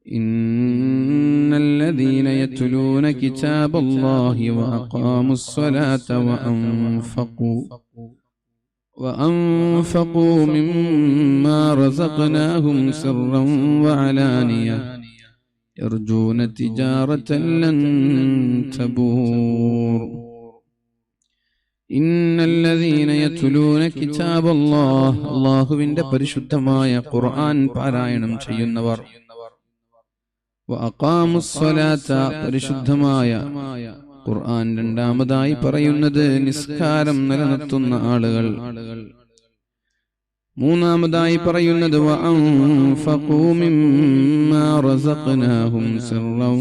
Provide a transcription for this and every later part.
إن الذين يتلون كتاب الله وأقاموا الصلاة وأنفقوا مما رزقناهم سرا وعلانية يرجون تجارة لن تبور إن الذين يتلون كتاب الله അല്ലാഹുവിന്റെ പരിശുദ്ധമായ ഖുർആൻ പാരായണം ചെയ്യുന്നവർ وأقاموا الصلاة പരിശുദ്ധമായ ഖുർആൻ രണ്ടാമതായി പറയുന്നത് നിസ്കാരം നിലനിർത്തുന്ന ആളുകൾ, മൂന്നാമതായി പറയുന്നത് وأنفقوا مما رزقناهم سرا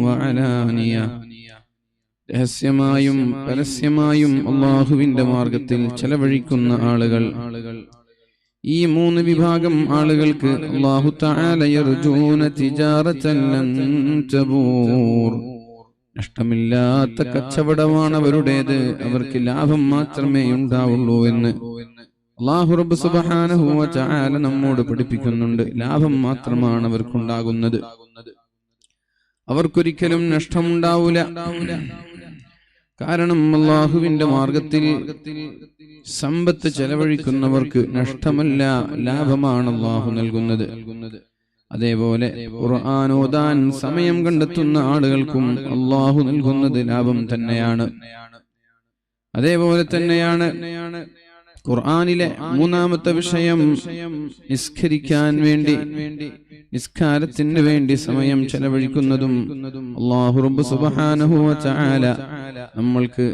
وعلانية രഹസ്യമായും പരസ്യമായും അല്ലാഹുവിന്റെ മാർഗത്തിൽ ചെലവഴിക്കുന്ന ആളുകൾ. ഈ മൂന്ന് വിഭാഗം ആളുകൾക്ക് അല്ലാഹു തആല യർജൂന തിജാറതൻ ലൻ തബൂർ, നഷ്ടമില്ലാത്ത കച്ചവടമാണ് അവരുടേത്, അവർക്ക് ലാഭം മാത്രമേ ഉണ്ടാവുള്ളൂ എന്ന് അല്ലാഹു റബ്ബ് സുബ്ഹാനഹു വ തആല നമ്മോട് പഠിപ്പിക്കുന്നുണ്ട്. ലാഭം മാത്രമാണ് അവർക്കുണ്ടാകുന്നത്, അവർക്കൊരിക്കലും നഷ്ടമുണ്ടാവൂല. കാരണം അല്ലാഹുവിന്റെ മാർഗത്തിൽ സമ്പത്ത് ചെലവഴിക്കുന്നവർക്ക് നഷ്ടമല്ല, ലാഭമാണ് അല്ലാഹു നൽകുന്നത്. അതേപോലെ ഖുർആൻ ഓതാൻ സമയം കണ്ടെത്തുന്ന ആളുകൾക്കും അല്ലാഹു നൽകുന്നത് ലാഭം തന്നെയാണ്. അതേപോലെ തന്നെയാണ് ഖുർആനിലെ മൂന്നാമത്തെ വിഷയം നിസ്കരിക്കാൻ വേണ്ടി, നിസ്കാരത്തിന് വേണ്ടി സമയം ചെലവഴിക്കുന്നതും. അല്ലാഹു റബ്ബ് സുബ്ഹാനഹു വ തആല നമ്മൾക്ക്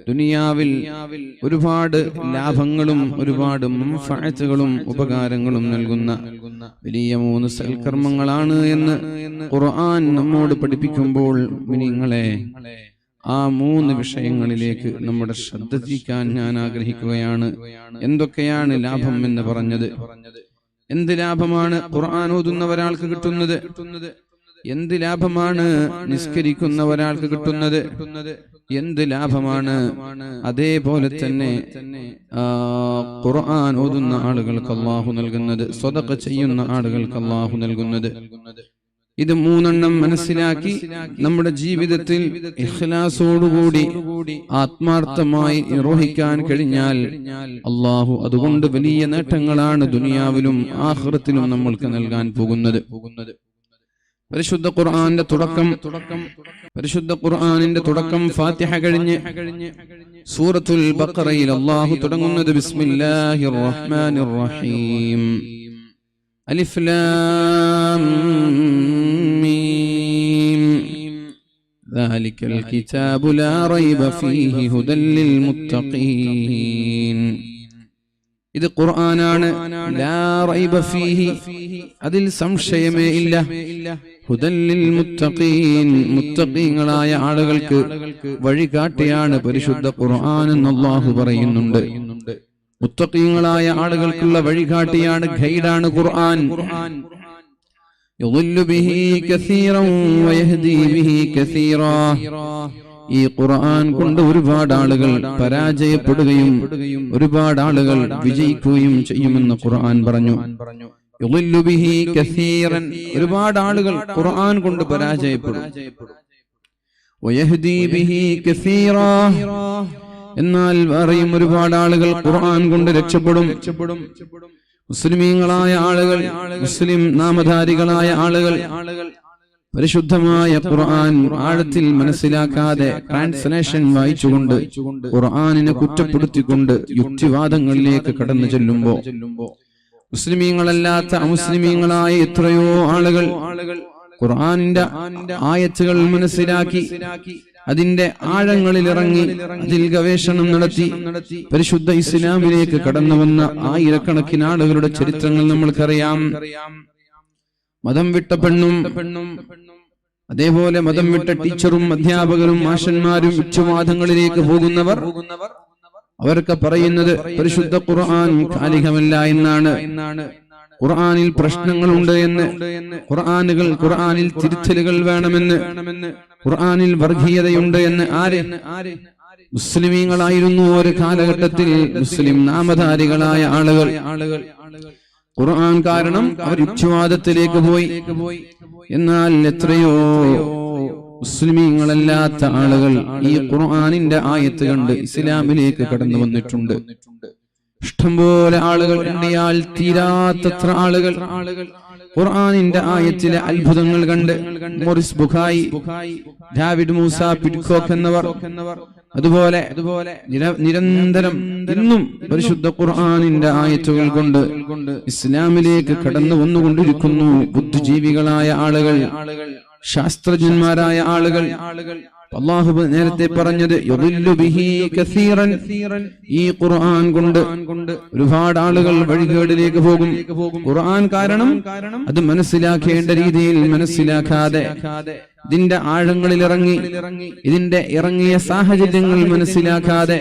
ദുനിയാവിൽ ഒരുപാട് ലാഭങ്ങളും ഒരുപാട് മൻഫഅത്തുകളും ഉപകാരങ്ങളും നൽകുന്ന വലിയ 3 സൽക്കർമ്മങ്ങളാണ് എന്ന് ഖുർആൻ നമ്മോട് പഠിപ്പിക്കുമ്പോൾ മുഅ്മിനീങ്ങളെ ആ 3 വിഷയങ്ങളിലേക്ക് നമ്മുടെ ശ്രദ്ധ തിരിക്കാൻ ഞാൻ ആഗ്രഹിക്കുകയാണ്. എന്തൊക്കെയാണ് ലാഭം എന്ന് പറഞ്ഞത്? എന്ത് ലാഭമാണ് ഖുർആൻ ഓതുന്ന ഒരാൾക്ക് കിട്ടുന്നത്? എന്ത് ലാഭമാണ് നിസ്കരിക്കുന്ന ഒരാൾക്ക് കിട്ടുന്നത്? എന്ത് ലാഭമാണ് അതേപോലെ തന്നെ ഖുർആൻ ഓതുന്ന ആളുകൾക്ക് അല്ലാഹു നൽകുന്നത്, സ്വദഖ ചെയ്യുന്ന ആളുകൾക്ക് അല്ലാഹു നൽകുന്നത്? ഇത് 3 മനസ്സിലാക്കി നമ്മുടെ ജീവിതത്തിൽ ഇഖ്ലാസോടുകൂടി ആത്മാർത്ഥമായി നിർവഹിക്കാൻ കഴിഞ്ഞാൽ അല്ലാഹു അതുകൊണ്ട് വലിയ നേട്ടങ്ങളാണ് ദുനിയാവിലും ആഖിറത്തിലും നമ്മൾക്ക് നൽകാൻ പോകുന്നത്. പരിശുദ്ധ ഖുർആന്റെ തുടക്കം ഫാത്തിഹ കഴിഞ്ഞ് സൂറത്തുൽ ബഖറയിൽ അല്ലാഹു തുടങ്ങുന്നത് ബിസ്മില്ലാഹിർ റഹ്മാനിർ റഹീം. അലിഫ് ലാം മീം ദാലികൽ കിതാബു ലാ റൈബ ഫീഹി ഹുദൽ ലിൽ മുത്തഖീൻ. ഇത് ഖുർആനാണ്. ലാ റൈബ ഫീഹി, അതിൽ സംശയമേ ഇല്ല. ഹുദൽ ലിൽ മുത്തഖീൻ, മുത്തഖീങ്ങളായ ആളുകൾക്ക് വഴികാട്ടിയാണ് പരിശുദ്ധ ഖുർആൻ എന്ന് അല്ലാഹു പറയുന്നുണ്ട്. മുത്തഖീങ്ങളായ ആളുകൾക്കുള്ള വഴികാട്ടിയാണ്, ഗൈഡാണ് ഖുർആൻ. യുളില്ലു ബിഹി കസീറൻ വയഹ്ദി ബിഹി കസീറാ. ഈ ഖുർആൻ കൊണ്ട് ഒരുപാട് ആളുകൾ പരാജയപ്പെടുകയും ഒരുപാട് ആളുകൾ വിജയിക്കുകയും ചെയ്യുമെന്ന് ഖുർആൻ പറഞ്ഞു. യുളില്ലു ബിഹി കസീറൻ, ഒരുപാട് ആളുകൾ ഖുർആൻ കൊണ്ട് പരാജയപ്പെടും. വയഹ്ദി ബിഹി കസീറാ, എന്നാൽ വേറെയും ഒരുപാട് ആളുകൾ ഖുർആൻ കൊണ്ട് രക്ഷപ്പെടും. മുസ്ലിമീങ്ങളായ ആളുകൾ, മുസ്ലിം നാമധാരികളായ ആളുകൾ പരിശുദ്ധമായ ഖുർആൻ ആഴത്തിൽ മനസ്സിലാക്കാതെ ട്രാൻസ്ലേഷൻ വായിച്ചുകൊണ്ട് ഖുർആനിനെ കുറ്റപ്പെടുത്തിക്കൊണ്ട് യുക്തിവാദങ്ങളിലേക്ക് കടന്നു ചെല്ലുമ്പോൾ മുസ്ലിമീങ്ങളല്ലാത്ത അമുസ്ലിമീങ്ങളായ എത്രയോ ആളുകൾ ഖുർആനിന്റെ ആയത്തുകൾ മനസ്സിലാക്കി അതിന്റെ ആഴങ്ങളിൽ ഇറങ്ങി അതിൽ ഗവേഷണം നടത്തി പരിശുദ്ധ ഇസ്ലാമിലേക്ക് കടന്നു വന്ന ആയിരക്കണക്കിന് ആളുകളുടെ ചരിത്രങ്ങൾ നമ്മൾക്കറിയാം. മതം വിട്ട പെണ്ണും അതേപോലെ മതം വിട്ട ടീച്ചറും അധ്യാപകരും മാഷന്മാരും ഉച്ചവാദങ്ങളിലേക്ക് പോകുന്നവർ അവർക്ക് പറയുന്നത് പരിശുദ്ധ ഖുർആൻ കാലികമല്ല എന്നാണ്. ഖുർആനിൽ പ്രശ്നങ്ങളുണ്ട് എന്ന്, ഖുർആനിൽ തിരുത്തലുകൾ വേണമെന്ന്, ഖുർആനിൽ വർഗീയതയുണ്ട് എന്ന് ആര്? മുസ്ലിമീങ്ങളായിരുന്നു ഒരു കാലഘട്ടത്തിൽ മുസ്ലിം നാമധാരികളായ ആളുകൾ. ഖുർആൻ കാരണം അവർ യുക്തിവാദത്തിലേക്ക് പോയി. എന്നാൽ എത്രയോ മുസ്ലിമീങ്ങളല്ലാത്ത ആളുകൾ ഈ ഖുർആനിന്റെ ആയത്ത് കണ്ട് ഇസ്ലാമിലേക്ക് കടന്നു വന്നിട്ടുണ്ട്. ഇഷ്ടംപോലെ ആളുകൾ, എണ്ണിയാൽ തീരാത്തത്ര ആളുകൾ ഖുർആനിന്റെ ആയത്തിലെ അത്ഭുതങ്ങൾ കണ്ട് മോറിസ് ബുഖായി, ഡാവിഡ് മൂസ പിഡ്കോക്ക് എന്നിവർ അതുപോലെ നിരന്തരം ഇന്നും പരിശുദ്ധ ഖുർആനിന്റെ ആയത്തുകൾ കൊണ്ട് ഇസ്ലാമിലേക്ക് കടന്നു വന്നുകൊണ്ടിരിക്കുന്നു. ബുദ്ധിജീവികളായ ആളുകൾ, ശാസ്ത്രജ്ഞന്മാരായ ആളുകൾ. അല്ലാഹു നേരത്തെ പറഞ്ഞത് യുദില്ലു ബിഹി കസീറൻ, ഈ ഖുർആൻ കൊണ്ട് ഒരുപാട് ആളുകൾ വഴികേടിലേക്ക് പോകും. ഖുർആൻ കാരണം അത് മനസ്സിലാക്കേണ്ട രീതിയിൽ മനസ്സിലാക്കാതെ ഇതിന്റെ ആഴങ്ങളിൽ ഇറങ്ങി ഇതിന്റെ ഇറങ്ങിയ സാഹചര്യങ്ങൾ മനസ്സിലാക്കാതെ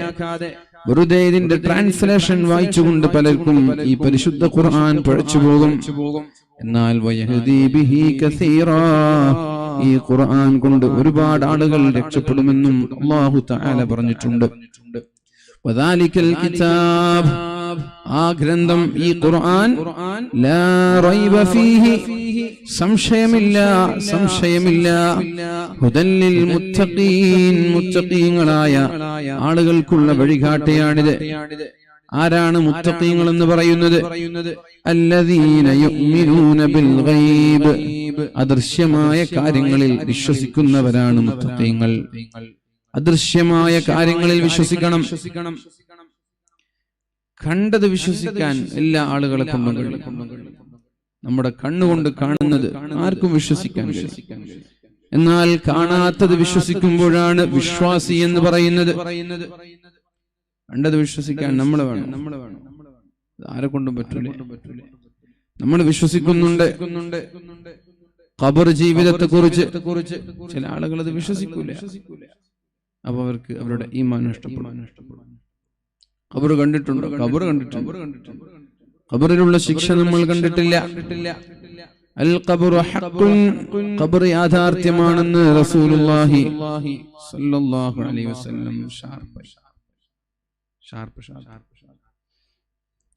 വെറുതെ ഇതിന്റെ ട്രാൻസ്ലേഷൻ വായിച്ചുകൊണ്ട് പലർക്കും ഈ പരിശുദ്ധ ഖുർആൻ പഴച്ചു പോകും. എന്നാൽ വയഹ്ദി ബിഹി കസീറാ, ഈ ഖുർആൻ കൊണ്ട് ഒരുപാട് ആളുകൾ രക്ഷപ്പെടുമെന്നും അല്ലാഹു തആല പറഞ്ഞിട്ടുണ്ട്. വദാലികൽ കിതാബ്, ആ ഗ്രന്ഥം ഈ ഖുർആൻ ലാ റൈബ ഫീഹി, സംശയമില്ല ഹുദൽ ലിൽ മുത്തഖീൻ, മുത്തഖീങ്ങളായ ആളുകൾക്കുള്ള വഴികാട്ടിയാണിത്. ആരാണ് മുത്തഖീങ്ങൾ എന്ന് പറയുന്നത്? അല്ലദീന യുഅ്മിനൂന ബിൽ ഗൈബ്, അദൃശ്യമായ കാര്യങ്ങളിൽ വിശ്വസിക്കുന്നവരാണ് മുത്തഖീങ്ങൾ. അദൃശ്യമായ കാര്യങ്ങളിൽ വിശ്വസിക്കണം. കണ്ടത് വിശ്വസിക്കാൻ എല്ലാ ആളുകളെ കൊണ്ടും കഴിയും. നമ്മുടെ കണ്ണുകൊണ്ട് കാണുന്നത് ആർക്കും വിശ്വസിക്കാൻ കഴിയും. എന്നാൽ കാണാത്തത് വിശ്വസിക്കുമ്പോഴാണ് വിശ്വാസി എന്ന് പറയുന്നത്. കണ്ടത് വിശ്വസിക്കാൻ നമ്മൾ വേണം. ആരെ കൊണ്ടും പറ്റൂല. നമ്മൾ വിശ്വസിക്കുന്നുണ്ട് ഖബർ ജീവിതത്തെ കുറിച്ച്. ചില ആളുകൾ അത് വിശ്വസിക്കൂല. അപ്പൊ അവർക്ക് അവരുടെ ഈമാൻ നഷ്ടപ്പെടും. ഖബർ കണ്ടിട്ടുണ്ടോ? ഖബർ കണ്ടിട്ടുണ്ട്. ഖബറിലുള്ള ശിക്ഷ നമ്മൾ കണ്ടിട്ടില്ല. അൽ ഖബറു ഹഖ്ഖുൻ, ഖബർ യാഥാർത്ഥ്യമാണെന്ന് റസൂലുള്ളാഹി സ്വല്ലല്ലാഹു അലൈഹി വസല്ലം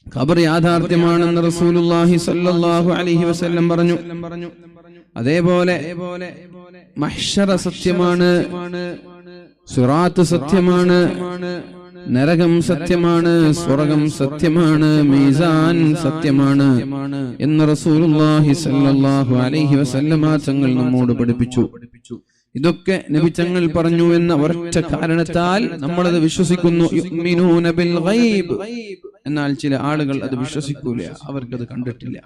ഖബർ യാഥാർത്ഥ്യമാണെന്ന് റസൂലുള്ളാഹി സ്വല്ലല്ലാഹു അലൈഹി വസല്ലം പറഞ്ഞു. അതേപോലെ മഹ്ശറ സത്യമാണ്, സിറാത്ത് സത്യമാണ്, നരകം സത്യമാണ്, സ്വർഗ്ഗം സത്യമാണ്, മീസാൻ സത്യമാണ് എന്ന് റസൂലുള്ളാഹി സ്വല്ലല്ലാഹു അലൈഹി വസല്ലം തങ്ങൾ നമ്മോട് പഠിപ്പിച്ചു. ഇതൊക്കെ നബി തങ്ങൾ പറഞ്ഞു എന്ന ഒരൊറ്റ കാരണത്താൽ നമ്മളത് വിശ്വസിക്കുന്നു. യുഅ്മിനൂന ബിൽ ഗൈബ്, എന്നാൽ ചില ആളുകൾ അത് വിശ്വസിക്കൂല, അവർക്കത് കണ്ടിട്ടില്ല.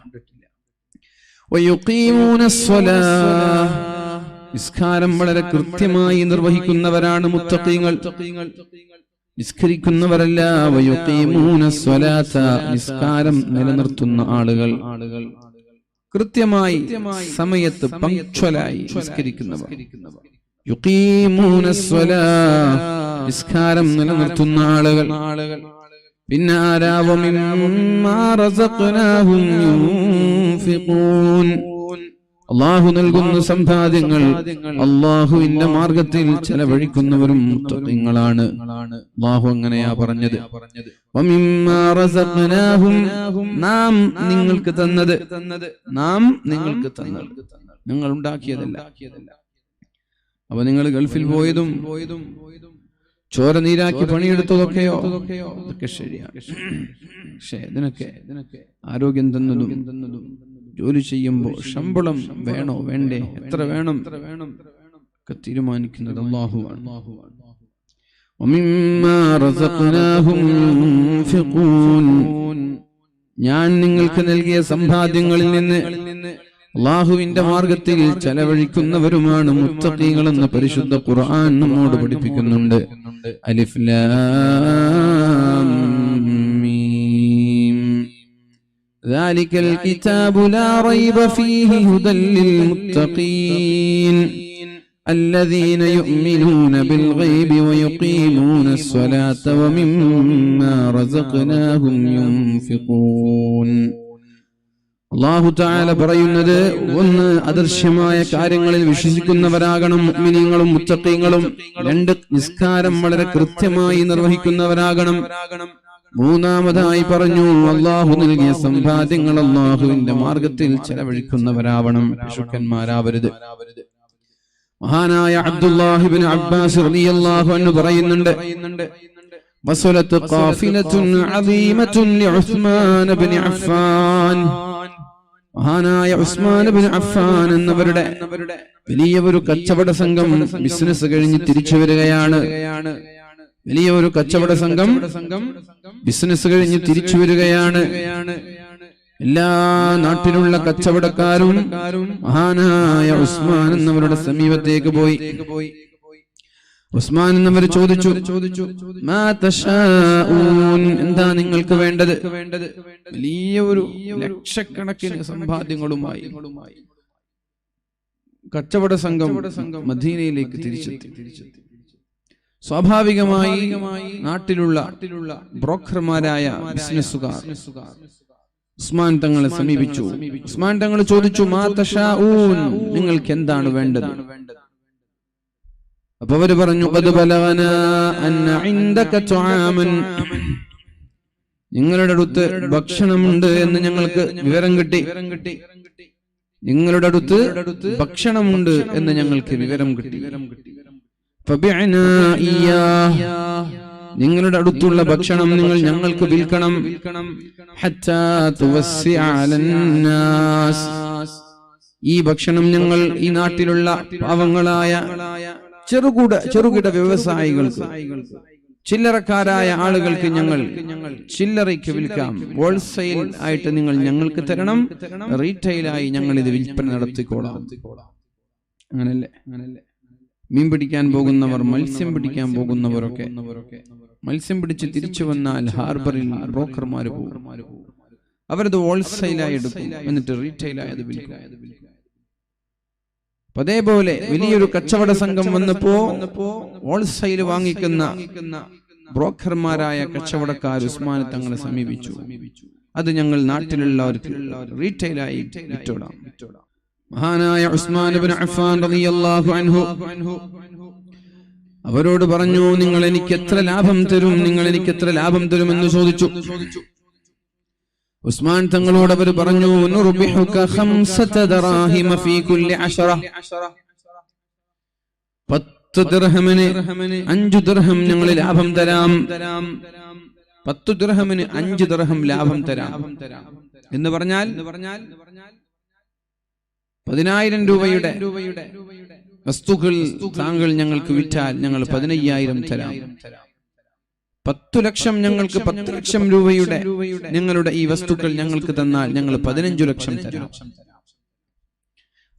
വയുഖീമൂന സ്വലാഹ്, നിസ്കാരം വളരെ കൃത്യമായി നിർവഹിക്കുന്നവരാണ് മുത്തഖീങ്ങൾ. നിസ്കരിക്കുന്നവരല്ല. വയുഖീമൂന സ്വലാത്ത, നിസ്കാരം നിലനിർത്തുന്ന ആളുകൾ, കൃത്യമായി സമയത്ത് പങ്ക്ച്വലായി നിസ്കരിക്കുന്നവർ. യുഖീമൂന സ്വലാഹ്, നിസ്കാരം നിലനിർത്തുന്ന ആളുകൾ. പിന്നെ ആരാ? വമിമ്മാ റസഖ്നാഹും യുൻഫിഖൂൻ, അല്ലാഹു നൽകുന്ന സമ്പാദ്യങ്ങൾ അല്ലാഹുവിന്റെ മാർഗത്തിൽ ചെലവഴിക്കുന്നവരും മുത്തഖീങ്ങളാണ്. അല്ലാഹു അങ്ങനെയാ പറഞ്ഞത്. വമിമ്മാ റസഖ്നാഹും, നാം നിങ്ങൾക്ക് തന്നത്, നാം നിങ്ങൾക്ക് തന്നത്, നിങ്ങൾ ഉണ്ടാക്കിയതല്ല. അപ്പൊ നിങ്ങൾ ഗൾഫിൽ പോയതും ചോര നീരാക്കി പണിയെടുത്തതൊക്കെയോ അതൊക്കെ ശരിയാണ്. പക്ഷേ ഇതിനൊക്കെ ആരോഗ്യം തന്നതും ജോലി ചെയ്യുമ്പോൾ ശമ്പളം വേണോ വേണ്ടേ, എത്ര വേണം ഒക്കെ തീരുമാനിക്കുന്നത് അല്ലാഹുവാണ്. വമിമ്മാ റസഖ്നാഹും യുൻഫിഖൂൻ, ഞാൻ നിങ്ങൾക്ക് നൽകിയ സമ്പാദ്യങ്ങളിൽ നിന്ന് അല്ലാഹുവിന്റെ മാർഗത്തിൽ ചെലവഴിക്കുന്നവരുമാണ് മുത്തഖീകളെന്ന് പരിശുദ്ധ ഖുർആൻ നമ്മോട് പഠിപ്പിക്കുന്നുണ്ട്. അലിഫ് ലാം മീം, ذلك الكتاب لا ريب فيه هدى للمتقين الذين يؤمنون بالغيب ويقيمون الصلاة ومما رزقناهم ينفقون. അല്ലാഹു തആല പറയുന്നത്, ഒന്ന് അദൃശ്യമായ കാര്യങ്ങളിൽ വിശ്വസിക്കുന്നവരാകണം മുഅ്മിനീങ്ങളും മുത്തഖീങ്ങളും. രണ്ട്, നിസ്കാരം വളരെ കൃത്യമായി നിർവഹിക്കുന്നവരാകണം. മൂന്നാമതായി പറഞ്ഞു, അള്ളാഹു നൽകിയ സമ്പാദ്യങ്ങൾ അള്ളാഹുവിന്റെ മാർഗത്തിൽ ചെലവഴിക്കുന്നവരാവണം, പിശുക്കന്മാരാവരുത്. മഹാനായ അബ്ദുല്ലാഹി ഇബ്നു അബ്ബാസ് റളിയല്ലാഹു അൻഹു പറയുന്നുണ്ട്, വസലത്ത് ഖാഫിലത്തുൻ അദീമത്തുൻ ലിഉസ്മാൻ ഇബ്നു അഫ്ഫാൻ. മഹാനായ ഉസ്മാൻ ഇബ്നു അഫ്ഫാൻ എന്നവരുടെ വലിയ ഒരു കച്ചവട സംഘം ബിസിനസ് കഴിഞ്ഞ് തിരിച്ചു വരികയാണ്. വലിയ ഒരു കച്ചവട സംഘം ബിസിനസ് കഴിഞ്ഞ് തിരിച്ചു വരികയാണ്. എല്ലാ നാട്ടിലുള്ള കച്ചവടക്കാരും മഹാനായ ഉസ്മാൻ എന്നവരുടെ സമീപത്തേക്ക് പോയി. ഉസ്മാൻ എന്നവർ ചോദിച്ചു, മാ തശാഊൻ, എന്താ നിങ്ങൾക്ക് വേണ്ടത്? വലിയ ഒരു ലക്ഷക്കണക്കിന് സമ്പാദ്യങ്ങളുമായി കച്ചവട സംഘം മദീനയിലേക്ക് തിരിച്ചെത്തി. സ്വാഭാവികമായി നാട്ടിലുള്ള ബ്രോക്കർമാരായ ബിസിനസ്സുകാർ ഉസ്മാൻ തങ്ങളെ സമീപിച്ചു. ഉസ്മാൻ തങ്ങൾ ചോദിച്ചു, മാ തശാഊൻ, നിങ്ങൾക്ക് എന്താണ് വേണ്ടത്? അപ്പൊ അവര് പറഞ്ഞു, ഖദ് ബലഗനാ അന്ന ഇൻദക തുആമൻ, നിങ്ങളുടെ അടുത്ത് ഭക്ഷണമുണ്ട് എന്ന് ഞങ്ങൾക്ക് വിവരം കിട്ടി. നിങ്ങളുടെ അടുത്ത് ഭക്ഷണമുണ്ട് എന്ന് ഞങ്ങൾക്ക് വിവരം കിട്ടി. ഫബിഅനാ ഇയ്യാഹ്, നിങ്ങളുടെ അടുത്തുള്ള ഭക്ഷണം നിങ്ങൾ ഞങ്ങൾക്ക് വിൽക്കണം. ഹത്താ തുവസ്സിഅ അലന്നാസ്, ഈ ഭക്ഷണം ഞങ്ങൾ ഈ നാട്ടിലുള്ള പാവങ്ങളായ ചെറുകിട വ്യവസായികൾക്ക്, ചില്ലറക്കാരായ ആളുകൾക്ക് ഞങ്ങൾ ചില്ലറയ്ക്ക് വിൽക്കാം. ഹോൾസെയിൽ ആയിട്ട് നിങ്ങൾ ഞങ്ങൾക്ക് തരണം, റീറ്റെയിലായി ഞങ്ങൾ ഇത് വിൽപ്പന നടത്തിക്കോളാം. അങ്ങനല്ലേ? മീൻ പിടിക്കാൻ പോകുന്നവർ, മത്സ്യം പിടിക്കാൻ പോകുന്നവരൊക്കെ മത്സ്യം പിടിച്ച് തിരിച്ചു വന്നാൽ ഹാർബറിൽ ബ്രോക്കർമാർ പോകും. അവരത് ഹോൾസെയിലായി എടുക്കും, എന്നിട്ട് റീറ്റെയിലായി അത് വിൽക്കും. അതേപോലെ വലിയൊരു കച്ചവട സംഘം വന്നപ്പോ ഹോൾസെയിൽ വാങ്ങിക്കുന്ന ബ്രോക്കർമാരായ കച്ചവടക്കാർ ഉസ്മാൻ തങ്ങളെ സമീപിച്ചു. അത് ഞങ്ങൾ നാട്ടിലുള്ളവർക്ക് റീറ്റെയിലായി വിറ്റോടാം. മഹാനായ ഉസ്മാൻ ഇബ്നു അഫ്ഫാൻ റളിയല്ലാഹു അൻഹു അവരോട് പറഞ്ഞു, നിങ്ങൾ എനിക്ക് എത്ര ലാഭം തരും? നിങ്ങൾ എനിക്ക് എത്ര ലാഭം തരുമെന്ന് ചോദിച്ചു. ഉസ്മാൻ തങ്ങളോട് അവർ പറഞ്ഞു, നുർബിഹുക 5 ദറാഹിമ ഫീ കുല്ലി 10. 10 ദിർഹമിന് 5 ദിർഹം ഞങ്ങൾ ലാഭം തരാം. 10 ദിർഹമിന് 5 ദിർഹം ലാഭം തരാം എന്ന് പറഞ്ഞാൽ 10,000 രൂപയുടെ വസ്തുക്കൾ താങ്കൾ ഞങ്ങൾക്ക് വിറ്റാൽ ഞങ്ങൾ 15,000 തരാം. 10 ലക്ഷം ഞങ്ങൾക്ക് 10 ലക്ഷം രൂപയുടെ നിങ്ങളുടെ ഈ വസ്തുക്കൾ ഞങ്ങൾക്ക് തന്നാൽ ഞങ്ങൾ 15 ലക്ഷം തരാം.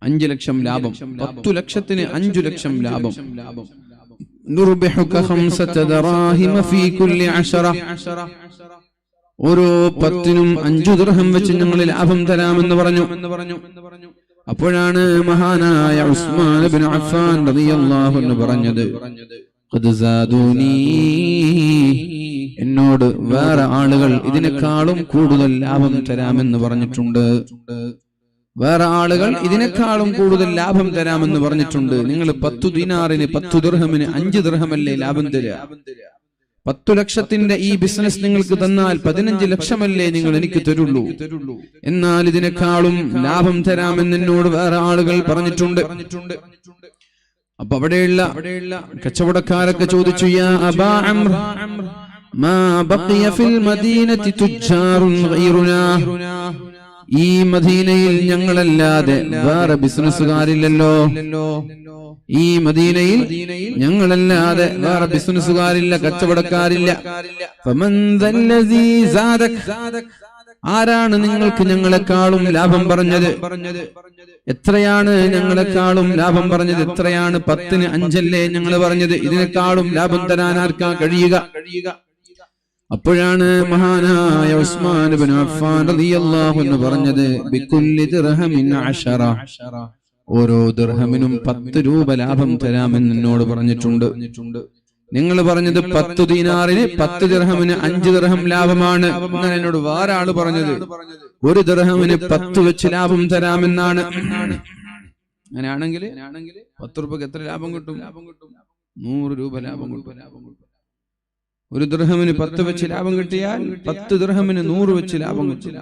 5 ലക്ഷം ലാഭം. 10 ലക്ഷത്തിന് 5 ലക്ഷം ലാഭം. നുർബിഹുക 5 ദറാഹിമ ഫീ കുല്ലി 10. ഓരോ 10നും 5 ദിർഹം വെച്ച് ഞങ്ങൾ ലാഭം തരാമെന്ന് പറഞ്ഞു. അപ്പോഴാണ് മഹാനായ ഉസ്മാൻ ഇബ്നു അഫ്ഫാൻ റളിയല്ലാഹു അൻഹു പറഞ്ഞത്, ഖദ് സാദൂനി, എന്നോട് വേറെ ആളുകൾ ഇതിനേക്കാളും കൂടുതൽ ലാഭം തരാമെന്ന് പറഞ്ഞിട്ടുണ്ട്. വേറെ ആളുകൾ ഇതിനേക്കാളും കൂടുതൽ ലാഭം തരാമെന്ന് പറഞ്ഞിട്ടുണ്ട്. നിങ്ങൾ 10 ദിനാറിന് 10 ദിർഹമിന് 5 ദിർഹമല്ലേ ലാഭം തരിക? 10 ലക്ഷത്തിന്റെ ഈ ബിസിനസ് നിങ്ങൾക്ക് തന്നാൽ 15 ലക്ഷമല്ലേ നിങ്ങൾ എനിക്ക് തരുള്ളൂ. എന്നാൽ ഇതിനേക്കാളും ലാഭം തരാമെന്ന് എന്നോട് വേറെ ആളുകൾ പറഞ്ഞിട്ടുണ്ട്. അപ്പൊ അവിടെയുള്ള കച്ചവടക്കാരൊക്കെ ചോദിച്ചു, യാ അബാ അംർ, മാ ബഖിയ ഫിൽ മദീനതി തുജ്ജാറുൻ ഗൈറുനാ, ഈ മദീനയിൽ ഞങ്ങളല്ലാതെ വേറെ ബിസിനസ്സുകാരില്ലല്ലോ. ഈ മദീനയിൽ ഞങ്ങളല്ലാതെ വേറെ ബിസിനസ്സുകാരില്ല, കച്ചവടക്കാരില്ല. ഫമൻ ദല്ലദീ സാദക്, ആരാണ് നിങ്ങൾക്ക് ഞങ്ങളെക്കാളും ലാഭം പറഞ്ഞത്? എത്രയാണ് ഞങ്ങളെക്കാളും ലാഭം പറഞ്ഞത്? എത്രയാണ്? 10ന് 5 അല്ലേ ഞങ്ങൾ പറഞ്ഞത്? ഇതിനേക്കാളും ലാഭം തരാൻ ആർക്കാ കഴിയുക? അപ്പോഴാണ് മഹാനായ ഉസ്മാൻ ഇബ്നു അഫ്ഫാൻ റളിയല്ലാഹു അൻഹു പറഞ്ഞത്, ബികുല്ലി ദിർഹമിൻ 10, ഓരോ ദിർഹമിനും 10 രൂപ ലാഭം തരാമെന്ന് എന്നോട് പറഞ്ഞിട്ടുണ്ട്. നിങ്ങൾ പറഞ്ഞത് 10 ദീനാറിന് 10 ദിർഹമിന് 5 ദിർഹം ലാഭമാണ്. എന്നാൽ എന്നോട് വേറെ ആള് പറഞ്ഞത് 1 ദിർഹമിന് 10 വെച്ച് ലാഭം തരാമെന്നാണ്. അങ്ങനെയാണെങ്കിൽ 10 രൂപക്ക് എത്ര ലാഭം കിട്ടും? 100 രൂപ ലാഭം കിട്ടും. ഒരു ദിർഹമിന് 10 വെച്ച് ലാഭം കിട്ടിയാൽ 10 ദിർഹമിന് 100 വെച്ച് ലാഭം കിട്ടും.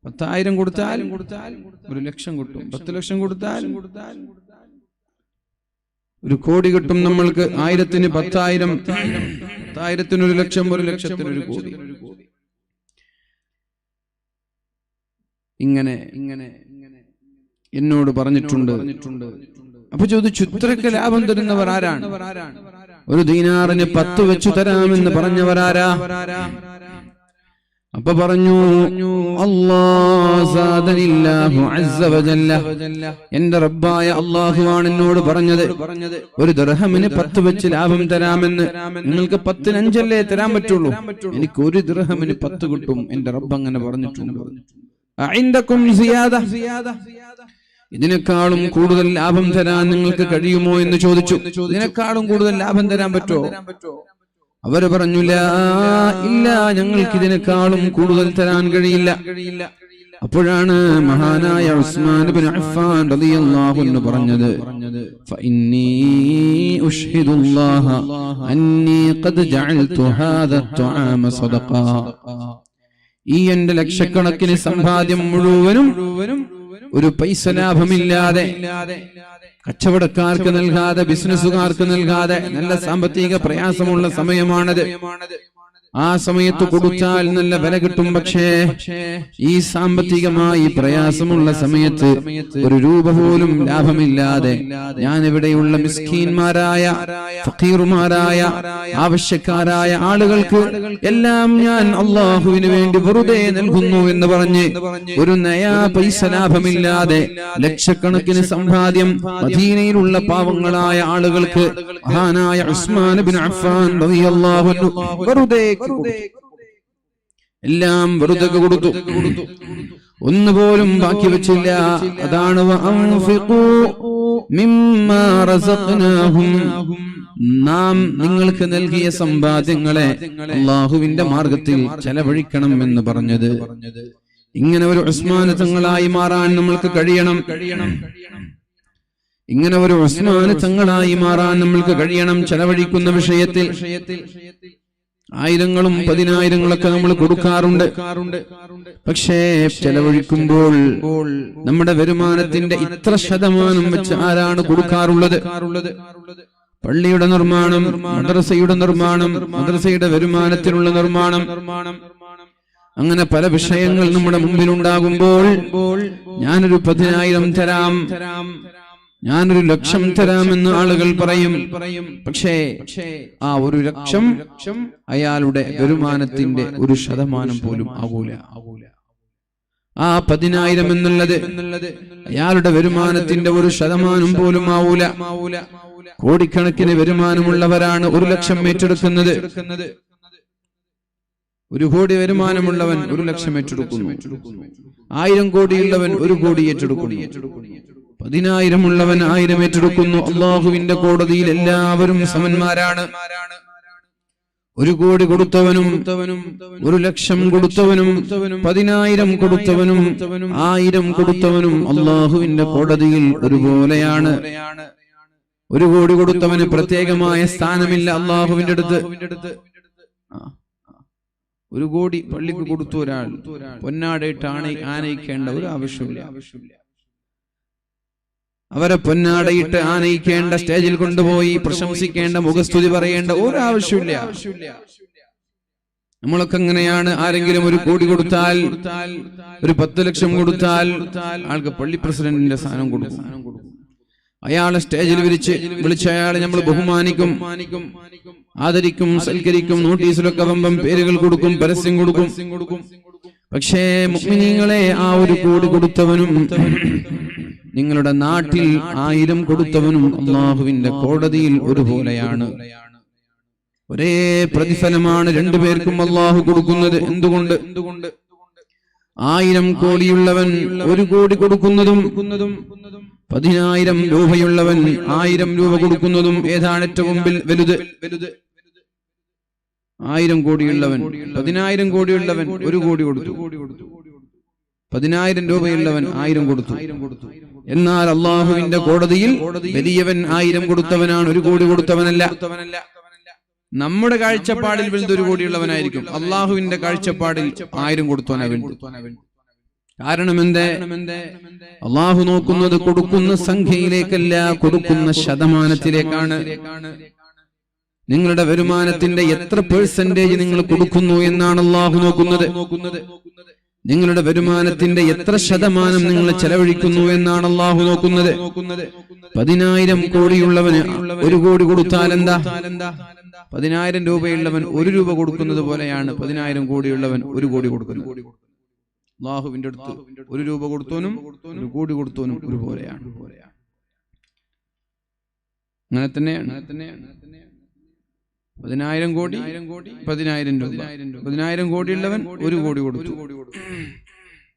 10,000 കൊടുത്താൽ 1,00,000 കിട്ടും. 10 ലക്ഷം കൊടുത്താൽ 1 കോടി കിട്ടും. നമ്മൾക്ക് 1000-ന് 10,000, 10,000-ന് 1,00,000, 1,00,000-ന് 1 കോടി. ഇങ്ങനെ എന്നോട് പറഞ്ഞിട്ടുണ്ട്. അപ്പൊ ചോദിച്ചു, ഇത്രയ്ക്ക് ലാഭം തരുന്നവർ ആരാണ്? ഒരു ദീനാറിന് 10 വെച്ചു തരാമെന്ന് പറഞ്ഞവരാരാ? അപ്പൊ പറഞ്ഞു, അല്ലാഹു അസ്സ വജല്ല, എന്റെ റബ്ബായ അല്ലാഹുവാണ് എന്നോട് പറഞ്ഞത് ഒരു ദിർഹമിന് 10 വെച്ച് ലാഭം തരാമെന്ന്. നിങ്ങൾക്ക് 10-ന് 5 തരാൻ പറ്റുള്ളൂ, എനിക്ക് ഒരു ദിർഹമിന് 10 കിട്ടും. എന്റെ റബ്ബ് അങ്ങനെ പറഞ്ഞിട്ടുണ്ട്. അഇൻദകും സിയാദ, ഇതിനേക്കാളും കൂടുതൽ ലാഭം തരാൻ നിങ്ങൾക്ക് കഴിയുമോ എന്ന് ചോദിച്ചു. ഇതിനേക്കാളും കൂടുതൽ ലാഭം തരാൻ പറ്റുമോ? അവര് പറഞ്ഞു, ഇല്ല, ഞങ്ങൾക്ക് ഇതിനേക്കാളും കൂടുതൽ തരാൻ കഴിയില്ല. അപ്പോഴാണ് മഹാനായ ഉസ്മാൻ ഇബ്നു അഫ്ഫാൻ റളിയല്ലാഹു അൻഹു പറഞ്ഞത്, ഫഇന്നീ ഉഷ്ഹിദുല്ലാഹ അന്നീ ഖദ് ജഅൽതു ഹാദാ അത്'ആമ സദഖ. ഈ എന്റെ ലക്ഷക്കണക്കിന് സമ്പാദ്യം മുഴുവനും ഒരു പൈസ ലാഭമില്ലാതെ, കച്ചവടക്കാർക്ക് നൽകാതെ, ബിസിനസ്സുകാർക്ക് നൽകാതെ, നല്ല സാമ്പത്തിക പ്രയാസമുള്ള സമയമാണത്. ആ സമയത്ത് കൊടുത്താൽ നല്ല വില കിട്ടും. പക്ഷേ ഈ സാമ്പത്തികമായി പ്രയാസമുള്ള സമയത്ത് 1 രൂപ പോലും ലാഭമില്ലാതെ ഞാൻ ഇവിടെയുള്ള മിസ്കീന്മാരായ, ഫഖീറുമാരായ, ആവശ്യക്കാരായ ആളുകൾക്ക് എല്ലാം ഞാൻ അള്ളാഹുവിന് വേണ്ടി വെറുതെ നൽകുന്നു എന്ന് പറഞ്ഞ് 1 നയാ പൈസ ലാഭമില്ലാതെ ലക്ഷക്കണക്കിന് സമ്പാദ്യം മദീനയിലുള്ള പാവങ്ങളായ ആളുകൾക്ക് മഹാനായ ഉസ്മാൻ ഇബ്നു അഫ്ഫാൻ റളിയല്ലാഹു അൻഹു വെറുതെ എല്ലാം വെറുതെ കൊടുത്തു, ഒന്നുപോലും ബാക്കി വെച്ചില്ല. അതാണ് വഅൻഫിഖൂ മിമ്മാ റസഖ്നാഹും, നാം നിങ്ങൾക്ക് നൽകിയ സമ്പാദ്യങ്ങളെ അല്ലാഹുവിന്റെ മാർഗത്തിൽ ചെലവഴിക്കണം എന്ന് പറഞ്ഞത്. ഇങ്ങനെ ഒരു ഉസ്മാൻ തങ്ങളായി മാറാൻ നമ്മൾക്ക് കഴിയണം. ഇങ്ങനെ ഒരു ഉസ്മാൻ തങ്ങളായി മാറാൻ നമ്മൾക്ക് കഴിയണം. ചെലവഴിക്കുന്ന വിഷയത്തിൽ ആയിരങ്ങളും 10,000-ങ്ങളൊക്കെ നമ്മൾ കൊടുക്കാറുണ്ട്. പക്ഷേ ചെലവഴിക്കുമ്പോൾ നമ്മുടെ വരുമാനത്തിന്റെ ഇത്ര ശതമാനം വെച്ച് ആരാണ് കൊടുക്കാറുള്ളത്? പള്ളിയുടെ നിർമ്മാണം, മദ്രസയുടെ നിർമ്മാണം, മദ്രസയുടെ വരുമാനത്തിനുള്ള നിർമ്മാണം, അങ്ങനെ പല വിഷയങ്ങൾ നമ്മുടെ മുമ്പിലുണ്ടാകുമ്പോൾ ഞാനൊരു 10,000 തരാം, ഞാനൊരു 1,00,000 തരാമെന്ന് ആളുകൾ പറയും. പക്ഷേ ആ 1,00,000 അയാളുടെ വരുമാനത്തിന്റെ 1% പോലും ആകൂല. ആ 10,000 എന്നുള്ളത് അയാളുടെ വരുമാനത്തിന്റെ 1% പോലും ആവൂല. കോടിക്കണക്കിന് വരുമാനമുള്ളവരാണ് 1,00,000 ഏറ്റെടുക്കുന്നത്. 1 കോടി വരുമാനമുള്ളവൻ 1,00,000 ഏറ്റെടുക്കുന്നു. 1000 കോടിയുള്ളവൻ 1 കോടി ഏറ്റെടുക്കുന്നു. 10,000 ഉള്ളവൻ 1000 ഏറ്റെടുക്കുന്നു. അള്ളാഹുവിന്റെ കോടതിയിൽ എല്ലാവരും സമന്മാരാണ്. 1 കോടി കൊടുത്തവനും 1,00,000 കൊടുത്തവനും 10,000 കൊടുത്തവനും 1000 കൊടുത്തവനും അള്ളാഹുവിന്റെ കോടതിയിൽ ഒരുപോലെയാണ്. 1 കോടി കൊടുത്തവന് പ്രത്യേകമായ സ്ഥാനമില്ല അള്ളാഹുവിന്റെ അടുത്ത്. 1 കോടി പള്ളിക്ക് കൊടുത്തു ഒരാൾ പൊന്നാടയിട്ട് ആനയിക്കേണ്ട ഒരു ആവശ്യമില്ല. അവരെ പൊന്നാടയിട്ട് ആനയിക്കേണ്ട, സ്റ്റേജിൽ കൊണ്ടുപോയി പ്രശംസിക്കേണ്ട, മുഖസ്തുതി പറയേണ്ട ഒരു ആവശ്യമില്ല. നമ്മളൊക്കെ എങ്ങനെയാണ്? ആരെങ്കിലും 1 കോടി കൊടുത്താൽ, ഒരു 10 ലക്ഷം കൊടുത്താൽ ആൾക്ക് പള്ളി പ്രസിഡന്റിന്റെ സ്ഥാനം കൊടുക്കും. അയാളെ സ്റ്റേജിൽ വിളിച്ച് അയാളെ നമ്മൾ ബഹുമാനിക്കും, ആദരിക്കും, സൽക്കരിക്കും, നോട്ടീസിലൊക്കെ വമ്പം പേരുകൾ കൊടുക്കും, പരസ്യം കൊടുക്കും. പക്ഷേ മുഅ്മിനീങ്ങളെ, ആ 1 കോടി കൊടുത്തവനും നിങ്ങളുടെ നാട്ടിൽ 1000 കൊടുത്തവനും അള്ളാഹുവിന്റെ കോടതിയിൽ ഒരുപോലെയാണ്. ഒരേ പ്രതിഫലമാണ് 2 പേർക്കും അള്ളാഹു കൊടുക്കുന്നത്. എന്തുകൊണ്ട്? 1000 കോടിയുള്ളവൻ 1 കോടി കൊടുക്കുന്നതും 10,000 രൂപയുള്ളവൻ 1000 രൂപ കൊടുക്കുന്നതും ഏതാണ് ഏറ്റവും വലുത്? 1000 കോടിയുള്ളവൻ 10,000 കോടിയുള്ളവൻ 1 കോടി കൊടുത്തു. 10,000 രൂപയുള്ളവൻ 1000 കൊടുത്തു. എന്നാൽ അള്ളാഹുവിന്റെ കോടതിയിൽ വലിയവൻ 1000 കൊടുത്തവനാണ്, 1 കോടി കൊടുത്തവനല്ല. നമ്മുടെ കാഴ്ചപ്പാടിൽ വലുത് 1 കോടിയുള്ളവനായിരിക്കും, അള്ളാഹുവിന്റെ കാഴ്ചപ്പാടിൽ 1000 കൊടുത്തോനാ വലുത്. കാരണം എന്തേ? അള്ളാഹു നോക്കുന്നത് കൊടുക്കുന്ന സംഖ്യയിലേക്കല്ല, കൊടുക്കുന്ന ശതമാനത്തിലേക്കാണ്. നിങ്ങളുടെ വരുമാനത്തിന്റെ എത്ര % നിങ്ങൾ കൊടുക്കുന്നു എന്നാണ് അള്ളാഹു നോക്കുന്നത്. നിങ്ങളുടെ വരുമാനത്തിന്റെ എത്ര ശതമാനം നിങ്ങൾ ചെലവഴിക്കുന്നു എന്നാണ് അള്ളാഹു നോക്കുന്നത്. 10,000 കോടിയുള്ളവന് 1 കോടി കൊടുത്താൽ എന്താ? 10,000 രൂപയുള്ളവൻ 1 രൂപ കൊടുക്കുന്നത് പോലെയാണ് 10,000 കോടിയുള്ളവൻ 1 കോടി കൊടുക്കുന്നത്. അള്ളാഹുവിന്റെ അടുത്ത് 1 രൂപ കൊടുത്തോനും 1 കോടി കൊടുത്തോനും ഒരുപോലെയാണ്. അങ്ങനെ തന്നെയാണ്. 10,000 കോടി 10,000 രൂപ. 10,000 കോടിയുള്ളവൻ 1 കോടി കൊടുത്തു.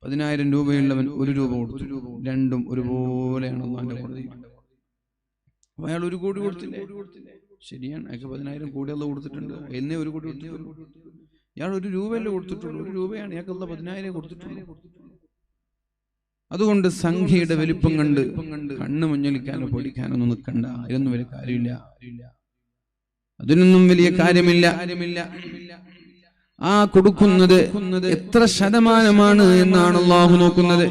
10,000 രൂപയുള്ളവൻ 1 രൂപ കൊടുത്തു. രണ്ടും ഒരുപോലെയാണ് അള്ളാഹുവിന്റെ കോടതി. അയാൾ 1 കോടി കൊടുത്തില്ലേ? ശരിയാണ്, അയാൾക്ക് 10,000 കോടി അല്ല കൊടുത്തിട്ടുണ്ട്. എന്നേ 1 കോടി കൊടുത്തിട്ടുള്ളൂ. ഇയാൾ 1 രൂപയല്ലേ കൊടുത്തിട്ടുള്ളൂ. 1 രൂപയാണ് ഇയാൾക്ക് 10,000 കൊടുത്തിട്ടുള്ളൂ. അതുകൊണ്ട് സംഖ്യയുടെ വലിപ്പം കണ്ട് കണ്ണ് മഞ്ഞളിക്കാനോ പൊടിക്കാനോ ഒന്നും നിൽക്കണ്ട. അതിനൊന്നും വലിയ കാര്യമില്ല. അതിനൊന്നും വലിയ കാര്യമില്ല. ആ കൊടുക്കുന്നത് എത്ര ശതമാനമാണ് എന്നാണ് അള്ളാഹു നോക്കുന്നത്.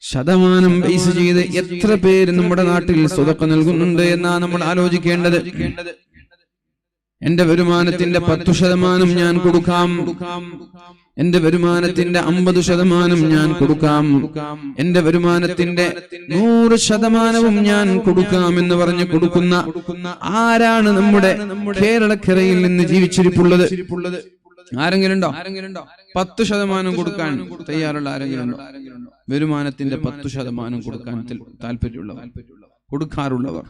ശതമാനം ബേസ് ചെയ്ത് എത്ര പേര് നമ്മുടെ നാട്ടിൽ സ്വതക്ക നൽകുന്നുണ്ട് എന്നാണ് നമ്മൾ ആലോചിക്കേണ്ടത്. എന്റെ വരുമാനത്തിന്റെ 10% ഞാൻ കൊടുക്കാം, എന്റെ വരുമാനത്തിന്റെ 50% ഞാൻ കൊടുക്കാം, എന്റെ വരുമാനത്തിന്റെ 100% ഞാൻ കൊടുക്കാം എന്ന് പറഞ്ഞ് കൊടുക്കുന്ന ആരാണ് നമ്മുടെ കേരളക്കരയിൽ നിന്ന് ജീവിച്ചിരിപ്പുള്ളത്? ആരെങ്കിലും ഉണ്ടോ? 10% കൊടുക്കാൻ തയ്യാറുള്ള ആരെങ്കിലും ഉണ്ടോ? വരുമാനത്തിന്റെ 10% കൊടുക്കാൻ താല്പര്യമുള്ളവർ, കൊടുക്കാറുള്ളവർ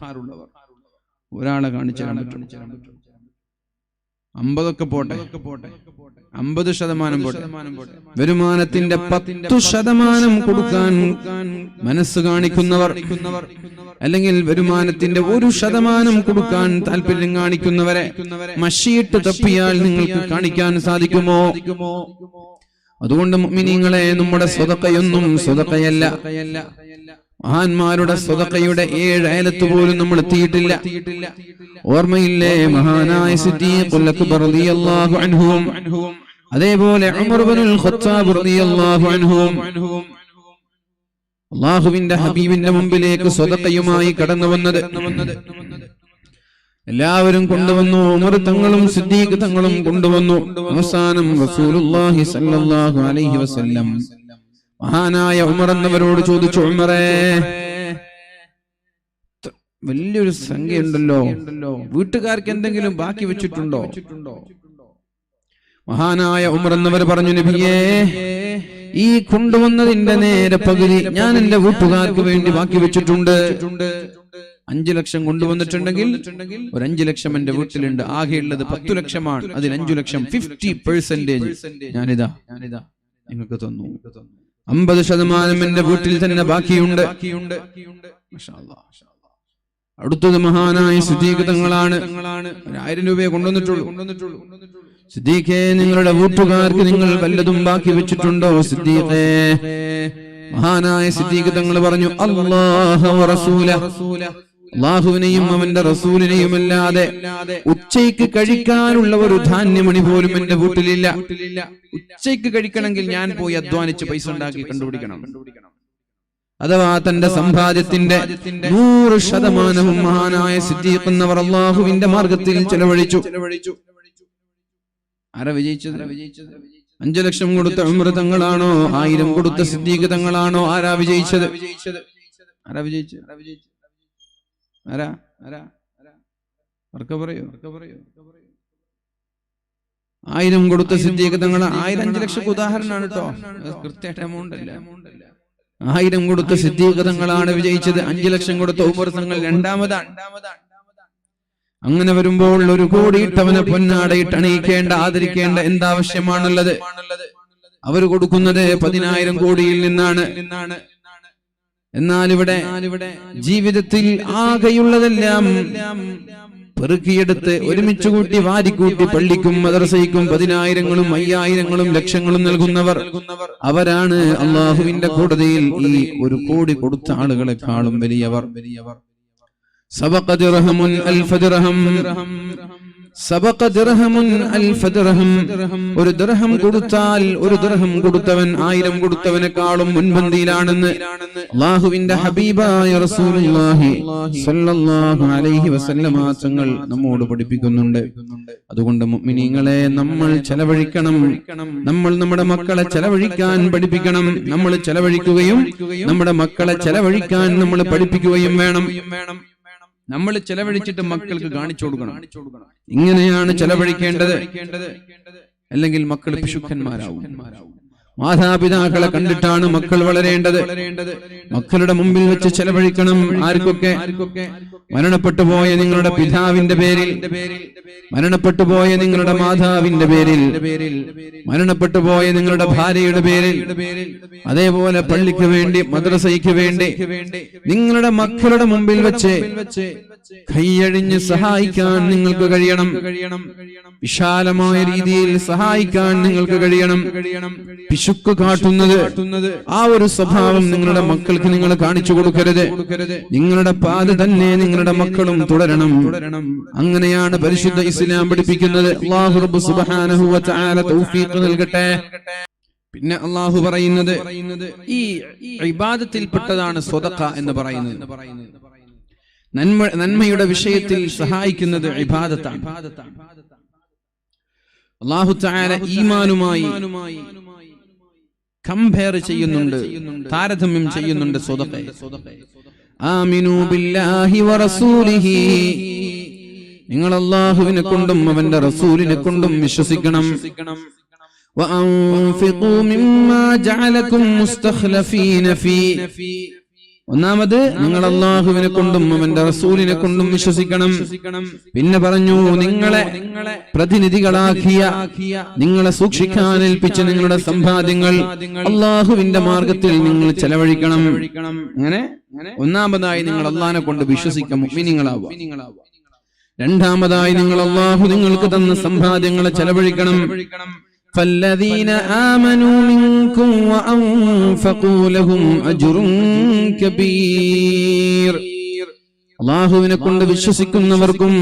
ഒരാളെ കാണിച്ചു തരാൻ പറ്റും. 50 പോട്ടെ, 50% പോട്ടെ, വരുമാനത്തിന്റെ 10% കൊടുക്കാൻ മനസ്സ് കാണിക്കുന്നവർ, അല്ലെങ്കിൽ വരുമാനത്തിന്റെ 1% കൊടുക്കാൻ താല്പര്യം കാണിക്കുന്നവരെ മഷിയിട്ട് തപ്പിയാൽ നിങ്ങൾക്ക് കാണിക്കാൻ സാധിക്കുമോ? അതുകൊണ്ട് മുഅ്മിനീങ്ങളെ, നമ്മുടെ സ്വതക്കയൊന്നും സ്വതക്കയല്ല. മഹാന്മാരുടെ സ്വതക്കയുടെ 7 അയലത്ത് പോലും നമ്മൾ എത്തിയിട്ടില്ല. ഓർമ്മയില്ലേ മഹാനായ സിദ്ദീഖുൽ അക്ബർ റളിയല്ലാഹു അൻഹുവും അതേപോലെ ഉമർ ഇബ്നുൽ ഖത്താബ് റളിയല്ലാഹു അൻഹുവും അല്ലാഹുവിന്റെ ഹബീബിന്റെ മുമ്പിലേക്ക് സ്വതക്കയുമായി കടന്നു വന്നത്. എല്ലാവരും കൊണ്ടുവന്നു. ഉമർ തങ്ങളും സിദ്ദീഖ് തങ്ങളും കൊണ്ടുവന്നു. അവസാനം റസൂലുള്ളാഹി സ്വല്ലല്ലാഹു അലൈഹി വസല്ലം മഹാനായ ഉമർ എന്നവരോട് ചോദിച്ചു, ഉമറേ, വലിയൊരു സംഖ്യ ഉണ്ടല്ലോ, വീട്ടുകാർക്ക് എന്തെങ്കിലും ബാക്കി വെച്ചിട്ടുണ്ടോ? മഹാനായ ഉമർ എന്നവർ പറഞ്ഞു, നബിയേ, ഈ കൊണ്ടുവന്നതിന്റെ നേരെ പകുതി ഞാൻ എന്റെ വീട്ടുകാർക്ക് വേണ്ടി ബാക്കി വെച്ചിട്ടുണ്ട്. 5 ലക്ഷം കൊണ്ടുവന്നിട്ടുണ്ടെങ്കിൽ ഒരു 5 ലക്ഷം എന്റെ വീട്ടിലുണ്ട്. ആകെയുള്ളത് 10 ലക്ഷമാണ്. അതിൽ 5 ലക്ഷം 50% ഞാനിതാ നിങ്ങൾക്ക് തന്നു. 50% എന്റെ വീട്ടിൽ തന്നെ ബാക്കിയുണ്ട്. അടുത്തത് മഹാനായ സിദ്ദീഖ് തങ്ങളാണ്. 1000 രൂപയെ കൊണ്ടുവന്നിട്ടുള്ളൂ. സിദ്ദീഖേ, നിങ്ങളുടെ വീട്ടുകാർക്ക് നിങ്ങൾ വല്ലതും ബാക്കി വെച്ചിട്ടുണ്ടോ? സിദ്ദീഖേ, മഹാനായ സിദ്ദീഖ് തങ്ങൾ പറഞ്ഞു, അല്ലാഹു വ റസൂലഹു, അല്ലാഹുവിനെയും അവന്റെ റസൂലിനെയും അല്ലാതെ ഉച്ചയ്ക്ക് കഴിക്കാനുള്ള ഒരു ധാന്യമണി പോലും എന്റെ വീട്ടിലില്ല. ഉച്ചയ്ക്ക് കഴിക്കണമെങ്കിൽ ഞാൻ പോയി അധ്വാനിച്ച് പൈസ ഉണ്ടാക്കി കണ്ടുപിടിക്കണം. അഥവാ തന്റെ സമ്പാദ്യത്തിന്റെ 100% മഹാനായ സിദ്ദീഖ് എന്നവർ അല്ലാഹുവിന്റെ മാർഗത്തിൽ ചെലവഴിച്ചു. ആരാ വിജയിച്ചത്? 5 ലക്ഷം കൊടുത്ത ഉമർ തങ്ങളാണോ? 1000 കൊടുത്ത സിദ്ദീഖ് തങ്ങളാണോ? ആരാ വിജയിച്ചത്? ആരാ വിജയിച്ചത്? ആരാ? ഉറക്കെ പറയൂ. 1000 കൊടുത്ത സിദ്ദീഖ് തങ്ങൾ. 1000 5 ലക്ഷം ഉദാഹരണമാണ് കേട്ടോ, കൃത്യമായിട്ട് എമൗണ്ട് അല്ല. 1000 കൊടുത്ത സിദ്ദീഖ് തങ്ങളാണ് വിജയിച്ചത്. 5 ലക്ഷം കൊടുത്ത ഉമർ തങ്ങൾ രണ്ടാമതാണ്. അങ്ങനെ വരുമ്പോൾ 1 കോടി ഇട്ടവനെ പൊന്നാടയിട്ട് അണിയിക്കേണ്ട, ആദരിക്കേണ്ട എന്താവശ്യമാണുള്ളത്? അവർ കൊടുക്കുന്നത് 10,000 കോടിയിൽ നിന്നാണ്. എന്നാൽ ഇവിടെ ജീവിതത്തിൽ ആകെയുള്ളതെല്ലാം പെറുക്കിയെടുത്ത് ഒരുമിച്ച് കൂട്ടി വാരിക്കൂട്ടി പള്ളിക്കും മദ്രസയ്ക്കും 10,000-ങ്ങളും 5,000-ങ്ങളും ലക്ഷങ്ങളും നൽകുന്നവർ, അവരാണ് അള്ളാഹുവിന്റെ കോടതിയിൽ ഈ 1 കോടി കൊടുത്ത ആളുകളെക്കാളും വലിയവർ. സബഖ ദിർഹമുൻ അൽഫ ദിർഹം, സബഖ ദിർഹമുൻ അൽഫ ദിർഹം, ഒരു ദിർഹം കൊടുത്താൽ ഒരു ദിർഹം കൊടുത്തവൻ 1000 കൊടുത്തവനെക്കാളും മുൻപന്തിയിലാണെന്ന് അല്ലാഹുവിന്റെ ഹബീബായ റസൂലുള്ളാഹി സ്വല്ലല്ലാഹു അലൈഹി വസല്ലമ തങ്ങൾ നമ്മോട് പഠിപ്പിക്കുന്നുണ്ട്. അതുകൊണ്ട് മുഅ്മിനീങ്ങളെ, നമ്മൾ ചെലവഴിക്കണം. നമ്മൾ നമ്മുടെ മക്കളെ ചെലവഴിക്കാൻ പഠിപ്പിക്കണം. നമ്മൾ ചെലവഴിക്കുകയും നമ്മുടെ മക്കളെ ചെലവഴിക്കാൻ നമ്മൾ പഠിപ്പിക്കുകയും വേണം. നമ്മൾ ചെലവഴിച്ചിട്ട് മക്കൾക്ക് കാണിച്ചു കൊടുക്കണം, ഇങ്ങനെയാണ് ചെലവഴിക്കേണ്ടത്. അല്ലെങ്കിൽ മക്കൾ പിശുക്കന്മാരാവും. മാതാപിതാക്കളെ കണ്ടിട്ടാണ് മക്കൾ വളരേണ്ടത്. മക്കളുടെ മുമ്പിൽ വെച്ച് ചെലവഴിക്കണം. ആർക്കൊക്കെ? മരണപ്പെട്ടുപോയ നിങ്ങളുടെ പിതാവിന്റെ പേരിൽ, മരണപ്പെട്ടുപോയ നിങ്ങളുടെ മാതാവിന്റെ പേരിൽ, മരണപ്പെട്ടുപോയ നിങ്ങളുടെ ഭാര്യയുടെ പേരിൽ, അതേപോലെ പള്ളിക്ക് വേണ്ടി, മദ്രസയ്ക്ക് വേണ്ടി നിങ്ങളുടെ മക്കളുടെ മുമ്പിൽ വെച്ച് കൈയഴിഞ്ഞ് സഹായിക്കാൻ നിങ്ങൾക്ക് കഴിയണം. വിശാലമായ രീതിയിൽ സഹായിക്കാൻ നിങ്ങൾക്ക് കഴിയണം. പിശുക്ക് കാട്ടുന്നത്, ആ ഒരു സ്വഭാവം നിങ്ങളുടെ മക്കൾക്ക് നിങ്ങൾ കാണിച്ചു കൊടുക്കരുത്. നിങ്ങളുടെ പാത തന്നെ നിങ്ങളുടെ മക്കളും തുടരണം. അങ്ങനെയാണ് പരിശുദ്ധ ഇസ്ലാം പഠിപ്പിക്കുന്നത്. അല്ലാഹു റബ്ബ് സുബ്ഹാനഹു വ തആല തൗഫീഖ് നൽകട്ടെ. പിന്നെ അല്ലാഹു പറയുന്നത്, ഈ ഇബാദത്തിൽപ്പെട്ടതാണ് സ്വതക്ക എന്ന് പറയുന്നത്. നന്മയുടെ വിഷയത്തിൽ സഹായിക്കുന്നത് ഇബാദത്താണ്. അല്ലാഹു തആല ഈമാനുമായി കമ്പയർ ചെയ്യുന്നുണ്ട്, താരതമ്യം ചെയ്യുന്നുണ്ട് സ്വതക്കയെ. ആമിനൂ ബില്ലാഹി വറസൂലിഹി, നിങ്ങൾ അല്ലാഹുവിനെ കൊണ്ടും അവന്റെ റസൂലിനെ കൊണ്ടും വിശ്വസിക്കണം. വഅൻഫിഖൂ മിമ്മാ ജഅലകും മുസ്തഖ്ലഫീന ഫീ, ഒന്നാമത് നിങ്ങൾ അല്ലാഹുവിനെ കൊണ്ടും അവന്റെ റസൂലിനെ കൊണ്ടും വിശ്വസിക്കണം. പിന്നെ പറഞ്ഞു, നിങ്ങളെ പ്രതിനിധികളാക്കിയ, നിങ്ങളെ സൂക്ഷിക്കാൻ ഏൽപ്പിച്ച നിങ്ങളുടെ സമ്പാദ്യങ്ങൾ അല്ലാഹുവിന്റെ മാർഗത്തിൽ നിങ്ങൾ ചെലവഴിക്കണം. അങ്ങനെ ഒന്നാമതായി നിങ്ങൾ അല്ലാഹുവിനെ കൊണ്ട് വിശ്വസിക്കുക, മുഅ്മിനീങ്ങളാവുക. രണ്ടാമതായി നിങ്ങൾ അല്ലാഹു നിങ്ങൾക്ക് തന്ന സമ്പാദ്യങ്ങളെ ചെലവഴിക്കണം. فالذين آمنوا منكم وأنفقوا لهم أجر كبير, അല്ലാഹുവിനെ കൊണ്ട് വിശ്വസിക്കുന്നവർക്കും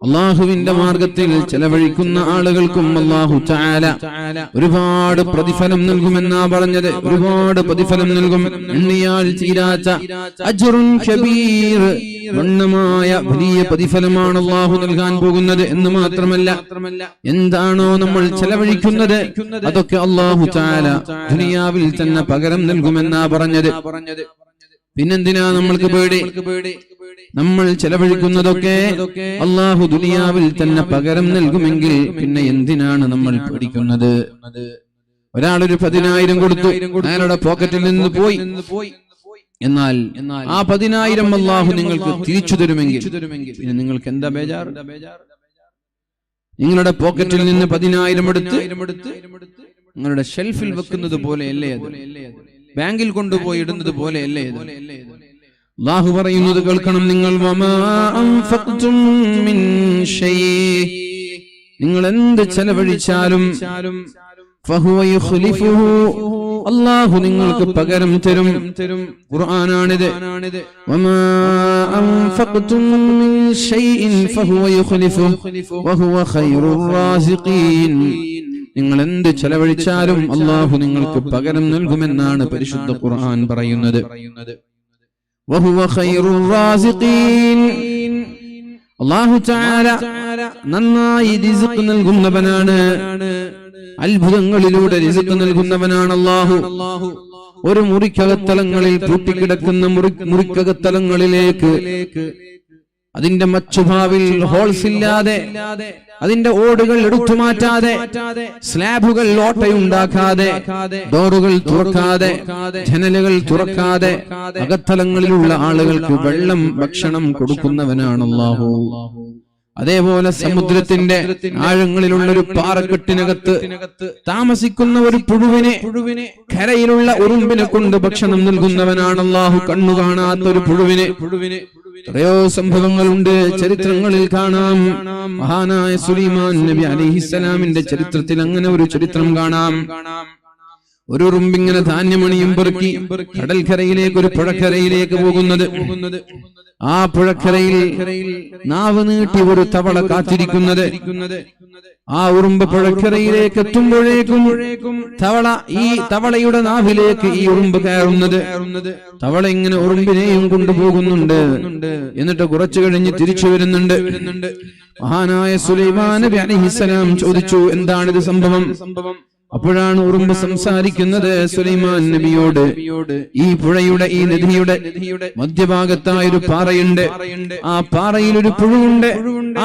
അല്ലാഹുവിന്റെ മാർഗത്തിൽ ചെലവഴിക്കുന്ന ആളുകൾക്കും അല്ലാഹു തആല ഒരുപാട് പ്രതിഫലം നൽകുമെന്നാ പറഞ്ഞത്. ഒരുപാട് പ്രതിഫലം നൽകും. എണ്ണിയാൽ തീരാത്ത അജ്റുൻ കബീർ, ഗണ്യമായ വലിയ പ്രതിഫലമാണ് അല്ലാഹു നൽകാൻ പോകുന്നത്. എന്ന് മാത്രമല്ല, എന്താണോ നമ്മൾ ചെലവഴിക്കുന്നത് അതൊക്കെ അല്ലാഹു തആല ദുനിയാവിൽ തന്നെ പകരം നൽകുമെന്നാ പറഞ്ഞത്. പിന്നെന്തിനാ നമ്മൾക്ക് പേടി? നമ്മൾ ചെലവഴിക്കുന്നതൊക്കെ അല്ലാഹു ദുനിയാവിൽ തന്നെ പകരം നൽകുമെങ്കിൽ പിന്നെ എന്തിനാണ് നമ്മൾ പേടിക്കുന്നത്? ഒരാളൊരു 10,000 കൊടുത്തു, അയാളുടെ പോക്കറ്റിൽ നിന്ന് പോയി. എന്നാൽ ആ 10,000 അല്ലാഹു നിങ്ങൾക്ക് തിരിച്ചു തരുമെങ്കിൽ പിന്നെ നിങ്ങൾക്ക് എന്താ ബേജാർ? നിങ്ങളുടെ പോക്കറ്റിൽ നിന്ന് 10,000 എടുത്ത് നിങ്ങളുടെ ഷെൽഫിൽ വെക്കുന്നത് പോലെയല്ലേ അത്? ബാങ്കിൽ കൊണ്ടുപോയി ഇടുന്നത് പോലെയല്ലേ ഇത്? അല്ലാഹു പറയുന്നത് കേൾക്കണം നിങ്ങൾ. വമാ അൻഫഖ്തും മിൻ ശൈഇ, നിങ്ങൾ എന്ത് ചെലവഴിച്ചാലും ഫഹുവ യുഖ്ലിഫുഹു, അല്ലാഹു നിങ്ങൾക്ക് പകരം തരും. ഖുർആനാണിത്. വമാ അൻഫഖ്തും മിൻ ശൈഇൻ ഫഹുവ യുഖ്ലിഫുഹു വഹുവ ഖൈറുർ റാസിഖീൻ, നിങ്ങൾ എന്ത് ചെലവഴിച്ചാലും അല്ലാഹു നിങ്ങൾക്ക് പകരം നൽകുമെന്നാണ് പരിശുദ്ധ ഖുർആൻ പറയുന്നത്. വഹുവ ഖൈറുർ റാസിഖീൻ, അല്ലാഹു തആല നന്നായി റിസ്ക് നൽകുന്നവനാണ്. അത്ഭുതങ്ങളിലൂടെ റിസ്ക് നൽകുന്നവനാണ് അല്ലാഹു. ഒരു മുറിക്കകത്തലങ്ങളിൽ പൂട്ടിക്കിടക്കുന്ന മുറിക്കകത്തലങ്ങളിലേക്ക് അതിന്റെ മച്ചുഭാവിൽ ഹോൾസ് ഇല്ലാതെ, അതിന്റെ ഓടുകൾ എടുത്തു മാറ്റാതെ, സ്ലാബുകൾ ഓട്ടയുണ്ടാക്കാതെ, ഡോറുകൾ തുറക്കാതെ, ജനലുകൾ തുറക്കാതെ അകത്തലങ്ങളിലുള്ള ആളുകൾക്ക് വെള്ളം, ഭക്ഷണം കൊടുക്കുന്നവനാണ് അല്ലാഹു. അതേപോലെ സമുദ്രത്തിന്റെ ആഴങ്ങളിലുള്ള ഒരു പാറക്കെട്ടിനകത്ത് താമസിക്കുന്ന ഒരു പുഴുവിനെ കരയിലുള്ള ഉറുമ്പിനെ കൊണ്ട് ഭക്ഷണം നൽകുന്നവനാണ് അല്ലാഹു. കണ്ണു കാണാത്ത ഒരു പുഴുവിനെ. എത്രയോ സംഭവങ്ങളുണ്ട്, ചരിത്രങ്ങളിൽ കാണാം. മഹാനായ സുലൈമാൻ നബി അലൈഹിസ്സലാമിന്റെ ചരിത്രത്തിൽ അങ്ങനെ ഒരു ചരിത്രം കാണാം. ഒരു ഉറുമ്പിങ്ങനെ ധാന്യമണിയും പെറുക്കി കടൽക്കരയിലേക്ക്, ഒരു പുഴക്കരയിലേക്ക് പോകുന്നത്. ആ പുഴക്കരയിൽ നാവ് നീട്ടി ഒരു തവള കാത്തിരിക്കുന്നത്. ആ ഉറുമ്പ് പുഴക്കരയിലേക്ക് എത്തുമ്പോഴേക്കും ഈ തവളയുടെ നാവിലേക്ക് ഈ ഉറുമ്പ് കയറുന്നത്. തവള ഇങ്ങനെ ഉറുമ്പിനെയും കൊണ്ടുപോകുന്നുണ്ട്. എന്നിട്ട് കുറച്ചു കഴിഞ്ഞ് തിരിച്ചു വരുന്നുണ്ട്. മഹാനായ സുലൈമാൻ നബി അലൈഹിസ്സലാം ചോദിച്ചു, എന്താണിത് സംഭവം? അപ്പോഴാണ് ഉറുമ്പ് സംസാരിക്കുന്നത് സുലൈമാൻ നബിയോട്. ഈ പുഴയുടെ, ഈ നദിയുടെ മധ്യഭാഗത്തായൊരു പാറയുണ്ട്. ആ പാറയിൽ ഒരു പുഴുവുണ്ട്.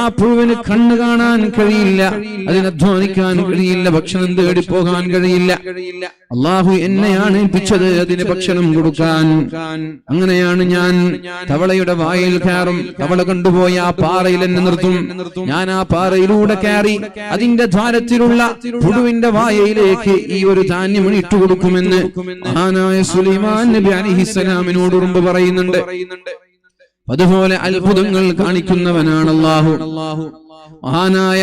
ആ പുഴുവിന് കണ്ണ് കാണാൻ കഴിയില്ല, അതിന് അധ്വാനിക്കാൻ കഴിയില്ല, ഭക്ഷണം തേടി പോകാൻ കഴിയില്ല. അള്ളാഹു എന്നെയാണ് ഏൽപ്പിച്ചത് അതിന് ഭക്ഷണം കൊടുക്കാൻ. അങ്ങനെയാണ് ഞാൻ തവളയുടെ വായിൽ കയറും. തവള കൊണ്ടുപോയി ആ പാറയിൽ എന്നെ നിർത്തും. ഞാൻ ആ പാറയിലൂടെ കയറി അതിന്റെ ദ്വാരത്തിലുള്ള പുഴുവിന്റെ വായയിലേക്ക് ഈ ഒരു ധാന്യം ഇട്ടുകൊടുക്കുമെന്ന് മഹാനായ സുലൈമാൻ നബി അലൈഹിസ്സലാമിനോട് ഉറുമ്പ് പറയുന്നുണ്ട്. അതുപോലെ അത്ഭുതങ്ങൾ കാണിക്കുന്നവനാണ് അല്ലാഹു. മഹാനായ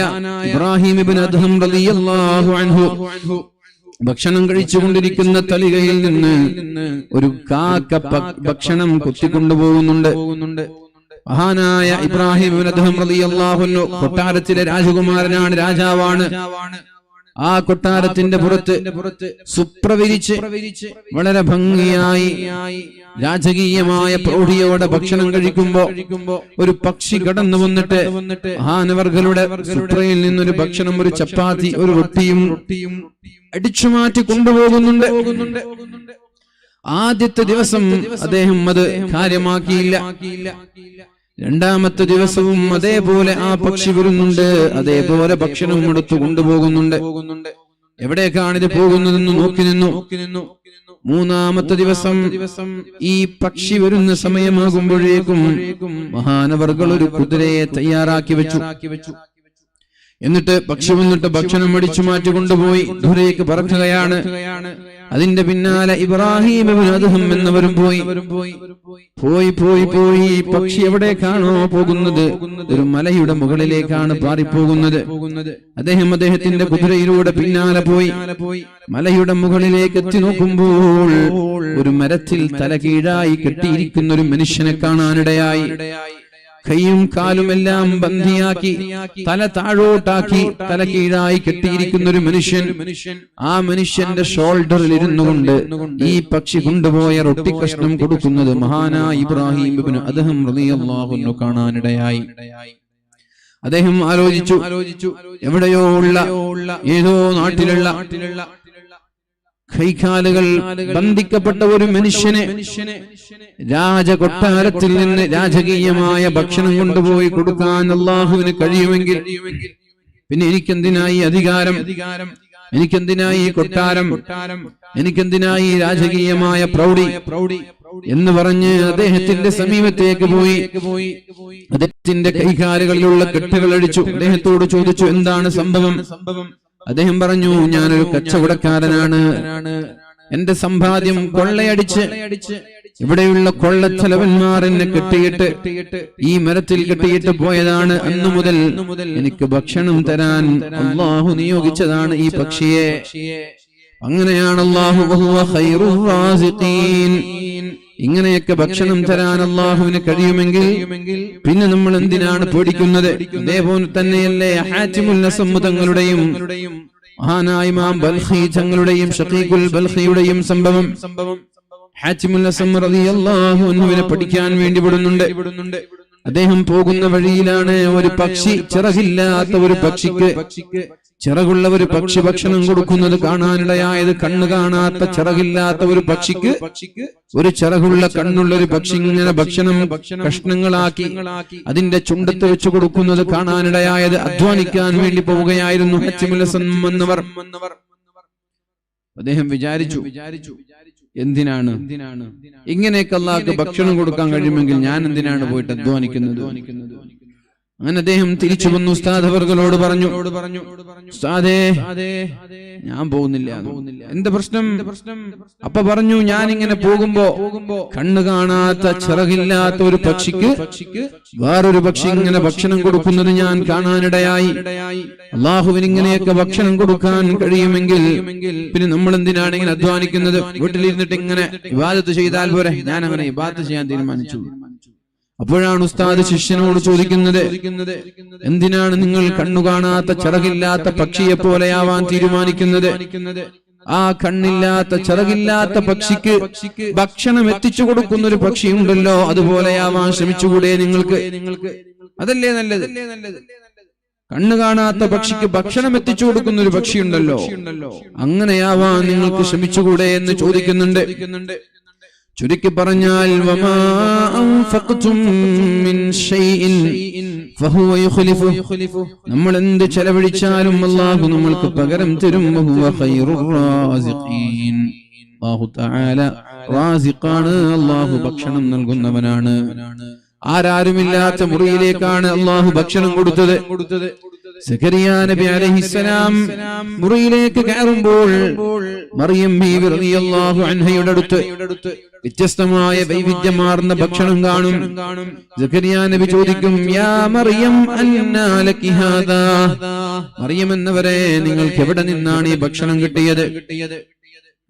ഇബ്രാഹിം ഇബ്നു അദ്ഹം റളിയല്ലാഹു അൻഹു ഭക്ഷണം കഴിച്ചുകൊണ്ടിരിക്കുന്ന തലികയിൽ നിന്ന് ഒരു കാക്ക ഭക്ഷണം കൊത്തിക്കൊണ്ടുപോകുന്നുണ്ട്. മഹാനായ ഇബ്രാഹിം ഇബ്നു അദ്ഹം റളിയല്ലാഹു അൻഹു കൊട്ടാരത്തിലെ രാജകുമാരനാണ്, രാജാവാണ്. ആ കൊട്ടാരത്തിന്റെ പുറത്ത് സുപ്രവിരിച്ച് വളരെ ഭംഗിയായി രാജകീയമായ പ്രൗഢിയോടെ ഭക്ഷണം കഴിക്കുമ്പോ ഒരു പക്ഷി കടന്നു വന്നിട്ട് മഹാനവർകളുടെ സുപ്രയിൽ നിന്നൊരു ഭക്ഷണം, ഒരു ചപ്പാത്തി, ഒരു റൊട്ടിയും അടിച്ചുമാറ്റി കൊണ്ടുപോകുന്നുണ്ട്. ആദ്യത്തെ ദിവസം അദ്ദേഹം അത് കാര്യമാക്കിയില്ല. രണ്ടാമത്തെ ദിവസവും അതേപോലെ ആ പക്ഷി വരുന്നുണ്ട്, അതേപോലെ ഭക്ഷണം എടുത്തു കൊണ്ടുപോകുന്നുണ്ട്. എവിടേക്കാണിത് പോകുന്നതെന്ന് നോക്കി നിന്നു. മൂന്നാമത്തെ ദിവസം ഈ പക്ഷി വരുന്ന സമയമാകുമ്പോഴേക്കും മഹാനവർകൾ ഒരു കുതിരയെ തയ്യാറാക്കി വെച്ചു. എന്നിട്ട് പക്ഷി വന്നിട്ട് ഭക്ഷണം അടിച്ചു മാറ്റി കൊണ്ടുപോയി ദൂരേക്ക് പറക്കുകയാണ്. അതിന്റെ പിന്നാലെ ഇബ്രാഹിം ഇബ്നു അദ്ഹം എന്നവരും പോയി. പക്ഷി എവിടേക്കാണോ പോകുന്നത്? ഒരു മലയുടെ മുകളിലേക്കാണ് പാറിപ്പോകുന്നത്. അദ്ദേഹത്തിന്റെ കുതിരയിലൂടെ പിന്നാലെ പോയി മലയുടെ മുകളിലേക്ക് എത്തി നോക്കുമ്പോൾ ഒരു മരത്തിൽ തല കീഴായി കെട്ടിയിരിക്കുന്ന ഒരു മനുഷ്യനെ കാണാനിടയായി. കൈയും കാലുമെല്ലാം ബന്ധിയാക്കി തല താഴോട്ടാക്കി തല കീഴായി കെട്ടിയിരിക്കുന്ന ഒരു മനുഷ്യൻ. ആ മനുഷ്യന്റെ ഷോൾഡറിൽ ഇരുന്നു കൊണ്ട് ഈ പക്ഷി കൊണ്ടുപോയ റൊട്ടി കഷ്ണം കൊടുക്കുന്നത് മഹാനായ ഇബ്രാഹിം ഇബ്നു അദ്ഹം റളിയല്ലാഹു അൻഹു കാണാനിടയായി. അദ്ദേഹം ആലോചിച്ചു, എവിടെയോ ഉള്ള ഏതോ നാട്ടിലുള്ള കൈകാലുകൾ ബന്ധിക്കപ്പെട്ട ഒരു മനുഷ്യനെ രാജകൊട്ടാരത്തിൽ നിന്ന് രാജകീയമായ ഭക്ഷണം കൊണ്ടുപോയി കൊടുക്കാൻ അല്ലാഹുവിന് കഴിയുമെങ്കിൽ പിന്നെ എനിക്കെന്തിനായി അധികാരം, എനിക്കെന്തിനായി കൊട്ടാരം, എനിക്കെന്തിനായി രാജകീയമായ പ്രൗഢി എന്ന് പറഞ്ഞ് അദ്ദേഹത്തിന്റെ സമീപത്തേക്ക് പോയി അദ്ദേഹത്തിന്റെ കൈകാലുകളിലുള്ള കെട്ടുകൾ അടിച്ചു. അദ്ദേഹത്തോട് ചോദിച്ചു, എന്താണ് സംഭവം? അദ്ദേഹം പറഞ്ഞു, ഞാനൊരു കച്ചവടക്കാരനാണ്. എന്റെ സമ്പാദ്യം കൊള്ളയടിച്ച് ഇവിടെയുള്ള കൊള്ളച്ചെലവന്മാർ എന്നെ കെട്ടിയിട്ട് ഈ മരത്തിൽ കെട്ടിയിട്ട് പോയതാണ്. അന്നു മുതൽ എനിക്ക് ഭക്ഷണം തരാൻ അല്ലാഹു നിയോഗിച്ചതാണ് ഈ പക്ഷിയെ. അങ്ങനെയാണ് അല്ലാഹു വഹുവ ഖൈറുർ റാസിഖീൻ. ഇങ്ങനെയൊക്കെ ഭക്ഷണം തരാൻ അല്ലാഹുവിന് കഴിയുമെങ്കിൽ പിന്നെ നമ്മൾ എന്തിനാണ് പേടിക്കുന്നത്? അതേപോലെ തന്നെയല്ലേ ഹാറ്റിമുൽ നസം തങ്ങളുടെയും മഹാനായ ഇമാം ബൽഖി തങ്ങളുടെയും ഷഖീഖുൽ ബൽഖിയുടെയും സംഭവം. ഹാറ്റിമുൽ നസം റളിയല്ലാഹു അൻഹുവിനെ പഠിക്കാൻ വേണ്ടി വിടുന്നുണ്ട്. അദ്ദേഹം പോകുന്ന വഴിയിലാണ് ഒരു പക്ഷി, ചിറകില്ലാത്ത ഒരു പക്ഷിക്ക് ചിറകുള്ള ഒരു പക്ഷി ഭക്ഷണം കൊടുക്കുന്നത് കാണാനിടയായത്. കണ്ണ് കാണാത്ത ചിറകില്ലാത്ത ഒരു പക്ഷിക്ക് ഒരു ചിറകുള്ള കണ്ണുള്ള ഒരു പക്ഷി ഇങ്ങനെ ഭക്ഷണം കഷ്ണങ്ങളാക്കി അതിന്റെ ചുണ്ടത്ത് വെച്ച് കൊടുക്കുന്നത് കാണാനിടയായത്. അധ്വാനിക്കാൻ വേണ്ടി പോവുകയായിരുന്നു ഹാറ്റിമുൽ നസം എന്നവർ. അദ്ദേഹം വിചാരിച്ചു, എന്തിനാണ് ഇങ്ങനെയൊക്കെ അല്ലാഹുവിന് ഭക്ഷണം കൊടുക്കാൻ കഴിയുമെങ്കിൽ ഞാൻ എന്തിനാണ് പോയിട്ട് അധ്വാനിക്കുന്നത്? അങ്ങനെ അദ്ദേഹം തിരിച്ചു വന്നു ഉസ്താദ് അവർകളോട് പറഞ്ഞു, ഉസ്താദേ ഞാൻ പോകുന്നില്ല. എന്താ പ്രശ്നം? അപ്പൊ പറഞ്ഞു, ഞാൻ ഇങ്ങനെ പോകുമ്പോ കണ്ണ് കാണാത്ത ചിറകില്ലാത്ത ഒരു പക്ഷിക്ക് വേറൊരു പക്ഷി ഇങ്ങനെ ഭക്ഷണം കൊടുക്കുന്നത് ഞാൻ കാണാനിടയായി. അല്ലാഹുവിന് ഇങ്ങനെയൊക്കെ ഭക്ഷണം കൊടുക്കാൻ കഴിയുമെങ്കിൽ പിന്നെ നമ്മൾ എന്തിനാണ് ഇങ്ങനെ അധ്വാനിക്കുന്നത്? വീട്ടിലിരുന്നിട്ട് ഇങ്ങനെ ഇബാദത്ത് ചെയ്താൽ പോരെ. ഞാൻ അങ്ങനെ ഇബാദത്ത് ചെയ്യാൻ തീരുമാനിച്ചു. അപ്പോഴാണ് ഉസ്താദ് ശിഷ്യനോട് ചോദിക്കുന്നത്, എന്തിനാണ് നിങ്ങൾ കണ്ണു കാണാത്ത ചിറകില്ലാത്ത പക്ഷിയെ പോലെയാവാൻ തീരുമാനിക്കുന്നത്? ആ കണ്ണില്ലാത്ത ചിറകില്ലാത്ത പക്ഷിക്ക് ഭക്ഷണം എത്തിച്ചു കൊടുക്കുന്ന ഒരു പക്ഷിയുണ്ടല്ലോ, അതുപോലെയാവാൻ ശ്രമിച്ചുകൂടെ നിങ്ങൾക്ക്? അതല്ലേ നല്ലത്? കണ്ണു കാണാത്ത പക്ഷിക്ക് ഭക്ഷണം എത്തിച്ചു കൊടുക്കുന്ന ഒരു പക്ഷിയുണ്ടല്ലോ, അങ്ങനെയാവാൻ നിങ്ങൾക്ക് ശ്രമിച്ചുകൂടെ എന്ന് ചോദിക്കുന്നുണ്ട്. ചുരുക്കി പറഞ്ഞാൽ വമാ അൻഫഖ്തും മിൻ ഷൈഇൻ ഫഹുവ യുഖ്ലിഫു, നമ്മൾ എന്ത് ചെലവഴിച്ചാലും അല്ലാഹു നമ്മൾക്ക് പകരം തരും. വഹുവ ഖൈറുർ റാസിഖീൻ, അല്ലാഹു തആല റാസിഖാണ്, അല്ലാഹു ഭക്ഷണം നൽകുന്നവനാണ്. ആരാരുമില്ലാത്ത മുറിയിലേക്കാണ് അല്ലാഹു ഭക്ഷണം കൊടുത്തത്. സക്കരിയ നബി അലൈഹിസ്സലാം മുറിയിലേക്ക് കയറുമ്പോൾ മറിയം ബീവി റളിയല്ലാഹു അൻഹയുടെ അടുത്ത് വ്യത്യസ്തമായ വൈവിധ്യമാർന്ന ഭക്ഷണം കാണും. സക്കരിയ നബി ചോദിക്കും, യാ മറിയം അന്നാ ലകി ഹാദാ, മറിയം എന്നവരെ നിങ്ങൾക്ക് എവിടെ നിന്നാണ് ഈ ഭക്ഷണം കിട്ടിയത്?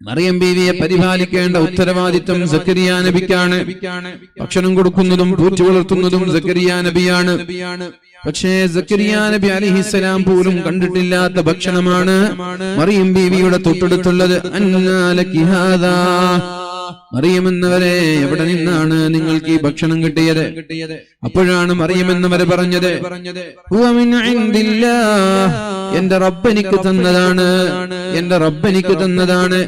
മറിയം ബീവിയെ പരിപാലിക്കേണ്ട ഉത്തരവാദിത്വം സക്കരിയ നബിക്കാണ്. ഭക്ഷണം കൊടുക്കുന്നതും പൂറ്റി വളർത്തുന്നതും സക്കരിയ നബിയാണ്. പക്ഷേ സക്കരിയ നബി അലൈഹിസ്സലാം പോലും കണ്ടിട്ടില്ലാത്ത ഭക്ഷണമാണ് മറിയം ബീവിയുടെ തൊട്ടടുത്തുള്ളത്. അന്നാ ലകി ഹാദാ, മറിയം എന്നവരെ എവിടെ നിന്നാണ് നിങ്ങൾക്ക് ഈ ഭക്ഷണം കിട്ടിയത്? അപ്പോഴാണ് മറിയം എന്നവരെ പറഞ്ഞത്, ഹുവ മിൻ ഇൻദില്ലാഹ്, എന്റെ റബ്ബ് എനിക്ക് തന്നതാണ്, എന്റെ റബ്ബ് എനിക്ക് തന്നതാണ്.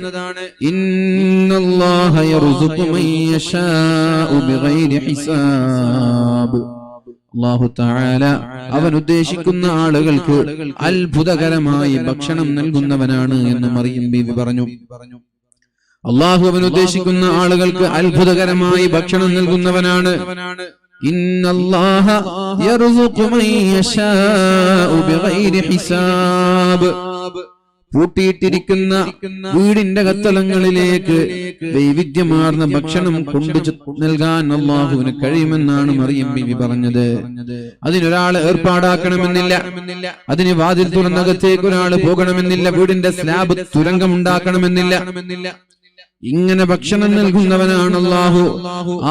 ഇന്നല്ലാഹ യർസുഖു മൻ യശാഉ ബിഗൈരി ഹിസാബ്, അല്ലാഹു തആല അവൻ ഉദ്ദേശിക്കുന്ന ആളുകൾക്ക് അത്ഭുതകരമായി ഭക്ഷണം നൽകുന്നവനാണ് എന്ന് മറിയം ബീവി പറഞ്ഞു. അല്ലാഹു അവൻ ഉദ്ദേശിക്കുന്ന ആളുകൾക്ക് അത്ഭുതകരമായി ഭക്ഷണം നൽകുന്നവനാണ്. ഇന്നല്ലാഹ യർസുഖു മൻ യശാഉ ബിഗൈരി ഹിസാബ്, പൂട്ടിയിട്ടിരിക്കുന്ന വീടിന്റെ കത്തളങ്ങളിലേക്ക് വൈവിധ്യമാർന്ന ഭക്ഷണം കൊണ്ടു നൽകാൻ അല്ലാഹുവിന് കഴിയുമെന്നാണ് മറിയം ബീവി പറഞ്ഞത്. അതിനൊരാൾ ഏർപ്പാടാക്കണമെന്നില്ല, അതിന് വാതിൽ തുറന്നകത്തേക്ക് ഒരാൾ പോകണമെന്നില്ല, വീടിന്റെ സ്ലാബ് തുരങ്കമുണ്ടാക്കണമെന്നില്ല. ഇങ്ങനെ ഭക്ഷണം നൽകുന്നവനാണ് അല്ലാഹു.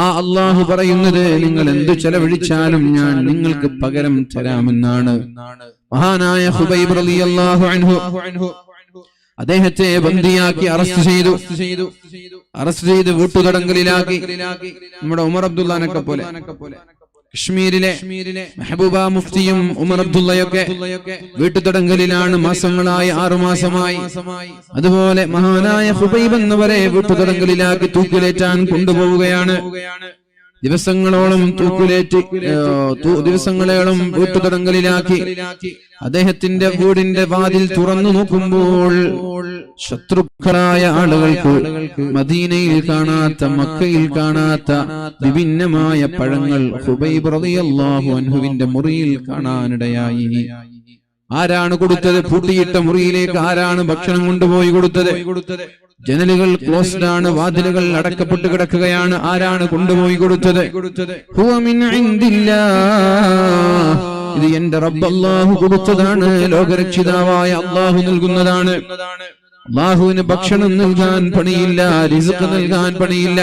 ആ അല്ലാഹു പറയുന്നത്, നിങ്ങൾ എന്തു ചെലവഴിച്ചാലും ഞാൻ നിങ്ങൾക്ക് പകരം തരാമെന്നാണ്. മഹാനായ ഖുബൈബ് റളിയല്ലാഹു അൻഹു അദ്ദേഹത്തെ ബന്ദിയാക്കി അറസ്റ്റ് ചെയ്ത് വീട്ടുതടങ്കലിലാക്കി. നമ്മുടെ ഉമർ അബ്ദുള്ളാനൊക്കെ പോലെ കശ്മീരിലെ മെഹബൂബ മുഫ്തിയും ഉമർ അബ്ദുള്ളയൊക്കെ വീട്ടുതടങ്കലിലാണ് മാസങ്ങളായി, 6 മാസമായി. അതുപോലെ മഹാനായ ഖുബൈബ് എന്നവരെ വീട്ടുതടങ്കലിലാക്കി തൂക്കിലേറ്റാൻ കൊണ്ടുപോവുകയാണ്. ദിവസങ്ങളോളം വീട്ടുതടങ്കലിലാക്കി. അദ്ദേഹത്തിന്റെ വീടിന്റെ വാതിൽ തുറന്നു നോക്കുമ്പോൾ ശത്രുക്കളായ ആളുകൾക്ക് മദീനയിൽ കാണാത്ത, മക്കയിൽ കാണാത്ത വിഭിന്നമായ പഴങ്ങൾ ഖുബൈബ് റളിയല്ലാഹു അൻഹുവിന്റെ മുറിയിൽ കാണാനിടയായി. ആരാണ് കൊടുത്തത്? പൂട്ടിയിട്ട മുറിയിലേക്ക് ആരാണ് ഭക്ഷണം കൊണ്ടുപോയി കൊടുത്തത്? ജനലുകൾ ക്ലോസ്ഡ് ആണ്, വാതിലുകൾ അടക്കപ്പെട്ട് കിടക്കുകയാണ്. ആരാണ് കൊണ്ടുപോയി കൊടുത്തത്? ഹുവ മിൻ ഇൻദില്ലാഹ്, ഇത് എന്റെ റബ്ബ് അല്ലാഹു കൊടുത്തതാണ്, ലോകരക്ഷിതാവായ അല്ലാഹു നൽകുന്നതാണ്. അല്ലാഹുവിന് ഭക്ഷണം നൽകാൻ പണിയില്ല, റിസ്ക് നൽകാൻ പണിയില്ല,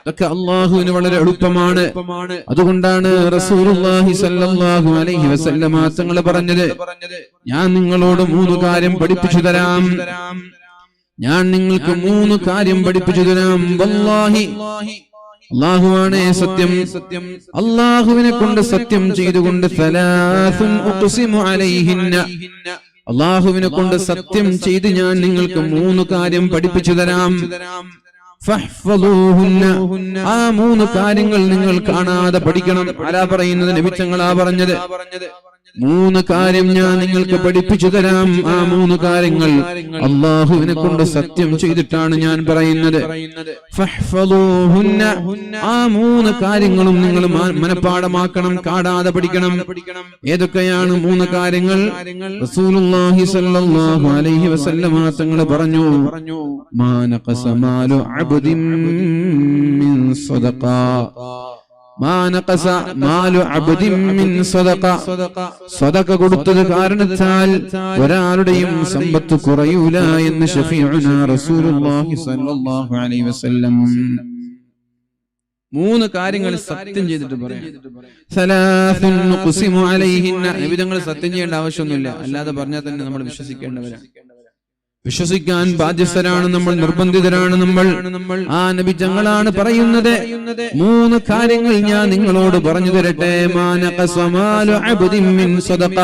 ഒക്കെ അല്ലാഹുവിന് വളരെ എളുപ്പമാണ്. അതുകൊണ്ടാണ് റസൂലുള്ളാഹി സ്വല്ലല്ലാഹു അലൈഹി വസല്ലമ തങ്ങൾ പറഞ്ഞത്, ഞാൻ നിങ്ങളോട് 3 കാര്യം പഠിപ്പിച്ചു തരാം, ഞാൻ നിങ്ങൾക്ക് 3 കാര്യം പഠിപ്പിച്ചു തരാം. വല്ലാഹി, അല്ലാഹുവാണ് സത്യം, അല്ലാഹുവിനെ കൊണ്ട് സത്യം ചെയ്തുകൊണ്ട്, സലാസുൻ ഉഖ്സിമു അലൈഹിന്ന, അല്ലാഹുവിനെ കൊണ്ട് സത്യം ചെയ്ത് ഞാൻ നിങ്ങൾക്ക് 3 കാര്യം പഠിപ്പിച്ചു തരാം. ഫഹ്ഫളൂഹുന്ന, ആ 3 കാര്യങ്ങൾ നിങ്ങൾ കാണാതെ പഠിക്കണം. ആരാ പറയുന്നത്? നബി തങ്ങളാ പറഞ്ഞത്. 3 കാര്യം ഞാൻ നിങ്ങൾക്ക് പഠിപ്പിച്ചു തരാം. ആ 3 കാര്യങ്ങൾ അല്ലാഹുവിനെ കൊണ്ട് സത്യം ചെയ്തിട്ടാണ് ഞാൻ പറയുന്നത്. ഫഹ്ഫളൂഹുന്ന, ആ 3 കാര്യങ്ങളും നിങ്ങൾ മനഃപ്പാഠമാക്കണം, കാണാതെ പഠിക്കണം. ഏതൊക്കെയാണ് 3 കാര്യങ്ങൾ? റസൂലുള്ളാഹി സ്വല്ലല്ലാഹു അലൈഹി വസല്ലമ തങ്ങൾ പറഞ്ഞു, മാ നഖസ മാലു അബ്ദിൻ മിൻ സദഖ, മാ നഖസ മാലു അബ്ദിൻ മിൻ സദഖ, സദഖ കൊടുത്തത് കാരണത്താൽ ഒരാളുടെയും സമ്പത്ത് കുറയൂല എന്ന് ശഫീഉനാ റസൂലുള്ളാഹി സ്വല്ലല്ലാഹു അലൈഹി വസല്ലം. 3 കാര്യങ്ങൾ സത്യം ചെയ്തിട്ട് പറയാം. സലാസുൻ നുഖ്സിമു അലൈഹിന്ന, നബി തങ്ങൾ സത്യം ചെയ്യേണ്ട ആവശ്യമൊന്നുമില്ല, അല്ലാതെ പറഞ്ഞാൽ തന്നെ നമ്മൾ വിശ്വസിക്കേണ്ടവരാണ്. വിശ്വസിക്കാൻ ബാധ്യസ്ഥരാണ് നമ്മൾ, നിർബന്ധിതരാണ് നമ്മൾ. ആ നബി തങ്ങളാണ് പറയുന്നത്, 3 കാര്യങ്ങൾ ഞാൻ നിങ്ങളോട് പറഞ്ഞു തരട്ടെ. മാനഖസമാലു അബ്ദിൻ മിൻ സദഖ,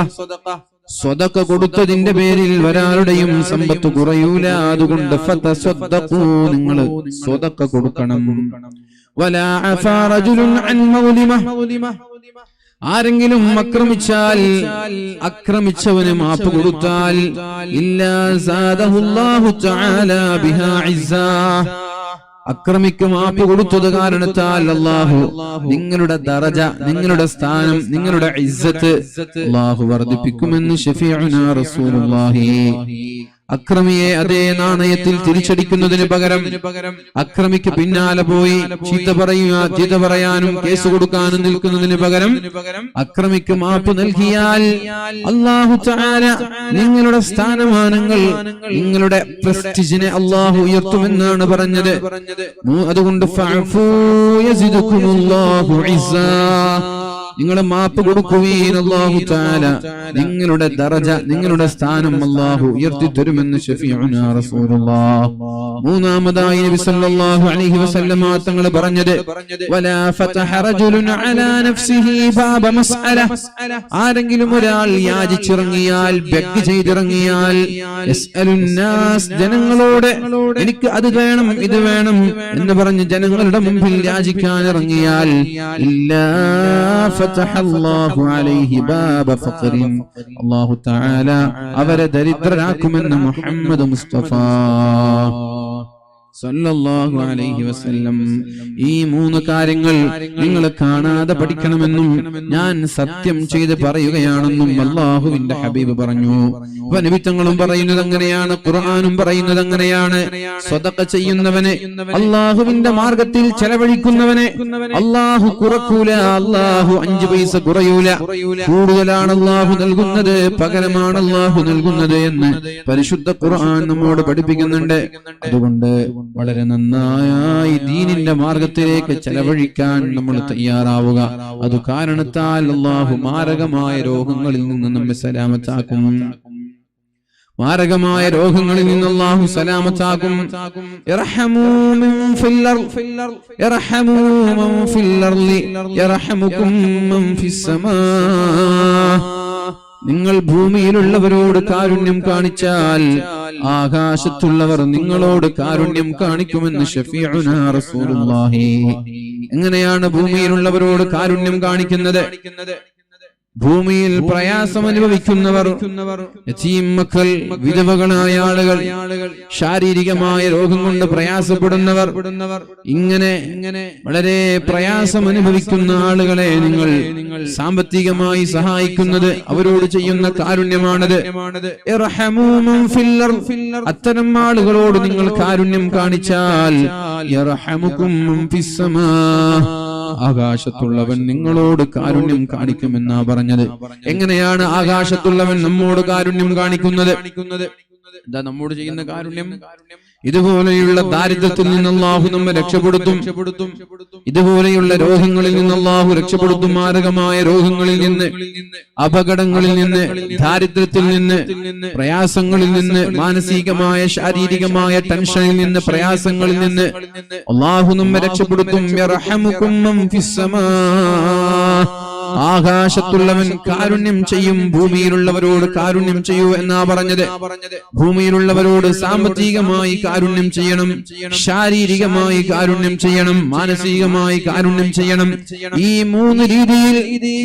സ്വതക്ക കൊടുത്തതിന്റെ പേരിൽ ഒരാളുടെയും സമ്പത്ത് കുറയൂല. അതുകൊണ്ട് ഫതസദ്ദഖൂ, നിങ്ങൾ സ്വതക്ക കൊടുക്കണം. വലാ അഫാ റജുലുൻ അൻ മൗലിമ, ആരെങ്കിലും ആക്രമിച്ചാൽ ആക്രമിച്ചവന് മാപ്പ് കൊടുത്താൽ ഇല്ലാ സാദഹുല്ലാഹു തആല ബിഹാ ഇസ്സാ, അക്രമിക്ക് മാപ്പ് കൊടുത്തത് കാരണത്താൽ അല്ലാഹു നിങ്ങളുടെ ദറജ, നിങ്ങളുടെ സ്ഥാനം, നിങ്ങളുടെ ഇസ്സത്ത് അല്ലാഹു വർദ്ധിപ്പിക്കുമെന്ന് ശഫീഉനാ റസൂലുള്ളാഹി. അക്രമിയെ അതേ നാണയത്തിൽ തിരിച്ചടിക്കുന്നതിന് പകരം അക്രമിക്ക് പിന്നാലെ പോയി ചീത്ത പറയാനും കേസ് കൊടുക്കാനും നിൽക്കുന്നതിന് പകരം അക്രമിക്ക് മാപ്പ് നൽകിയാൽ അല്ലാഹു തആല നിങ്ങളുടെ സ്ഥാനമാനങ്ങൾ, നിങ്ങളുടെ പ്രസ്റ്റിജിനെ അല്ലാഹു ഉയർത്തുമെന്നാണ് പറഞ്ഞത്. അതുകൊണ്ട് ഫഅഫൂ യസിദുകുമുല്ലാഹു ഇസ്സാ, നിങ്ങൾ മാപ്പ് കൊടുക്കുകയും അല്ലാഹു തആല നിങ്ങളുടെ ദറജ, നിങ്ങളുടെ സ്ഥാനം അല്ലാഹു ഉയർത്തി തരുമെന്ന് ശഫീഉനാ റസൂലുള്ളാഹ്. മൂന്നാമതായി നബി സല്ലല്ലാഹു അലൈഹി വസല്ലമ തങ്ങൾ പറഞ്ഞത്, വലാ ഫതഹ റജുലുൻ അലാ നഫ്സിഹി ബാബ മസ്അല, ആരെങ്കിലും ഒരാൾ യാചിച്ചിറങ്ങിയാൽ, ബെഗ് ചെയ്തിറങ്ങിയാൽ, യസ്അലുൻ നാസ്, ജനങ്ങളോട് എനിക്ക് അത് വേണം ഇത് വേണം എന്ന് പറഞ്ഞ് ജനങ്ങളുടെ മുമ്പിൽ യാചിക്കാൻ ഇറങ്ങിയാൽ, ഇല്ലാ ഫതഹല്ലാഹു അലൈഹി ബാബ ഫഖറിൻ, അല്ലാഹു തആല അവരെ ദരിദ്രരാക്കുമെന്ന് മുഹമ്മദ് മുസ്തഫ സല്ലല്ലാഹു അലൈഹി വസല്ലം. ഈ 3 കാര്യങ്ങൾ നിങ്ങൾ കാണാതെ പഠിക്കണമെന്നും ഞാൻ സത്യം ചെയ്ത് പറയുകയാണെന്നും അല്ലാഹുവിന്റെ ഹബീബ് പറഞ്ഞു. നബി തങ്ങളും പറയുന്നത് അങ്ങനെയാണ്, ഖുർആനും പറയുന്നത് അങ്ങനെയാണ്. സ്വതക്ക ചെയ്യുന്നവനെ, അല്ലാഹുവിന്റെ മാർഗത്തിൽ ചെലവഴിക്കുന്നവനെ അല്ലാഹു കുറക്കൂല, അല്ലാഹു 5 പൈസ കുറയൂല. കൂടുതലാണ് അല്ലാഹു നൽകുന്നത്, പകരമാണ് അല്ലാഹു നൽകുന്നത് എന്ന് പരിശുദ്ധ ഖുർആൻ നമ്മോട് പഠിപ്പിക്കുന്നുണ്ട്. അതുകൊണ്ട് വളരെ നന്നായി ദീനിന്റെ മാർഗത്തിലേക്ക് ചെലവഴിക്കാൻ നമ്മൾ തയ്യാറാവുക. അത് കാരണത്താൽ അല്ലാഹു മാരകമായ രോഗങ്ങളിൽ നിന്ന് നമ്മെ സലാമത്താക്കും. മാരകമായ രോഗങ്ങളിൽ നിന്ന് അല്ലാഹു സലാമത്താക്കും. ഇർഹമൂ മൻ ഫിൽ അർള് ഇർഹമൂ മൻ ഫിൽ അർളി യർഹമുകും മൻ ഫിസ് സമാ, നിങ്ങൾ ഭൂമിയിലുള്ളവരോട് കാരുണ്യം കാണിച്ചാൽ ആകാശത്തുള്ളവർ നിങ്ങളോട് കാരുണ്യം കാണിക്കുമെന്ന് ശഫീഉനാ റസൂലുള്ളാഹി. എങ്ങനെയാണ് ഭൂമിയിലുള്ളവരോട് കാരുണ്യം കാണിക്കുന്നത്? ഭൂമിയിൽ പ്രയാസം അനുഭവിക്കുന്നവർ, യതീം മക്കൾ, വിധവകളായ ആളുകൾ, ശാരീരികമായ രോഗം കൊണ്ട് പ്രയാസപ്പെടുന്നവർ, ഇങ്ങനെ വളരെ പ്രയാസം അനുഭവിക്കുന്ന ആളുകളെ നിങ്ങൾ സാമ്പത്തികമായി സഹായിക്കുന്നത് അവരോട് ചെയ്യുന്ന കാരുണ്യമാണത്. ഇർഹമൂ മൻ ഫിൽ അർള്, അത്തരം ആളുകളോട് നിങ്ങൾ കാരുണ്യം കാണിച്ചാൽ യർഹമുകും മൻ ഫിസ് സമാ, ആകാശത്തുള്ളവൻ നിങ്ങളോട് കാരുണ്യം കാണിക്കുമെന്നാ പറഞ്ഞത്. എങ്ങനെയാണ് ആകാശത്തുള്ളവൻ നമ്മോട് കാരുണ്യം കാണിക്കുന്നത്? എന്താ നമ്മോട് ചെയ്യുന്ന കാരുണ്യം? ഇതുപോലെയുള്ള ദാരിദ്ര്യത്തിൽ നിന്ന് അല്ലാഹു നമ്മെ രക്ഷപ്പെടുത്തും. ഇതുപോലെയുള്ള രോഗങ്ങളിൽ നിന്ന് അല്ലാഹു രക്ഷപ്പെടുത്തും. മാരകമായ രോഗങ്ങളിൽ നിന്ന്, അപകടങ്ങളിൽ നിന്ന്, ദാരിദ്ര്യത്തിൽ നിന്ന്, പ്രയാസങ്ങളിൽ നിന്ന്, മാനസികമായ ശാരീരികമായ ടെൻഷനിൽ നിന്ന്, പ്രയാസങ്ങളിൽ നിന്ന് അല്ലാഹു നമ്മെ രക്ഷപ്പെടുത്തും. യർഹമുകും മൻ ഫിസ് സമാ, ആകാശത്തുള്ളവൻ കാരുണ്യം ചെയ്യും. ഭൂമിയിലുള്ളവരോട് കാരുണ്യം ചെയ്യൂ എന്നാ പറഞ്ഞത്. ഭൂമിയിലുള്ളവരോട് സാമ്പത്തികമായി കാരുണ്യം ചെയ്യണം, ശാരീരികമായി കാരുണ്യം ചെയ്യണം, മാനസികമായി കാരുണ്യം ചെയ്യണം. ഈ 3 രീതിയിൽ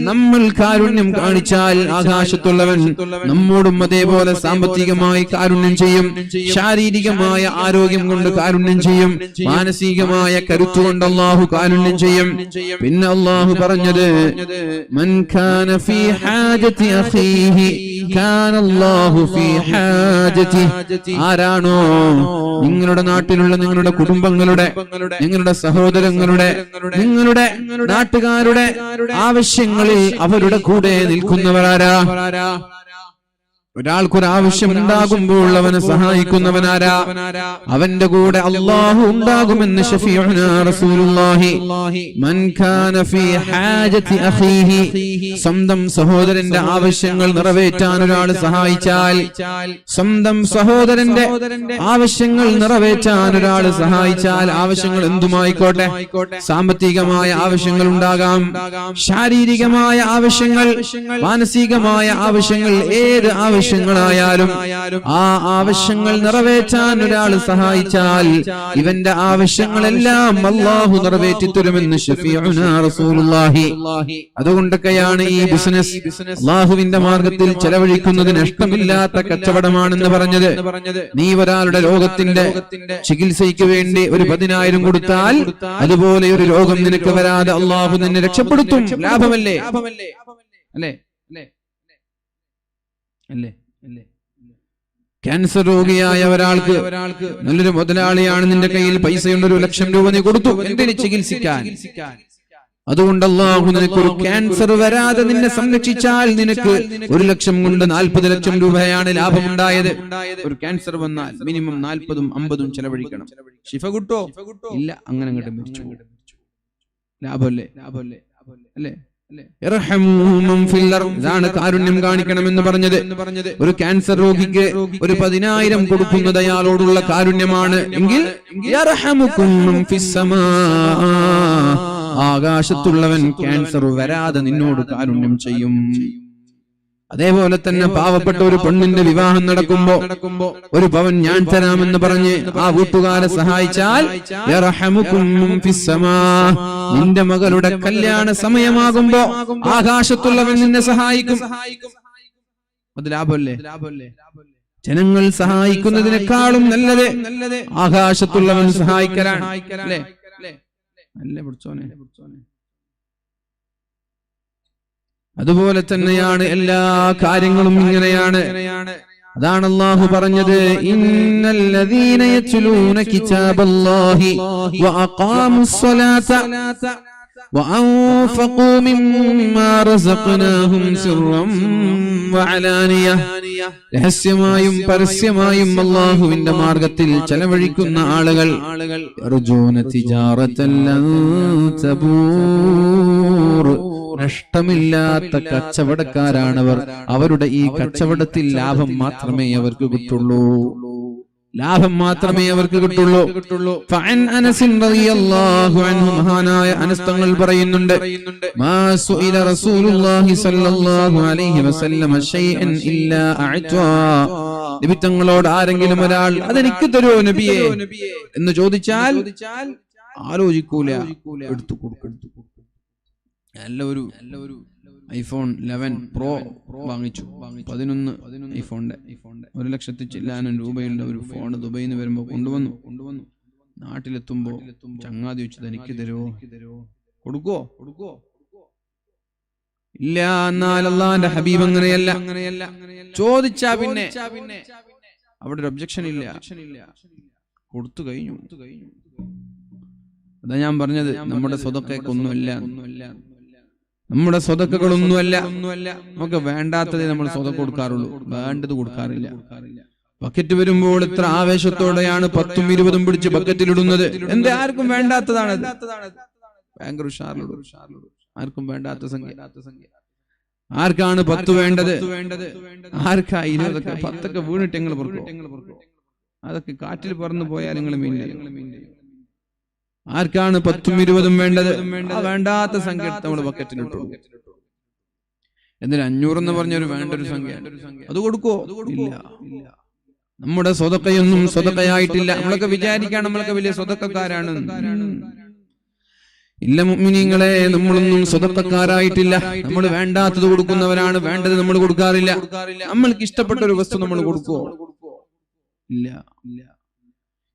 നമ്മൾ കാരുണ്യം കാണിച്ചാൽ ആകാശത്തുള്ളവൻ നമ്മോടും അതേപോലെ സാമ്പത്തികമായി കാരുണ്യം ചെയ്യും, ശാരീരികമായ ആരോഗ്യം കൊണ്ട് കാരുണ്യം ചെയ്യും, മാനസികമായ കരുത്തുകൊണ്ട് അല്ലാഹു കാരുണ്യം ചെയ്യും. പിന്നെ അല്ലാഹു പറഞ്ഞത്, من كان في حاجة أخيه كان الله في حاجته, ആരാണോ നിങ്ങളുടെ നാട്ടിലുള്ള, നിങ്ങളുടെ കുടുംബങ്ങളുടെ, നിങ്ങളുടെ സഹോദരങ്ങളുടെ, നിങ്ങളുടെ നാട്ടുകാരുടെ ആവശ്യങ്ങളിൽ അവരുടെ കൂടെ നിൽക്കുന്നവരാരാ? ഒരാൾക്കൊരാവശ്യം ഉണ്ടാകുമ്പോൾ അവനെ സഹായിക്കുന്നവനാരാ? അവന്റെ കൂടെ അല്ലാഹു ഉണ്ടാകുമെന്ന് ശഫീഉനാ റസൂലുള്ളാഹി. മൻ കാന ഫീ ഹാജതി അഖീഹി, സ്വന്തം സഹോദരന്റെ ആവശ്യങ്ങൾ നിറവേറ്റാൻ ഒരാൾ സഹായിച്ചാൽ, സ്വന്തം സഹോദരന്റെ ആവശ്യങ്ങൾ നിറവേറ്റാൻ ഒരാൾ സഹായിച്ചാൽ, ആവശ്യങ്ങൾ എന്തുമായിക്കോട്ടെ, സാമ്പത്തികമായ ആവശ്യങ്ങൾ ഉണ്ടാകാം, ശാരീരികമായ ആവശ്യങ്ങൾ, മാനസികമായ ആവശ്യങ്ങൾ, ഏത് ആവശ്യങ്ങളായാലും ആ ആവശ്യങ്ങൾ നിറവേറ്റാൻ ഒരാൾ സഹായിച്ചാൽ ഇവന്റെ ആവശ്യങ്ങളെല്ലാം അല്ലാഹു നിറവേറ്റി തരുമെന്ന് ശഫീഉനാ റസൂലുള്ളാഹി. അതുകൊണ്ടൊക്കെയാണ് ഈ ബിസിനസ് അല്ലാഹുവിന്റെ മാർഗത്തിൽ ചെലവഴിക്കുന്നത് നഷ്ടമില്ലാത്ത കച്ചവടമാണെന്ന് പറഞ്ഞത്. നീ ഒരാളുടെ രോഗത്തിന്റെ ചികിത്സയ്ക്ക് വേണ്ടി ഒരു 10,000 കൊടുത്താൽ അതുപോലെ ഒരു രോഗം നിനക്ക് വരാതെ അല്ലാഹു നിന്നെ രക്ഷപ്പെടുത്തും. ലാഭമല്ലേ? അല്ലേ? ക്യാൻസർ രോഗിയായ ഒരാൾക്ക് നല്ലൊരു മുതലാളിയാണ്, നിന്റെ കയ്യിൽ പൈസയുണ്ട്, 1,00,000 രൂപ നീ കൊടുത്തു എന്തിന്? ചികിത്സിക്കാൻ. അതുകൊണ്ട് അല്ലാഹു നിനക്കൊരു ക്യാൻസർ വരാതെ നിന്നെ സംരക്ഷിച്ചാൽ നിനക്ക് 1,00,000 കൊണ്ട് 40 ലക്ഷം രൂപയാണ് ലാഭമുണ്ടായത്. ഒരു ക്യാൻസർ വന്നാൽ മിനിമം 40ഉം 50ഉം ചെലവഴിക്കണം. ശിഫ കിട്ടോ? ഇല്ല. അങ്ങനെ അങ്ങോട്ട് മരിച്ചു. ലാഭമല്ലേ? അല്ലേ? ഇതാണ് കാരുണ്യം കാണിക്കണമെന്ന് പറഞ്ഞത്. ഒരു ക്യാൻസർ രോഗിക്ക് ഒരു 10,000 കൊടുക്കുന്നത് അയാളോടുള്ള കാരുണ്യമാണ് എങ്കിൽ ആകാശത്തുള്ളവൻ ക്യാൻസർ വരാതെ നിന്നോട് കാരുണ്യം ചെയ്യും. അതേപോലെ തന്നെ പാവപ്പെട്ട ഒരു പെണ്ണിന്റെ വിവാഹം നടക്കുമ്പോ ഒരു പവൻ ഞാൻ തരാമെന്ന് പറഞ്ഞ് ആ വീട്ടുകാരെ സഹായിച്ചാൽ നിന്റെ മകളുടെ കല്യാണ സമയമാകുമ്പോ ആകാശത്തുള്ളവൻ നിന്നെ സഹായിക്കും. അത് ലാഭമല്ലേ? ജനങ്ങൾ സഹായിക്കുന്നതിനേക്കാളും നല്ലത് ആകാശത്തുള്ളവൻ സഹായിക്കലാണ്. അല്ലേ പിടിച്ചോനെ? അതുപോലെ തന്നെയാണ് എല്ലാ കാര്യങ്ങളും ഇങ്ങനെയാണ്. അതാണ് അല്ലാഹു പറഞ്ഞത്, ഇന്നല്ലദീന യത്ലൂന കിതാബല്ലാഹി വഅഖാമുസ് സ്വലാത വഅൻഫഖൂ മിമ്മാ റസഖ്നാഹും സിർറൻ വഅലാനിയ. രഹസ്യമായും പരസ്യമായും അല്ലാഹുവിന്റെ മാർഗത്തിൽ ചെലവഴിക്കുന്ന ആളുകൾ യർജൂന തിജാറതൻ ലൻ തബൂർ, നഷ്ടമില്ലാത്ത കച്ചവടക്കാരാണവർ. അവരുടെ ഈ കച്ചവടത്തിൽ ലാഭം മാത്രമേ അവർക്ക് കിട്ടുള്ളൂ. ഫഅൻ അനസ് റളിയല്ലാഹു അൻഹു, മഹാനായ അനസ് തങ്ങൾ പറയുന്നുണ്ട്, മാ സുഇല റസൂലുള്ളാഹി സ്വല്ലല്ലാഹു അലൈഹി വസല്ലം ശൈഅൻ ഇല്ലാ അഅതാ. നബി തങ്ങളോട് ആരെങ്കിലും ഒരാൾ അതെനിക്ക് തരുമോ നബിയേ എന്ന് ചോദിച്ചാൽ ആലോചിക്കൂല, എടുത്തു കൊടുക്കും. എല്ലാവരും ഐഫോൺ 11 പ്രോ വാങ്ങിച്ചു. 11 ഐഫോണിന്റെ 1,00,000 ചില്ലാനും രൂപയുള്ള ഒരു ഫോൺ ദുബൈയിൽ നിന്ന് വരുമ്പോ കൊണ്ടുവന്നു. നാട്ടിലെത്തുമ്പോ ചങ്ങാതി വെച്ചത് എനിക്ക് തരുമോ? കൊടുക്കോ? ഇല്ല. എന്നാൽ അല്ലാഹുവിന്റെ ഹബീബ് അങ്ങനെയല്ല. ചോദിച്ചാ പിന്നെ അവിടെ ഒരു ഒബ്ജക്ഷൻ ഇല്ല. കൊടുത്തു കഴിഞ്ഞു. അതാ ഞാൻ പറഞ്ഞത്, നമ്മുടെ സ്വതക്കൊന്നുമല്ല, നമ്മുടെ സ്വതക്കുകളൊന്നുമല്ല. നമുക്ക് വേണ്ടാത്തതേ നമ്മൾ സ്വതക്ക് കൊടുക്കാറുള്ളൂ, വേണ്ടത് കൊടുക്കാറില്ല. ബക്കറ്റ് വരുമ്പോൾ ഇത്ര ആവേശത്തോടെയാണ് 10ഉം 20ഉം പിടിച്ച് ബക്കറ്റിലിടുന്നത്. എന്താ? ആർക്കും വേണ്ടാത്തതാണ്. ഭയങ്കര ഉഷാറിലിടും. ആർക്കും വേണ്ടാത്ത സംഖ്യ. ആർക്കാണ് 10 വേണ്ടത്? ആർക്കാ 20? 10 വീണിട്ട് ഞങ്ങൾ പൊറുക്കും. അതൊക്കെ കാറ്റിൽ പറന്നു പോയാൽ നിങ്ങൾ മീൻ. ആർക്കാണ് 10ഉം 20ഉം വേണ്ടത്? വേണ്ടാത്ത സംഖ്യ നമ്മൾ ബക്കറ്റിലിട്ടു. എന്തിന് 500 എന്ന് പറഞ്ഞൊരു വേണ്ടൊരു സംഖ്യ അത് കൊടുക്കോ? ഇല്ല. നമ്മുടെ സ്വതക്കയൊന്നും സ്വതക്കയായിട്ടില്ല. നമ്മളൊക്കെ വിചാരിക്കാൻ നമ്മളൊക്കെ വലിയ സ്വതക്കക്കാരാണ്. ഇല്ല മുഅ്മിനീങ്ങളെ, നമ്മളൊന്നും സ്വതക്കക്കാരായിട്ടില്ല. നമ്മൾ വേണ്ടാത്തത് കൊടുക്കുന്നവരാണ്, വേണ്ടത് നമ്മൾ കൊടുക്കാറില്ല. നമ്മൾക്ക് ഇഷ്ടപ്പെട്ട ഒരു വസ്തു നമ്മൾ കൊടുക്കോ? ഇല്ല.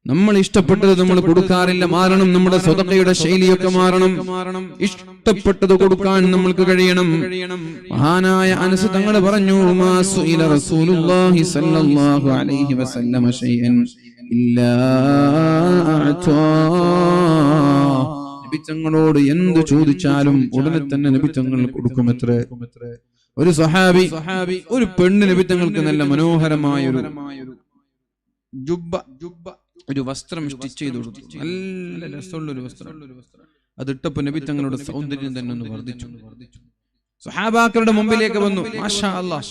നമ്മൾ ഇഷ്ടപ്പെട്ടത് നമ്മൾ കൊടുക്കാറില്ല. മാറണം, നമ്മുടെ സ്വതക്കയുടെ ശൈലിയൊക്കെ മാറണം. ഇഷ്ടപ്പെട്ടത് കൊടുക്കാൻ നമ്മൾക്ക് കഴിയണം. മഹാനായ അനസ് തങ്ങൾ പറഞ്ഞു, മാ സുഇല റസൂലുള്ളാഹി സ്വല്ലല്ലാഹു അലൈഹി വസല്ലം ശൈഅൻ ഇല്ലാ അഅതാ. നബി തങ്ങളോട് എന്ത് ചോദിച്ചാലും ഉടനെ തന്നെ നബി തങ്ങൾ കൊടുക്കുമത്രേ. ഒരു സ്വഹാബി ഒരു പെണ്ണ് നബി തങ്ങൾക്ക് നല്ല മനോഹരമായ ഒരു വസ്ത്രം സ്റ്റിച്ച് ചെയ്ത് കൊടുത്തു. നല്ല രസമുള്ള ഒരു വസ്ത്രം. അതിട്ടപ്പോ നബി തങ്ങളുടെ സൗന്ദര്യം തന്നെ ഒന്ന് വർദ്ധിച്ചു. സ്വഹാബാക്കളുടെ മുമ്പിലേക്ക് വന്നു. മാഷാ അല്ലാഹ്.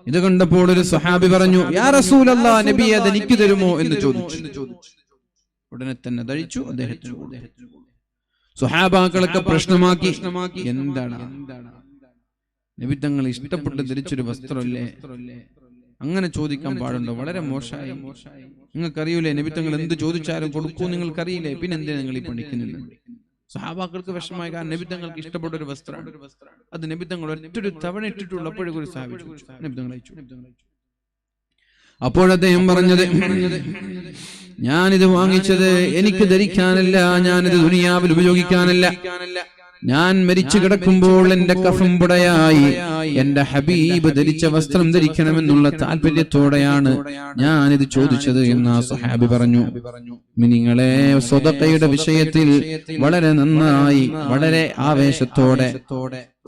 ഇത് കണ്ടപ്പോൾ ഒരു സ്വഹാബി പറഞ്ഞു, യാ റസൂലല്ലാഹ്, നബിയെ അത് എനിക്ക് തരുമോ എന്ന് ചോദിച്ചു. ഉടനെ തന്നെ ധരിച്ചു അദ്ദേഹത്തിന്. സ്വഹാബാക്കളൊക്കെ പ്രശ്നമാക്കി, എന്താണ് നബി തങ്ങൾ ഇഷ്ടപ്പെട്ട് ധരിച്ചൊരു വസ്ത്രമല്ലേ, അങ്ങനെ ചോദിക്കാൻ പാടുണ്ടോ? വളരെ മോശമായി. നിങ്ങൾക്കറിയൂലേ നബി തങ്ങൾ എന്ത് ചോദിച്ചാലും കൊടുക്കൂ, നിങ്ങൾക്കറിയില്ലേ, പിന്നെ എന്തിനാ നിങ്ങൾ ഈ പഠിക്കുന്നില്ല? സഹാബാക്കൾക്ക് വിഷമമായ കാരണം നബി തങ്ങൾക്ക് ഇഷ്ടപ്പെട്ട ഒരു വസ്ത്രമാണ്. അത് നബി തങ്ങൾ ഒറ്റൊരു തവണ ഇട്ടിട്ടുള്ളപ്പോഴേക്കും ഒരു സഹാബി ചോദിച്ചു, നബി തങ്ങൾ അയച്ചു. അപ്പോഴദ്ദേഹം പറഞ്ഞത്, ഞാനിത് വാങ്ങിച്ചത് എനിക്ക് ധരിക്കാനല്ല, ഞാനിത് ദുനിയാവിൽ ഉപയോഗിക്കാനല്ല. ഞാൻ മരിച്ചു കിടക്കുമ്പോൾ എന്റെ കഫം പുടയായി എന്റെ ഹബീബ് ധരിച്ച വസ്ത്രം ധരിക്കണമെന്നുള്ള താല്പര്യത്തോടെയാണ് ഞാനിത് ചോദിച്ചത് എന്ന് ആ സ്വഹാബി പറഞ്ഞു. നിങ്ങളെ സ്വതക്കയുടെ വിഷയത്തിൽ വളരെ നന്നായി, വളരെ ആവേശത്തോടെ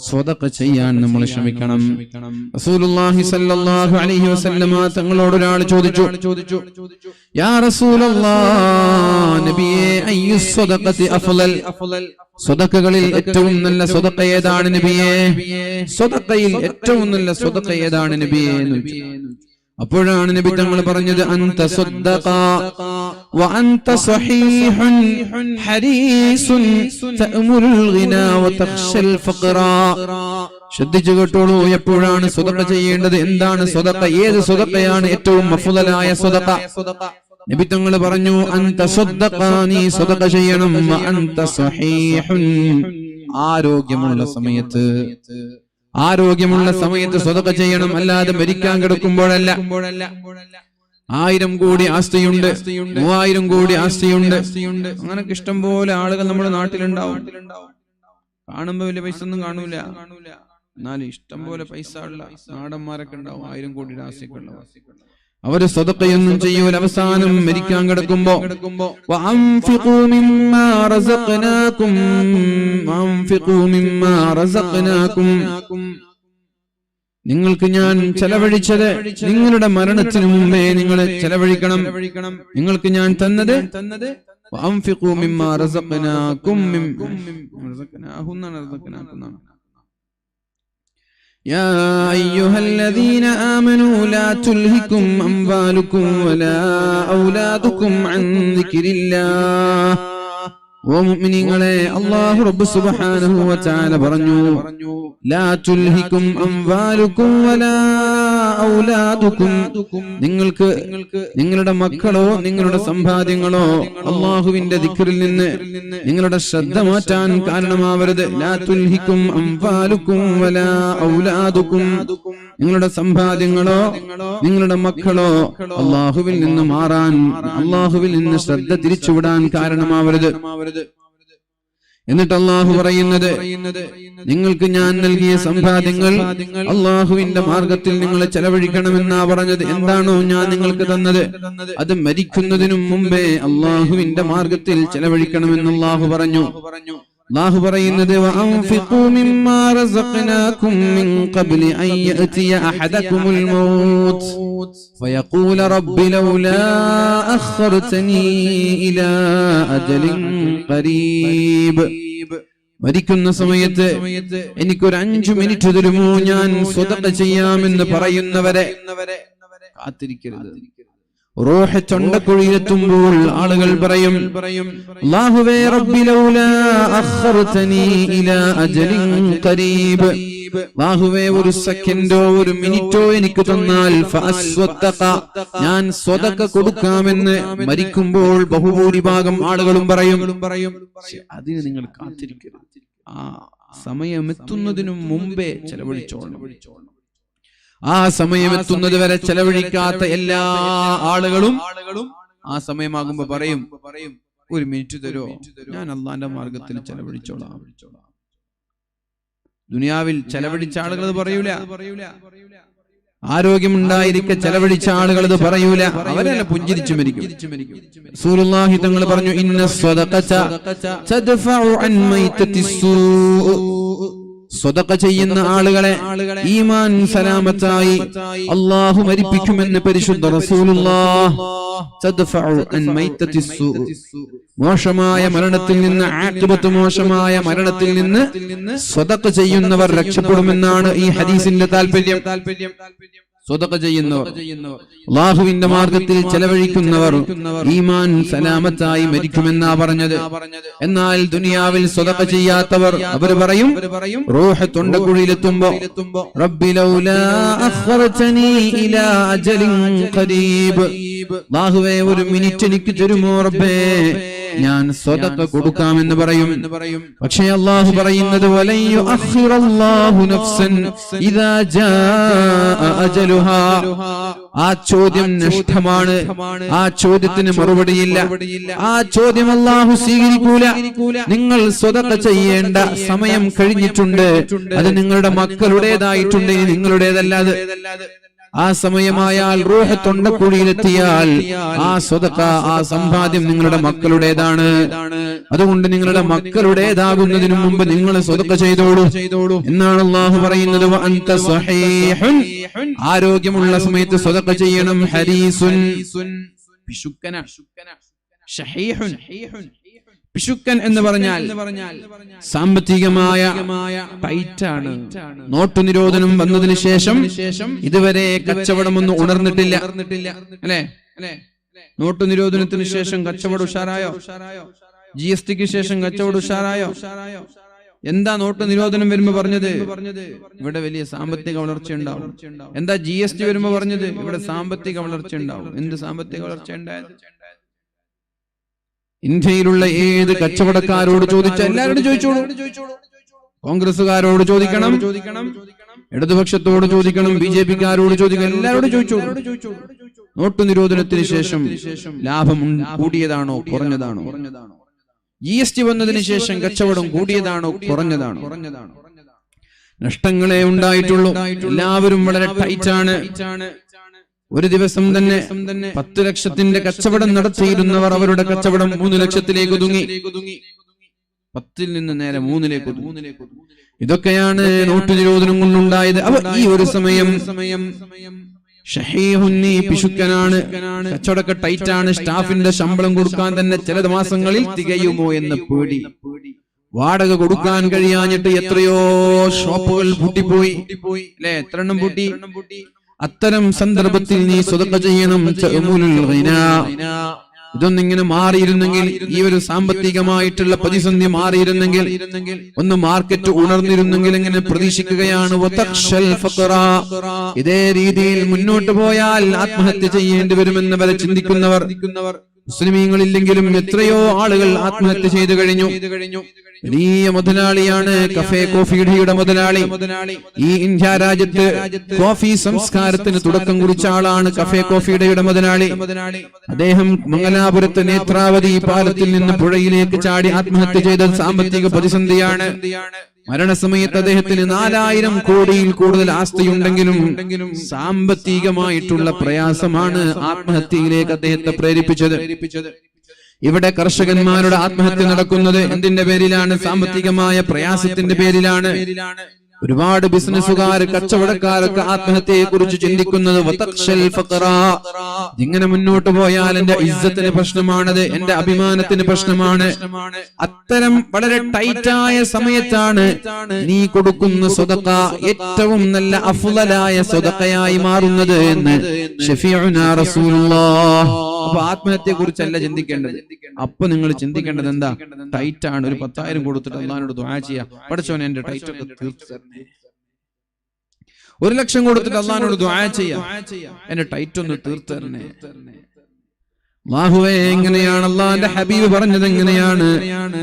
സ്വതക്ക ചെയ്യാൻ നമ്മൾ ശ്രമിക്കണം. റസൂലുള്ളാഹി സ്വല്ലല്ലാഹു അലൈഹി വസല്ലമ തങ്ങളോട് ഒരാൾ ചോദിച്ചു, യാ റസൂലല്ലാഹ്, നബിയേ, അയ്യു സ്വദഖത്തി അഫ്ളൽ, സ്വതക്കകളിൽ ഏറ്റവും നല്ല സ്വതക്ക ഏതാണ് നബിയേ? സ്വതക്കയിൽ ഏറ്റവും നല്ല സ്വതക്ക ഏതാണ് നബിയേ എന്ന് ചോദിച്ചു. അപ്പോഴാണ് നബി തങ്ങൾ പറഞ്ഞത്, അൻത സ്വദ്ദഖ വ അൻത സ്വഹീഹുൻ ഹരീസുൻ തഅമുലുൽ ഗിനാ വ തഖ്ശൽ ഫഖറ. ശ്രദ്ധിച്ചു കേട്ടോളൂ, എപ്പോഴാണ് സ്വതക്ക ചെയ്യേണ്ടത്, എന്താണ് സ്വതക്ക, ഏത് സ്വതക്കയാണ് ഏറ്റവും അഫ്ളലായ സ്വതക്ക? നബി തങ്ങൾ പറഞ്ഞു, അൻത സ്വദ്ദഖ, നീ സ്വതക്ക ചെയ്യണം, വ അൻത സ്വഹീഹുൻ, ആരോഗ്യമുള്ള സമയത്ത് സ്വതക്ക ചെയ്യണം, അല്ലാതെ മരിക്കാൻ കിടക്കുമ്പോഴല്ല. 1000 കോടി ആസ്തിയുണ്ട്, 3000 കോടി ആസ്തിയുണ്ട്, അങ്ങനൊക്കെ ഇഷ്ടം പോലെ ആളുകൾ നമ്മുടെ നാട്ടിലുണ്ടാവും. കാണുമ്പോ വലിയ പൈസ ഒന്നും കാണൂല, എന്നാലും ഇഷ്ടം പോലെ പൈസ ഉള്ള നാടന്മാരൊക്കെ ഉണ്ടാവും, 1000 കോടിയുടെ ആസ്തിയൊക്കെ ഉണ്ടാവും. അവര് സ്വതക്കയൊന്നും ചെയ്യൂല. അവസാനം മരിക്കാൻ കിടക്കുമ്പോ വഅൻഫിഖൂ മിമ്മാ റസഖ്നാകും, നിങ്ങൾക്ക് ഞാൻ ചെലവഴിച്ചത് നിങ്ങളുടെ മരണത്തിനു മുമ്പേ നിങ്ങൾ ചെലവഴിക്കണം. നിങ്ങൾക്ക് ഞാൻ തന്നത് വഅൻഫിഖൂ മിമ്മാ റസഖ്നാകും, يا أيها الذين آمنوا لا تلهكم أموالكم ولا أولادكم عن ذكر الله. ومؤمنين الله رب سبحانه وتعالى പറഞ്ഞു, لا تلهكم أموالكم ولا أولادكم, നിങ്ങൾക്ക് നിങ്ങളുടെ മക്കളോ നിങ്ങളുടെ സമ്പാദ്യങ്ങളോ അല്ലാഹുവിന്റെ ദിക്റിൽ നിന്ന് നിങ്ങളുടെ ശ്രദ്ധ മാറ്റാൻ കാരണമാവരുത്. ലാ തുൽഹിക്കും അംവാലുക്കും വലാ ഔലാദുക്കും, നിങ്ങളുടെ സമ്പാദ്യങ്ങളോ നിങ്ങളുടെ മക്കളോ അല്ലാഹുവിൽ നിന്ന് മാറാൻ, അല്ലാഹുവിൽ നിന്ന് ശ്രദ്ധ തിരിച്ചുവിടാൻ കാരണമാവരുത്. എന്നിട്ട് അല്ലാഹു പറയുന്നത്, നിങ്ങൾക്ക് ഞാൻ നൽകിയ സമ്പാദ്യങ്ങൾ അല്ലാഹുവിന്റെ മാർഗത്തിൽ നിങ്ങൾ ചെലവഴിക്കണമെന്നാ പറഞ്ഞത്. എന്താണോ ഞാൻ നിങ്ങൾക്ക് തന്നത് അത് മരിക്കുന്നതിനു മുമ്പേ അല്ലാഹുവിന്റെ മാർഗത്തിൽ ചെലവഴിക്കണമെന്ന് അല്ലാഹു പറഞ്ഞു. അല്ലാഹു പറയുന്നത്, വഅൻഫിഖൂ മിമ്മാ റസഖ്നാകും മിൻ ഖബ്ലി അൻ യഅതിയ അഹദകുമുൽ മൗത്ത് ഫയഖൂല റബ്ബി ലൗലാ അഖർതനീ ഇലാ അജലിൻ ഖരീബ്. മരിക്കുന്ന സമയത്ത് എനിക്കൊരു 5 മിനിറ്റ് തരുമോ, ഞാൻ സ്വതക്ക ചെയ്യാമെന്ന് പറയുന്നവരെ കാത്തിരിക്കരുത്. റൂഹ് തൊണ്ടക്കുഴിയിലെത്തുമ്പോൾ ആളുകൾ പറയും, അല്ലാഹുവേ, റബ്ബി ലൗലാ അഖർതനീ ഇലാ അജലിൻ ഖരീബ്, അല്ലാഹുവേ, ഒരു സെക്കൻഡോ ഒരു മിനിറ്റോ എനിക്ക് തന്നാൽ ഫഅസ്വദ്ദഖ, ഞാൻ സ്വതക്ക കൊടുക്കാമെന്ന് മരിക്കുമ്പോൾ ബഹുഭൂരിഭാഗം ആളുകളും പറയും. അതിന് നിങ്ങൾ കാത്തിരിക്കരുത്, ആ സമയമെത്തുന്നതിനു മുമ്പേ ചെലവഴിച്ചോളണം. ആ സമയമെത്തുന്നത് വരെ ചെലവഴിക്കാത്ത എല്ലാ ആളുകളും ആ സമയമാകുമ്പോ പറയും, ഒരു മിനിറ്റ് തരോ, ഞാൻ അള്ളാന്റെ മാർഗത്തിൽ ചെലവഴിച്ചോളാം. ദുനിയാവിൽ ചെലവഴിച്ച ആളുകൾ പറയൂല, ആരോഗ്യമുണ്ടായിരിക്കെ ചെലവഴിച്ച ആളുകൾ ഇത് പറയൂല, അവരെല്ലാം പുഞ്ചിരിച്ചു മരിക്കും. റസൂലുള്ളാഹി തങ്ങൾ പറഞ്ഞു, ഇന്ന സ്വദഖത തദ്ഫഉ അൻ മൈതത്തിസ്സൂ, സ്വതക്ക ചെയ്യുന്ന ആളുകളെ ഈമാൻ സലാമത്തായി അല്ലാഹു മരിപ്പിക്കുമെന്ന് പരിശുദ്ധ റസൂലുള്ളാഹ്. തദ്ഫഉ അൻ മൈതത്തിസ്സൂ, മോശമായ മരണത്തിൽ നിന്ന്, ആഖിബത്ത് മോശമായ മരണത്തിൽ നിന്ന് സ്വതക്ക ചെയ്യുന്നവർ രക്ഷപ്പെടുമെന്നാണ് ഈ ഹദീസിന്റെ താല്പര്യം. സ്വതക്ക ചെയ്യുന്നവർ, അല്ലാഹുവിന്റെ മാർഗത്തിൽ ചെലവഴിക്കുന്നവർ ഈമാൻ സലാമത്തായി മരിക്കുമെന്നാ പറഞ്ഞത്. എന്നാൽ ദുനിയാവിൽ സ്വതക്ക ചെയ്യാത്തവർ അവർ പറയും, റൂഹ് തൊണ്ടക്കുഴിയിലെത്തുമ്പോ റബ്ബി ലൗലാ അഖർതനി ഇലാ അജലിൻ ഖരീബ്, അല്ലാഹുവേ ഒരു മിനിറ്റ് എനിക്ക് തരുമോ റബ്ബേ, ഞാൻ സ്വതക്ക കൊടുക്കാമെന്ന് പറയും. പക്ഷേ അല്ലാഹു പറയുന്നത് വലൻ യുഅഖിറല്ലാഹു നഫ്സൻ ഇദാ ജാഅ അജലുഹാ. ആ ചോദ്യം നഷ്ടമാണ്, ആ ചോദ്യത്തിന് മറുപടിയില്ല, ആ ചോദ്യം അല്ലാഹു സ്വീകരിക്കൂല. നിങ്ങൾ സ്വതക്ക ചെയ്യേണ്ട സമയം കഴിഞ്ഞിട്ടുണ്ട്, അത് നിങ്ങളുടെ മക്കളുടേതായിട്ടുണ്ട്, നിങ്ങളുടേതല്ലാതെ. ആ സമയമായാൽ റൂഹ് തൊണ്ടക്കുഴിയിലെത്തിയാൽ ആ സ്വതക്ക, ആ സമ്പാദ്യം നിങ്ങളുടെ മക്കളുടേതാണ്. അതുകൊണ്ട് നിങ്ങളുടെ മക്കളുടേതാകുന്നതിനു മുമ്പ് നിങ്ങൾ സ്വതക്ക ചെയ്തോളൂ എന്നാണ് അല്ലാഹു പറയുന്നത്. വഅൻത സ്വഹീഹുൻ, ആരോഗ്യമുള്ള സമയത്ത് സ്വതക്ക ചെയ്യണം. ഹരീസുൻ, പിശുക്കന, ഷഹീഹുൻ. പിശുക്കൻ എന്ന് പറഞ്ഞാൽ സാമ്പത്തികമായ ടൈറ്റാണ്. നോട്ടു നിരോധനം വന്നതിന് ശേഷം ഇതുവരെ കച്ചവടമൊന്നും ഉണർന്നിട്ടില്ല, അല്ലെ? നോട്ടു നിരോധനത്തിന് ശേഷം കച്ചവടം ഉഷാറായോ? GSTക്ക് ശേഷം കച്ചവടം ഉഷാറായോ? എന്താ നോട്ട് നിരോധനം വരുമ്പോ പറഞ്ഞത്? ഇവിടെ വലിയ സാമ്പത്തിക വളർച്ച ഉണ്ടാവും. എന്താ GST വരുമ്പോ പറഞ്ഞത്? ഇവിടെ സാമ്പത്തിക വളർച്ച ഉണ്ടാവും. എന്ത് സാമ്പത്തിക വളർച്ച ഉണ്ടായത്? ഇന്ത്യയിലുള്ള ഏത് കച്ചവടക്കാരോട് ചോദിച്ചാൽ എല്ലാവരോടും ചോദിച്ചോളൂ. കോൺഗ്രസുകാരോട് ചോദിക്കണം, ഇടതുപക്ഷത്തോട് ചോദിക്കണം, BJPക്കാരോട് ചോദിക്കണം, എല്ലാവരോടും ചോദിച്ചോളൂ. നോട്ട് നിരോധനത്തിന് ശേഷം ലാഭം കൂടിയതാണോ കുറഞ്ഞതാണോ? GST വന്നതിന് ശേഷം കച്ചവടം കൂടിയതാണോ കുറഞ്ഞതാണോ? നഷ്ടങ്ങളെ ഉണ്ടായിട്ടുള്ളൂ. എല്ലാവരും വളരെ ടൈറ്റാണ്. ഒരു ദിവസം തന്നെ 10 ലക്ഷത്തിന്റെ കച്ചവടം നടത്തിയിരുന്നവർ അവരുടെ കച്ചവടം 3 ലക്ഷത്തിലേക്ക് ഒതുങ്ങി. 10ൽ നിന്ന് നേരെ 3ലേക്ക് ഒതുങ്ങി. ഇതൊക്കെയാണ് നോട്ട് നിരോധനം കൊണ്ടുണ്ടായത്. അപ്പൊ ഈ ഒരു സമയം ഷഹീഹുന്നി, പിശുക്കനാണ്, കച്ചവടമൊക്കെ ടൈറ്റാണ്, സ്റ്റാഫിന്റെ ശമ്പളം കൊടുക്കാൻ തന്നെ ചില മാസങ്ങളിൽ തികയുമോ എന്ന പേടി, വാടക കൊടുക്കാൻ കഴിയാഞ്ഞിട്ട് എത്രയോ ഷോപ്പുകൾ പൂട്ടിപ്പോയി, അല്ലെ? എത്ര എണ്ണം പൂട്ടി? അത്തരം സന്ദർഭത്തിൽ നീ സ്വതക്ക ചെയ്യണം. ഇതൊന്നിങ്ങനെ മാറിയിരുന്നെങ്കിൽ, ഈ ഒരു സാമ്പത്തികമായിട്ടുള്ള പ്രതിസന്ധി മാറിയിരുന്നെങ്കിൽ, ഒന്ന് മാർക്കറ്റ് ഉണർന്നിരുന്നെങ്കിൽ എങ്ങനെ പ്രതീക്ഷിക്കുകയാണ്. ഇതേ രീതിയിൽ മുന്നോട്ട് പോയാൽ ആത്മഹത്യ ചെയ്യേണ്ടി വരുമെന്ന് വരെ ചിന്തിക്കുന്നവർ മുസ്ലിമീങ്ങളില്ലെങ്കിലും എത്രയോ ആളുകൾ ആത്മഹത്യ ചെയ്തു കഴിഞ്ഞു. വലിയ മുതലാളിയാണ് കഫേ കോഫിയുടെ മുതലാളി. ഈ ഇന്ത്യ രാജ്യത്ത് കോഫി സംസ്കാരത്തിന് തുടക്കം കുറിച്ച ആളാണ് കഫേ കോഫിയുടെ മുതലാളി. അദ്ദേഹം മംഗലാപുരത്ത് നേത്രാവതി പാലത്തിൽ നിന്ന് പുഴയിലേക്ക് ചാടി ആത്മഹത്യ ചെയ്ത സാമ്പത്തിക പ്രതിസന്ധിയാണ്. മരണസമയത്ത് അദ്ദേഹത്തിന് 4000 കോടിയിൽ കൂടുതൽ ആസ്തിയുണ്ടെങ്കിലും സാമ്പത്തികമായിട്ടുള്ള പ്രയാസമാണ് ആത്മഹത്യയിലേക്ക് അദ്ദേഹത്തെ പ്രേരിപ്പിച്ചത്. ഇവിടെ കർഷകന്മാരുടെ ആത്മഹത്യ നടക്കുന്നത് എന്തിന്റെ പേരിലാണ്? സാമ്പത്തികമായ പ്രയാസത്തിന്റെ പേരിലാണ്. ഒരുപാട് ബിസിനസ്സുകാർ, കച്ചവടക്കാരൊക്കെ ആത്മഹത്യയെ കുറിച്ച് ചിന്തിക്കുന്നത് ഇങ്ങനെ മുന്നോട്ട് പോയാൽ എന്റെ ഇസ്സത്തിന് പ്രശ്നമാണത്, എന്റെ അഭിമാനത്തിന് പ്രശ്നമാണ്. അത്തരം വളരെ ടൈറ്റായ സമയത്താണ് നീ കൊടുക്കുന്ന സ്വതക്ക ഏറ്റവും നല്ല അഫ്ളലായ സ്വതക്കയായി മാറുന്നത് എന്ന് ശഫീഉനാ റസൂലുള്ളാഹ്. അപ്പൊ ആത്മഹത്യയെ കുറിച്ചല്ല ചിന്തിക്കേണ്ടത്. അപ്പൊ നിങ്ങൾ ചിന്തിക്കേണ്ടത് എന്താ? ടൈറ്റാണ്, ഒരു 10,000 കൊടുത്തിട്ട് അല്ലാഹുവിനോട് ദുആ ചെയ്യാ, പഠിച്ചോനെ എന്റെ ടൈറ്റ് ഒക്കെ തീർത്ത് തരണേ. 1 ലക്ഷം കൊടുത്തിട്ട് അല്ലാഹുവിനോട് ദുആ ചെയ്യാ, എന്റെ ടൈറ്റ് ഒന്ന് തീർത്ത് തരണേ. അല്ലാഹുവേ, എങ്ങനെയാണ് അല്ലാഹുവിന്റെ ഹബീബ് പറഞ്ഞത്? എങ്ങനെയാണ്?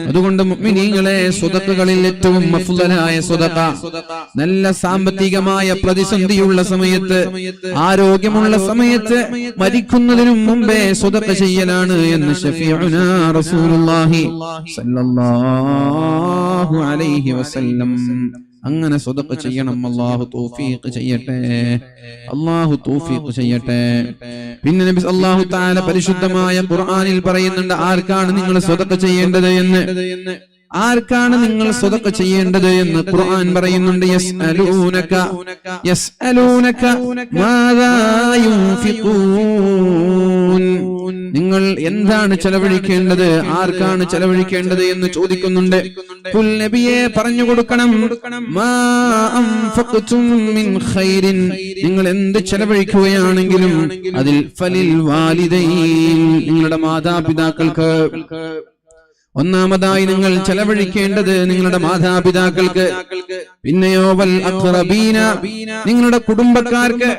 അതുകൊണ്ട് മുഅ്മിനീങ്ങളെ, സ്വതക്കകളിൽ ഏറ്റവും അഫ്ളലായ സ്വതക്ക നല്ല സാമ്പത്തികമായ പ്രതിസന്ധിയുള്ള സമയത്ത്, ആരോഗ്യമുള്ള സമയത്ത്, മരിക്കുന്നതിനു മുമ്പേ സ്വതക്ക ചെയ്യലാണ് എന്ന് ശഫീഉനാ റസൂലുള്ളാഹി സ്വല്ലല്ലാഹു അലൈഹി വസല്ലം. അങ്ങനെ സ്വതക്ക ചെയ്യണം. അല്ലാഹു തൗഫീഖ് ചെയ്യട്ടെ, അല്ലാഹു തൗഫീഖ് ചെയ്യട്ടെ. പിന്നെ നബി അല്ലാഹു തആല പരിശുദ്ധമായ ഖുർആനിൽ പറയുന്നുണ്ട് ആർക്കാണ് നിങ്ങൾ സ്വതക്ക ചെയ്യേണ്ടത് എന്ന്. ആർക്കാണ് നിങ്ങൾ സ്വതക്ക ചെയ്യേണ്ടത് എന്ന് ഖുർആൻ പറയുന്നുണ്ട്. യസ്അലൂനക മാദാ യുൻഫിഖൂൻ, നിങ്ങൾ എന്താണ് ചെലവഴിക്കേണ്ടത്, ആർക്കാണ് ചെലവഴിക്കേണ്ടത് എന്ന് ചോദിക്കുന്നുണ്ട്. ഖുൽ നബിയെ പറഞ്ഞു കൊടുക്കണം, മാ അൻഫഖ്തും മിൻ ഖൈരിൻ, നിങ്ങൾ എന്ത് ചെലവഴിക്കുകയാണെങ്കിലും അതിൽ ഫലിൽ വാലിദൈൻ, നിങ്ങളുടെ മാതാപിതാക്കൾക്ക്. ഒന്നാമതായി നിങ്ങൾ ചെലവഴിക്കേണ്ടത് നിങ്ങളുടെ മാതാപിതാക്കൾക്ക്. പിന്നെയോ വൽ അഖ്റബീന, നിങ്ങളുടെ കുടുംബക്കാർക്ക്.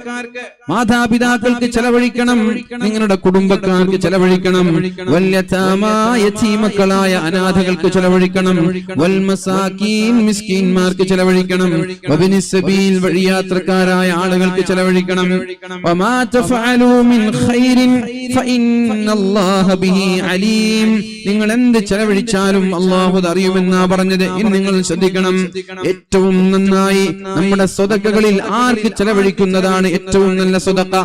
മാതാപിതാക്കൾക്ക് ചെലവഴിക്കണം, നിങ്ങളുടെ കുടുംബക്കാർക്ക് ചെലവഴിക്കണം. വൽ യതാമാ, യതീമക്കളായ അനാഥകൾക്ക് ചെലവഴിക്കണം. വൽ മസാകീൻ, മിസ്കീൻമാർക്ക് ചെലവഴിക്കണം. വബിനിസ് സബീൽ, വഴിയാത്രക്കാരായ ആളുകൾക്ക് ചെലവഴിക്കണം. വമാ തഫഅലൂ മിൻ ഖൈരിൻ ഫഇന്നല്ലാഹ ബിഹി അലീം, നിങ്ങൾ എന്ത് ചെലവഴിച്ചാലും അല്ലാഹു അറിയുമെന്നാ പറഞ്ഞത്. ഇനി നിങ്ങൾ ശ്രദ്ധിക്കണം, ഏറ്റവും നന്നായി നമ്മുടെ സ്വതക്കകളിൽ ആർക്ക് ചെലവഴിക്കുന്നതാണ് ഏറ്റവും നല്ല സ്വതക്ക?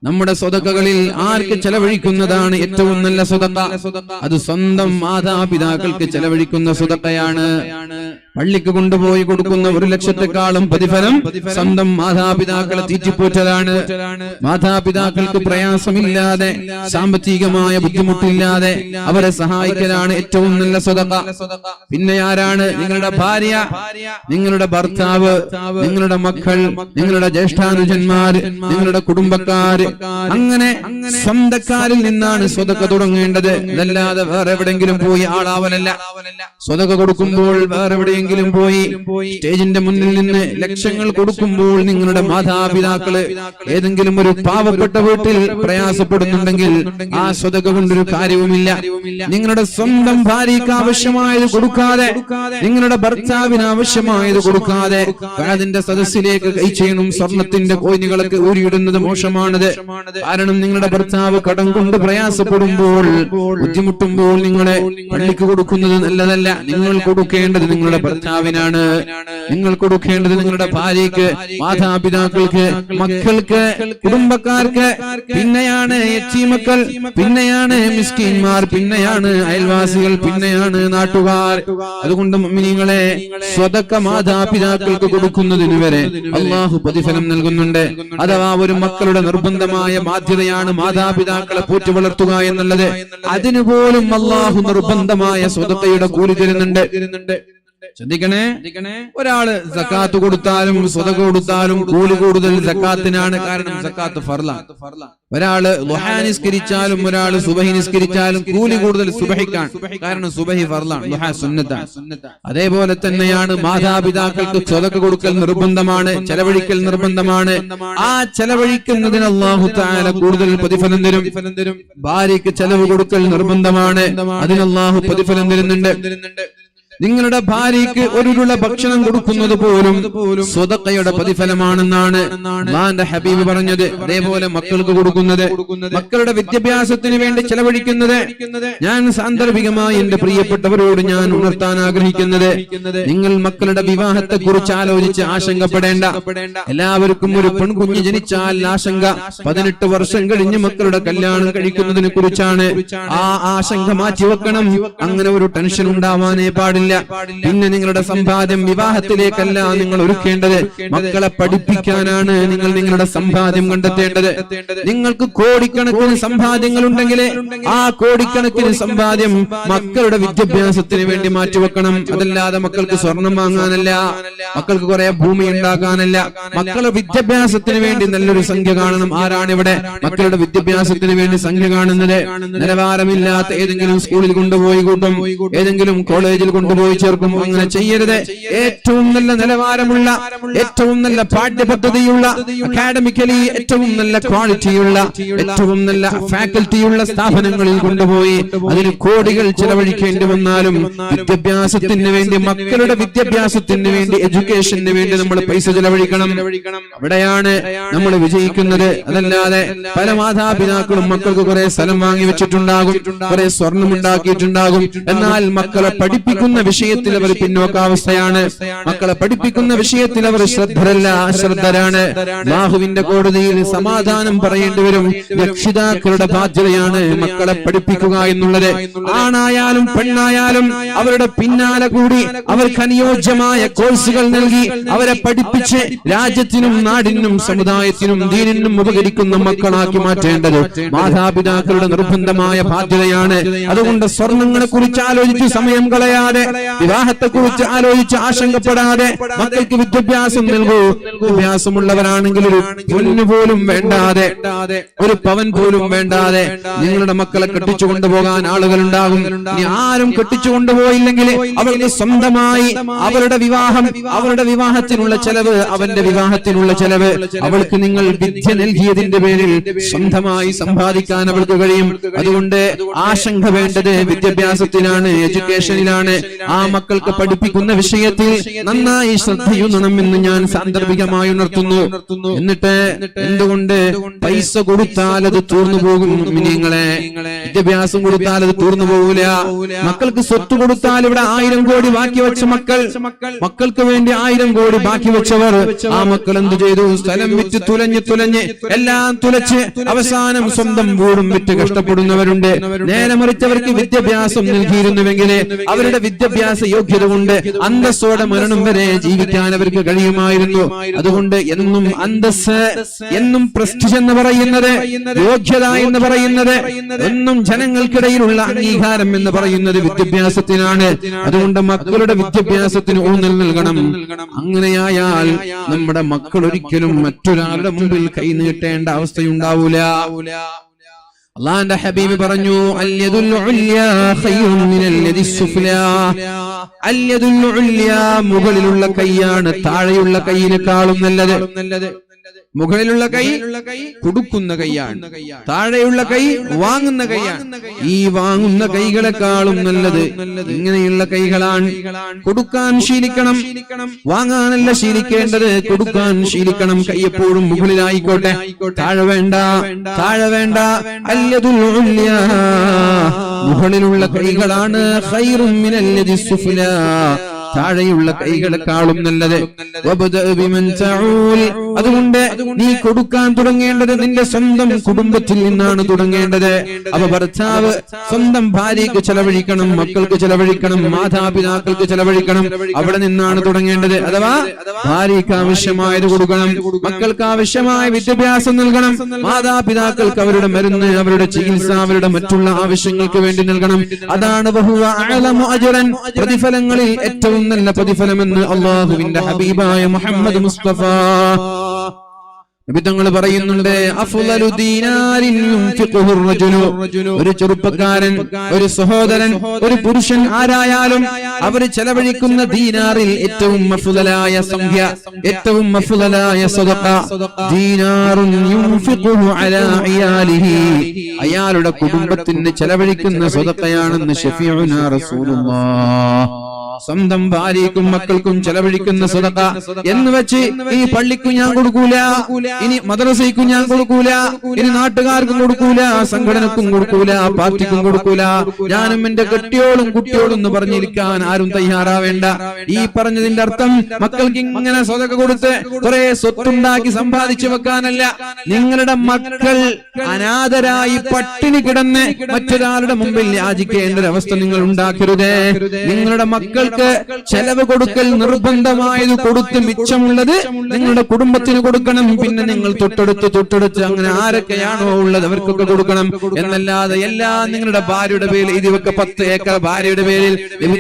നമ്മുടെ സ്വതക്കകളിൽ ആർക്ക് ചെലവഴിക്കുന്നതാണ് ഏറ്റവും നല്ല സ്വതക്ക? അത് സ്വന്തം മാതാപിതാക്കൾക്ക് ചെലവഴിക്കുന്ന സ്വതക്കയാണ്. പള്ളിക്ക് കൊണ്ടുപോയി കൊടുക്കുന്ന 1,00,000-ക്കാളും പ്രതിഫലം സ്വന്തം മാതാപിതാക്കളെ തീറ്റിപ്പോറ്റലാണ്. മാതാപിതാക്കൾക്ക് പ്രയാസമില്ലാതെ, സാമ്പത്തികമായ ബുദ്ധിമുട്ടില്ലാതെ അവരെ സഹായിക്കലാണ് ഏറ്റവും നല്ല സ്വതക്ക. പിന്നെ ആരാണ്? നിങ്ങളുടെ ഭാര്യ, നിങ്ങളുടെ ഭർത്താവ്, നിങ്ങളുടെ മക്കൾ, നിങ്ങളുടെ ജ്യേഷ്ഠാനുജന്മാർ, നിങ്ങളുടെ കുടുംബക്കാർ. അങ്ങനെ സ്വന്തക്കാരിൽ നിന്നാണ് സ്വതക്ക തുടങ്ങേണ്ടത്. അതല്ലാതെ വേറെ എവിടെയെങ്കിലും പോയി ആളാവലല്ല. സ്വതക്ക കൊടുക്കുമ്പോൾ വേറെ എവിടെയെങ്കിലും പോയി സ്റ്റേജിന്റെ മുന്നിൽ നിന്ന് ലക്ഷങ്ങൾ കൊടുക്കുമ്പോൾ നിങ്ങളുടെ മാതാപിതാക്കള് ഏതെങ്കിലും ഒരു പാവപ്പെട്ട വീട്ടിൽ പ്രയാസപ്പെടുന്നുണ്ടെങ്കിൽ ആ സ്വതക്ക കൊണ്ടൊരു കാര്യവുമില്ല. നിങ്ങളുടെ സ്വന്തം ഭാര്യയ്ക്ക് ആവശ്യമായത് കൊടുക്കാതെ, നിങ്ങളുടെ ഭർത്താവിന് ആവശ്യമായത് കൊടുക്കാതെ അതിന്റെ സദസ്സിലേക്ക് കൈ ചെയ്യണം. സ്വർണത്തിന്റെ കോയിനുകളൊക്കെ ഊരിയിടുന്നത് മോശമാണത്. കാരണം നിങ്ങളുടെ ഭർത്താവ് കടം കൊണ്ട് പ്രയാസപ്പെടുമ്പോൾ, ബുദ്ധിമുട്ടുമ്പോൾ നിങ്ങളെ പള്ളിക്ക് കൊടുക്കുന്നത് നല്ലതല്ല. നിങ്ങൾ കൊടുക്കേണ്ടത് നിങ്ങളുടെ ഭർത്താവിനാണ്, നിങ്ങൾ കൊടുക്കേണ്ടത് നിങ്ങളുടെ ഭാര്യയ്ക്ക്, മാതാപിതാക്കൾക്ക്, മക്കൾക്ക്, കുടുംബക്കാർക്ക്. പിന്നെയാണ് യതീമക്കൾ, പിന്നെയാണ് മിസ്കീന്മാർ, പിന്നെയാണ് അയൽവാസികൾ, പിന്നെയാണ് നാട്ടുകാർ. അതുകൊണ്ട് മുഅ്മിനീങ്ങളെ, സ്വതക്ക മാതാപിതാക്കൾക്ക് കൊടുക്കുന്നതിന് വരെ അല്ലാഹു പ്രതിഫലം നൽകുന്നുണ്ട്. അഥവാ ഒരു മക്കളുടെ നിർബന്ധമായ ബാധ്യതയാണ് മാതാപിതാക്കളെ പോറ്റി വളർത്തുക എന്നുള്ളത്. അതിനുപോലും അല്ലാഹു നിർബന്ധമായ സ്വതക്കയുടെ കൂലി തരുന്നുണ്ട്. ശ്രദ്ധിക്കണേ, ഒരാള് സക്കാത്ത് കൊടുത്താലും സ്വതക്ക കൊടുത്താലും കൂലി കൂടുതൽ സക്കാത്തിനാണ്. കാരണം സക്കാത്ത് ഫർളാണ്. ഒരാള് ദുഹാ നിസ്കരിച്ചാലും ഒരാള് സുബഹി നിസ്കരിച്ചാലും കൂലി കൂടുതൽ സുബഹിക്കാണ്. കാരണം സുബഹി ഫർളാണ്, ദുഹാ സുന്നത്താണ്. അതേപോലെ തന്നെയാണ് മാതാപിതാക്കൾക്ക് സ്വതക്ക കൊടുക്കൽ നിർബന്ധമാണ്, ചെലവഴിക്കൽ നിർബന്ധമാണ്. ആ ചെലവഴിക്കുന്നതിന് അല്ലാഹു തആല കൂടുതൽ പ്രതിഫലം തരും. ഭാര്യയ്ക്ക് ചെലവ് കൊടുക്കൽ നിർബന്ധമാണ്, അതിന് അല്ലാഹു പ്രതിഫലം തരുന്നുണ്ട്. നിങ്ങളുടെ ഭാര്യയ്ക്ക് ഒരുരുള ഭക്ഷണം കൊടുക്കുന്നത് പോലും സ്വതക്കയുടെ പ്രതിഫലമാണെന്നാണ് അല്ലാഹുവിന്റെ ഹബീബ് പറഞ്ഞത്. അതേപോലെ മക്കൾക്ക് കൊടുക്കുന്നത്, മക്കളുടെ വിദ്യാഭ്യാസത്തിന് വേണ്ടി ചെലവഴിക്കുന്നത്. ഞാൻ സാന്ദർഭികമായി എന്റെ പ്രിയപ്പെട്ടവരോട് ഞാൻ ഉണർത്താൻ ആഗ്രഹിക്കുന്നത്, നിങ്ങൾ മക്കളുടെ വിവാഹത്തെ കുറിച്ച് ആലോചിച്ച് ആശങ്കപ്പെടേണ്ട. എല്ലാവർക്കും ഒരു പെൺകുഞ്ഞ് ജനിച്ചാൽ ആശങ്ക 18 വർഷം കഴിഞ്ഞ് മക്കളുടെ കല്യാണം കഴിക്കുന്നതിനെ കുറിച്ചാണ്. ആ ആശങ്ക മാറ്റിവെക്കണം. അങ്ങനെ ഒരു ടെൻഷൻ ഉണ്ടാവാനേ പാടില്ല. പിന്നെ നിങ്ങളുടെ സമ്പാദ്യം വിവാഹത്തിലേക്കല്ല നിങ്ങൾ ഒരുക്കേണ്ടത്, മക്കളെ പഠിപ്പിക്കാനാണ് നിങ്ങൾ നിങ്ങളുടെ സമ്പാദ്യം കണ്ടെത്തേണ്ടത്. നിങ്ങൾക്ക് കോടിക്കണക്കിന് സമ്പാദ്യങ്ങൾ ഉണ്ടെങ്കിൽ ആ കോടിക്കണക്കിന് സമ്പാദ്യം മക്കളുടെ വിദ്യാഭ്യാസത്തിന് വേണ്ടി മാറ്റിവെക്കണം. അതല്ലാതെ മക്കൾക്ക് സ്വർണം വാങ്ങാനല്ല, മക്കൾക്ക് കുറെ ഭൂമി ഉണ്ടാക്കാനല്ല. മക്കളുടെ വിദ്യാഭ്യാസത്തിന് വേണ്ടി നല്ലൊരു സംഖ്യ കാണണം. ആരാണ് ഇവിടെ മക്കളുടെ വിദ്യാഭ്യാസത്തിന് വേണ്ടി സംഖ്യ കാണുന്നത്? നിലവാരമില്ലാത്ത ഏതെങ്കിലും സ്കൂളിൽ കൊണ്ടുപോയി കൂട്ടും, ഏതെങ്കിലും കോളേജിൽ കൊണ്ടുപോയി ചേർക്കും. അങ്ങനെ ചെയ്യരുത്. ഏറ്റവും നല്ല നിലവാരമുള്ള, ഏറ്റവും നല്ല പാഠ്യപദ്ധതിയുള്ള, അക്കാഡമിക്കലി ഏറ്റവും നല്ല ക്വാളിറ്റിയുള്ള, ഏറ്റവും നല്ല ഫാക്കൽറ്റിയുള്ള സ്ഥാപനങ്ങളിൽ കൊണ്ടുപോയി അതിന് കോടികൾ ചെലവഴിക്കേണ്ടി വന്നാലും വിദ്യാഭ്യാസത്തിന് വേണ്ടി, മക്കളുടെ വിദ്യാഭ്യാസത്തിന് വേണ്ടി, എഡ്യൂക്കേഷന് വേണ്ടി നമ്മൾ പൈസ ചെലവഴിക്കണം. അവിടെയാണ് നമ്മൾ വിജയിക്കുന്നത്. അതല്ലാതെ പല മാതാപിതാക്കളും മക്കൾക്ക് കുറെ സ്ഥലം വാങ്ങി വെച്ചിട്ടുണ്ടാകും, കുറെ സ്വർണം ഉണ്ടാക്കിയിട്ടുണ്ടാകും. എന്നാൽ മക്കളെ പഠിപ്പിക്കുന്ന വിഷയത്തിൽ അവർ പിന്നോക്കാവസ്ഥയാണ്. മക്കളെ പഠിപ്പിക്കുന്ന വിഷയത്തിൽ അവർ ശ്രദ്ധരല്ല, അശ്രദ്ധരാണ്. അല്ലാഹുവിന്റെ കോടതിയിൽ സമാധാനം പറയേണ്ടി വരും. രക്ഷിതാക്കളുടെ ബാധ്യതയാണ് മക്കളെ പഠിപ്പിക്കുക എന്നുള്ളത്. ആണായാലും പെണ്ണായാലും അവരുടെ പിന്നാലെ കൂടി അവർക്ക് അനുയോജ്യമായ കോഴ്സുകൾ നൽകി അവരെ പഠിപ്പിച്ച് രാജ്യത്തിനും നാടിനും സമുദായത്തിനും ദീനിനും ഉപകരിക്കുന്ന മക്കളാക്കി മാറ്റേണ്ടത് മാതാപിതാക്കളുടെ നിർബന്ധമായ ബാധ്യതയാണ്. അതുകൊണ്ട് സ്വർണങ്ങളെ കുറിച്ച് ആലോചിച്ച് സമയം കളയാതെ, വിവാഹത്തെ കുറിച്ച് ആലോചിച്ച് ആശങ്കപ്പെടാതെ മക്കൾക്ക് വിദ്യാഭ്യാസം നൽകൂ. വിദ്യാഭ്യാസമുള്ളവരാണെങ്കിൽ ഒരു പൊന്നു പോലും വേണ്ടാതെ, ഒരു പവൻ പോലും വേണ്ടാതെ നിങ്ങളുടെ മക്കളെ കെട്ടിച്ചു കൊണ്ടുപോകാൻ ആളുകൾ ഉണ്ടാകും. ഇനി ആരും കെട്ടിച്ചു കൊണ്ടുപോയില്ലെങ്കിൽ അവർക്ക് സ്വന്തമായി അവരുടെ വിവാഹത്തിനുള്ള ചെലവ്, അവന്റെ വിവാഹത്തിനുള്ള ചെലവ് അവൾക്ക് നിങ്ങൾ വിദ്യ നൽകിയതിന്റെ പേരിൽ സ്വന്തമായി സമ്പാദിക്കാൻ അവൾക്ക് കഴിയും. അതുകൊണ്ട് ആശങ്ക വേണ്ടത് വിദ്യാഭ്യാസത്തിലാണ്, എഡ്യൂക്കേഷനിലാണ്. ആ മക്കൾക്ക് പഠിപ്പിക്കുന്ന വിഷയത്തിൽ നന്നായി ശ്രദ്ധയുണമെന്ന് ഞാൻ സാന്ദർഭികമായി ഉണർത്തുന്നു. എന്നിട്ട് എന്തുകൊണ്ട് പൈസ കൊടുത്താൽ അത് തൂർന്നു പോകും? നിങ്ങളെ വിദ്യാഭ്യാസം കൊടുത്താൽ അത് തൂർന്നു പോകൂല. മക്കൾക്ക് സ്വത്ത് കൊടുത്താൽ ഇവിടെ 1000 കോടി ബാക്കി വെച്ച മക്കൾക്ക് വേണ്ടി 1000 കോടി ബാക്കി വെച്ചവർ, ആ മക്കൾ എന്ത് ചെയ്തു? സ്ഥലം വിറ്റ് തുലഞ്ഞ് എല്ലാം തുലച്ച് അവസാനം സ്വന്തം വീടും വിറ്റ് കഷ്ടപ്പെടുന്നവരുണ്ട്. നേരെ മറിച്ചവർക്ക് വിദ്യാഭ്യാസം നൽകിയിരുന്നുവെങ്കിൽ അവരുടെ വിദ്യാഭ്യാസ യോഗ്യത കൊണ്ട് അന്തസ്സോടെ മരണം വരെ ജീവിക്കാൻ അവർക്ക് കഴിയുമായിരുന്നു. അതുകൊണ്ട് എന്നും അന്തസ്, എന്നും പ്രസ്റ്റീജ് എന്ന് പറയുന്നത്, യോഗ്യത എന്ന് പറയുന്നത്, എന്നും ജനങ്ങൾക്കിടയിലുള്ള അംഗീകാരം എന്ന് പറയുന്നത് വിദ്യാഭ്യാസത്തിനാണ്. അതുകൊണ്ട് മക്കളുടെ വിദ്യാഭ്യാസത്തിന് ഊന്നൽ നൽകണം. അങ്ങനെയായാൽ നമ്മുടെ മക്കൾ ഒരിക്കലും മറ്റൊരാളുടെ മുമ്പിൽ കൈ നീട്ടേണ്ട അവസ്ഥയുണ്ടാവൂല. അല്ലാഹുവിന്റെ ഹബീബ് പറഞ്ഞു, അൽയദുൽ ഉല്യാ ഖൈറുൻ മിനൽ യദിസ് സുഫ്ലാ. അൽയദുൽ ഉല്യാ, മുകളിലുള്ള കൈയാണ് താഴെയുള്ള കൈയിനേക്കാളും നല്ലത്. മുകളിലുള്ള കൈ കൊടുക്കുന്ന കൈയാണ്, താഴെയുള്ള കൈ വാങ്ങുന്ന കൈയാണ്. ഈ വാങ്ങുന്ന കൈകളെക്കാളും നല്ലത് ഇങ്ങനെയുള്ള കൈകളാണ്. കൊടുക്കാൻ ശീലിക്കണം, വാങ്ങാനല്ല ശീലിക്കേണ്ടത്, കൊടുക്കാൻ ശീലിക്കണം. കൈ എപ്പോഴും മുകളിലായിക്കോട്ടെ, താഴെ വേണ്ട. അൽയദുൽ ഉല്യാ, മുകളിലുള്ള കൈകളാണ് ഖൈറുൻ മിനൽ യദിസ് സുഫ്ലാ, താഴെയുള്ള കൈകളെക്കാളും നല്ലത്. അതുകൊണ്ട് നീ കൊടുക്കാൻ തുടങ്ങേണ്ടത് നിന്റെ സ്വന്തം കുടുംബത്തിൽ നിന്നാണ് തുടങ്ങേണ്ടത്. അപ്പൊ ഭർത്താവ് സ്വന്തം ഭാര്യയ്ക്ക് ചെലവഴിക്കണം, മക്കൾക്ക് ചെലവഴിക്കണം, മാതാപിതാക്കൾക്ക് ചെലവഴിക്കണം. അവിടെ നിന്നാണ് തുടങ്ങേണ്ടത്. അഥവാ ഭാര്യയ്ക്ക് ആവശ്യമായത് കൊടുക്കണം, മക്കൾക്ക് ആവശ്യമായ വിദ്യാഭ്യാസം നൽകണം, മാതാപിതാക്കൾക്ക് അവരുടെ മരുന്ന്, അവരുടെ ചികിത്സ, അവരുടെ മറ്റുള്ള ആവശ്യങ്ങൾക്ക് വേണ്ടി നൽകണം. അതാണ് വഹുവ അഅലമു അജ്റൻ, പ്രതിഫലങ്ങളിൽ ഏറ്റവും നല്ല പ്രതിഫലമെന്ന് അല്ലാഹുവിന്റെ ഹബീബായ മുഹമ്മദ് മുസ്തഫ നബി തങ്ങൾ പറയുന്നുണ്ട്. അഫ്ളലു ദീനാരിൻ യുൻഫിഖുഹു റജുലു, ഒരു ചെറുപ്പക്കാരൻ, ഒരു സഹോദരൻ, ഒരു പുരുഷൻ ആരായാലും അവർ ചെലവഴിക്കുന്ന ദീനാറിൽ ഏറ്റവും അഫ്ളലായ സംഖ്യ, ഏറ്റവും അഫ്ളലായ സദഖ ദീനാറുൻ യുൻഫിഖുഹു അലാ ഇയാലിഹി, അയാളുടെ കുടുംബത്തിന് ചെലവഴിക്കുന്ന സദഖയാണെന്ന് ശഫീഉനാ റസൂലുള്ളാഹ്. സ്വന്തം ഭാര്യയ്ക്കും മക്കൾക്കും ചെലവഴിക്കുന്ന സദഖ എന്ന് വെച്ച് ഈ പള്ളിക്കും ഞാൻ കൊടുക്കൂല, ഇനി മദ്രസയ്ക്കും ഞാൻ കൊടുക്കൂല, ഇനി നാട്ടുകാർക്കും കൊടുക്കൂല, സംഘടനക്കും കൊടുക്കൂല, പാർട്ടിക്കും കൊടുക്കൂല, ഞാനും എന്റെ കെട്ടിയോളും കുട്ടിയോളും എന്ന് പറഞ്ഞിരിക്കാൻ ആരും തയ്യാറാവേണ്ട. ഈ പറഞ്ഞതിന്റെ അർത്ഥം മക്കൾക്ക് ഇങ്ങനെ സദഖ കൊടുത്ത് കുറെ സ്വത്തുണ്ടാക്കി സമ്പാദിച്ചു വെക്കാനല്ല. നിങ്ങളുടെ മക്കൾ അനാഥരായി പട്ടിണി കിടന്ന് മറ്റൊരാളുടെ മുമ്പിൽ യാചിക്കേണ്ട ഒരവസ്ഥ നിങ്ങൾ ഉണ്ടാക്കരുതേ. നിങ്ങളുടെ മക്കൾ ചെലവ് കൊടുക്കൽ നിർബന്ധമായത് കൊടുത്ത് മിച്ചമുള്ളത് നിങ്ങളുടെ കുടുംബത്തിന് കൊടുക്കണം. പിന്നെ നിങ്ങൾ തൊട്ടടുത്ത് അങ്ങനെ ആരൊക്കെയാണോ ഉള്ളത് അവർക്കൊക്കെ കൊടുക്കണം എന്നല്ലാതെ എല്ലാം നിങ്ങളുടെ ഭാര്യയുടെ പേരിൽ എഴുതി വെക്ക. 10 ഏക്കർ ഭാര്യയുടെ പേരിൽ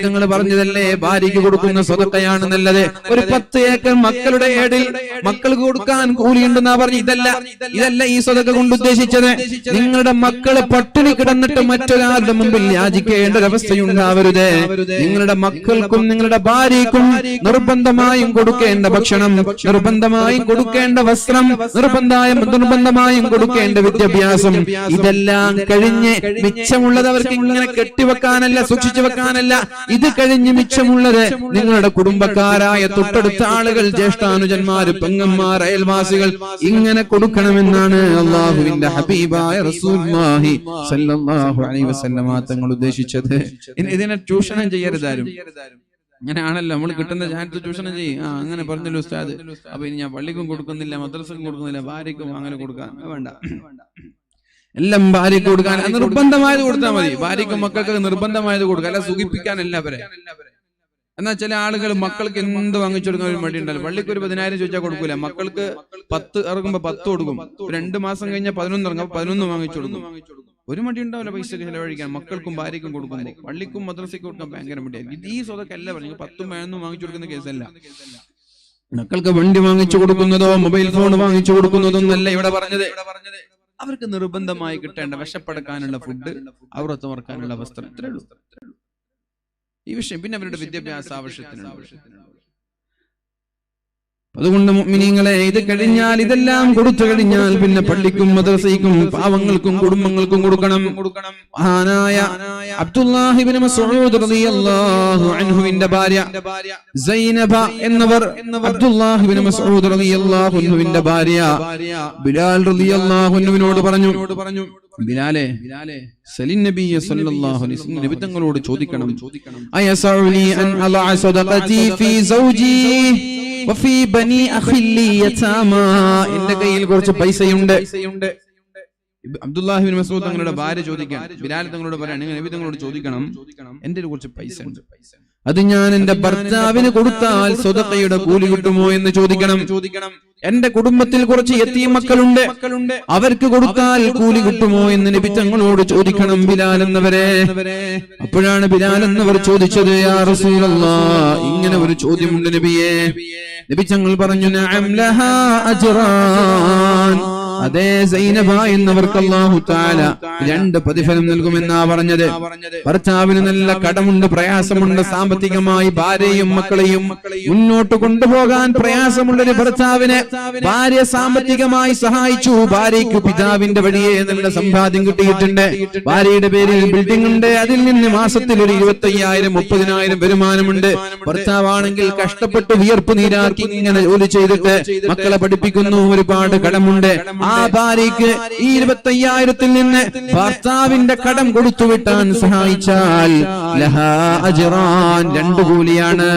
നിങ്ങൾ പറഞ്ഞതല്ലേ ഭാര്യയ്ക്ക് കൊടുക്കുന്ന സ്വതക്കയാണ് നല്ലത്. ഒരു 10 ഏക്കർ മക്കളുടെ ഏടിൽ മക്കൾക്ക് കൊടുക്കാൻ കൂലിയുണ്ടെന്നാ പറഞ്ഞു. ഇതല്ല ഈ സ്വതക്ക കൊണ്ട് ഉദ്ദേശിച്ചത്. നിങ്ങളുടെ മക്കള് പട്ടിണി കിടന്നിട്ട് മറ്റൊരാളുടെ മുമ്പിൽ യാചിക്കേണ്ട ഒരവസ്ഥയുണ്ടാവരുത്. നിങ്ങളുടെ മക്കൾക്കും നിങ്ങളുടെ ഭാര്യയ്ക്കും നിർബന്ധമായും കൊടുക്കേണ്ട ഭക്ഷണം, നിർബന്ധമായും കൊടുക്കേണ്ട വസ്ത്രം, നിർബന്ധമായും കൊടുക്കേണ്ട വിദ്യാഭ്യാസം, ഇതെല്ലാം കഴിഞ്ഞ് മിച്ചമുള്ളത് അവർക്ക് ഇങ്ങനെ കെട്ടിവെക്കാനല്ല, സൂക്ഷിച്ചു വെക്കാനല്ല. ഇത് കഴിഞ്ഞ് മിച്ചമുള്ളത് നിങ്ങളുടെ കുടുംബക്കാരായ തൊട്ടടുത്ത ആളുകൾ, ജ്യേഷ്ഠാനുജന്മാര്, പെങ്ങന്മാർ, അയൽവാസികൾ ഇങ്ങനെ കൊടുക്കണമെന്നാണ് അല്ലാഹുവിന്റെ ഹബീബായ റസൂലുള്ളാഹി സ്വല്ലല്ലാഹു അലൈഹി വസല്ലമ തങ്ങൾ ഉദ്ദേശിച്ചത്. ഇതിനെ ചൂഷണം ചെയ്യരുതാരും. അങ്ങനെയാണല്ലോ നമ്മൾ കിട്ടുന്ന ചാൻസ് ചൂഷണം ചെയ്യും. അങ്ങനെ പറഞ്ഞല്ലോ ഉസ്താദ്, അപ്പൊ ഇനി ഞാൻ പള്ളിക്കും കൊടുക്കുന്നില്ല, മദ്രസക്കും കൊടുക്കുന്നില്ല, ഭാര്യക്കും അങ്ങനെ കൊടുക്കാൻ വേണ്ട, എല്ലാം ഭാര്യക്ക് കൊടുക്കാൻ നിർബന്ധമായത് കൊടുത്താൽ മതി. ഭാര്യക്കും മക്കൾക്ക് നിർബന്ധമായത് കൊടുക്കുക, അല്ല സുഖിപ്പിക്കാനല്ല അവരെ. എന്നാൽ ചില ആളുകൾ മക്കൾക്ക് എന്ത് വാങ്ങിച്ചു കൊടുക്കാൻ ഒരു മടി ഉണ്ടല്ലോ. പള്ളിക്ക് ഒരു 10,000 ചോദിച്ചാൽ കൊടുക്കൂല, മക്കൾക്ക് 10 ഇറങ്ങുമ്പോ 10 കൊടുക്കും, 2 മാസം കഴിഞ്ഞാൽ 11 ഇറങ്ങും, 11 വാങ്ങിച്ചു കൊടുക്കും. ഒരു മടി ഉണ്ടാവില്ല പൈസ ചെലവഴിക്കാൻ. മക്കൾക്കും ഭാര്യക്കും കൊടുക്കുമ്പോൾ പള്ളിക്കും മദ്രസയ്ക്കും കൊടുക്കാൻ ഭയങ്കര മടിയായിരിക്കും. ഈ സ്വതക്കല്ല പറഞ്ഞു 10ഉം 11ഉം വാങ്ങിച്ചു കൊടുക്കുന്ന കേസല്ല. മക്കൾക്ക് വണ്ടി വാങ്ങിച്ചു കൊടുക്കുന്നതോ മൊബൈൽ ഫോൺ വാങ്ങിച്ചു കൊടുക്കുന്നതൊന്നല്ല ഇവിടെ പറഞ്ഞത്. അവർക്ക് നിർബന്ധമായി കിട്ടേണ്ട വിശപ്പടക്കാനുള്ള ഫുഡ്, ഔറത്ത് മറക്കാനുള്ള വസ്ത്രം, ഇത്രേ ഉള്ളൂ ഈ വിഷയം. പിന്നെ അവരുടെ വിദ്യാഭ്യാസ ആവശ്യത്തിനുള്ള. അതുകൊണ്ട് മുഅ്മിനീങ്ങളെ, ഇത് കഴിഞ്ഞാൽ, ഇതെല്ലാം കൊടുത്തു കഴിഞ്ഞാൽ പിന്നെ പള്ളിക്കും മദ്രസയ്ക്കും പാവങ്ങൾക്കും കുടുംബങ്ങൾക്കും കൊടുക്കണം. മഹാനായ അബ്ദുല്ലാഹി ഇബ്നു മസ്ഊദ് റളിയല്ലാഹു അൻഹുവിന്റെ ഭാര്യ സൈനബ എന്നവർ, അബ്ദുല്ലാഹി ഇബ്നു മസ്ഊദ് റളിയല്ലാഹു അൻഹുവിന്റെ ഭാര്യ ബിലാൽ റളിയല്ലാഹു അൻഹുവിനോട് പറഞ്ഞു, ബിലാലെ, സലിൻ നബിയെ സല്ലല്ലാഹു അലൈഹി വസല്ലം നബി തങ്ങളോട് ചോദിക്കണം, അയസഉനി അൻ അലഅ സദഖതി ഫീ സൗജി വഫീ ബനി അഖില്ലി യതാമാ. എന്റെ കയ്യിൽ കുറച്ച് പൈസയുണ്ട്. അബ്ദുല്ലാഹി ഇബ്നു മസ്ഊദ് തങ്ങളുടെ ഭാര്യ ചോദിക്കാൻ, ബിലാൽ തങ്ങളോട് പറയാൻ, നബി തങ്ങളോട് ചോദിക്കണം, എന്റെ കുറച്ച് പൈസ ഉണ്ട്, അത് ഞാൻ എന്റെ ഭർത്താവിന് കൊടുത്താൽ സ്വതക്കയുടെ കൂലി കിട്ടുമോ എന്ന് ചോദിക്കണം. എന്റെ കുടുംബത്തിൽ കുറച്ച് യതീം മക്കളുണ്ട്, അവർക്ക് കൊടുത്താൽ കൂലി കിട്ടുമോ എന്ന് നബി തങ്ങളോട് ചോദിക്കണം ബിലാൽ എന്നവരെ. അപ്പോഴാണ് ബിലാൽ എന്നവർ ചോദിച്ചത്, യാ റസൂലല്ലാഹ്, ഇങ്ങനെ ഒരു ചോദ്യമുണ്ട് നബിയെ. നബി തങ്ങൾ പറഞ്ഞു, നഅം ലഹാ അജ്റാൻ. അതേ, സൈനബ എന്നവർക്ക് അല്ലാഹു തആല 2 പ്രതിഫലം നൽകുമെന്നാ പറഞ്ഞത്. ഭർത്താവിന് നല്ല കടമുണ്ട്, പ്രയാസമുണ്ട്, സാമ്പത്തികമായി ഭാര്യയും മക്കളെയും മുന്നോട്ട് കൊണ്ടുപോകാൻ പ്രയാസമുള്ളൊരു ഭർത്താവിനെ ഭാര്യ സാമ്പത്തികമായി സഹായിച്ചു. ഭാര്യയ്ക്ക് പിതാവിന്റെ വഴിയെ നല്ല സമ്പാദ്യം കിട്ടിയിട്ടുണ്ട്. ഭാര്യയുടെ പേരിൽ ബിൽഡിംഗ് ഉണ്ട്, അതിൽ നിന്ന് മാസത്തിൽ ഒരു 25,000 30,000 വരുമാനമുണ്ട്. ഭർത്താവാണെങ്കിൽ കഷ്ടപ്പെട്ട് വിയർപ്പ് നീരാക്കി ഇങ്ങനെ ജോലി ചെയ്തിട്ട് മക്കളെ പഠിപ്പിക്കുന്നു, ഒരുപാട് കടമുണ്ട്. ആ ഭാര്യയ്ക്ക് ഈ 25,000-ൽ നിന്ന് ഭർത്താവിന്റെ കടം കൊടുത്തുവിട്ടാൻ സഹായിച്ചാൽ ലഹാ അജ്റാൻ, 2 കൂലിയാണ്.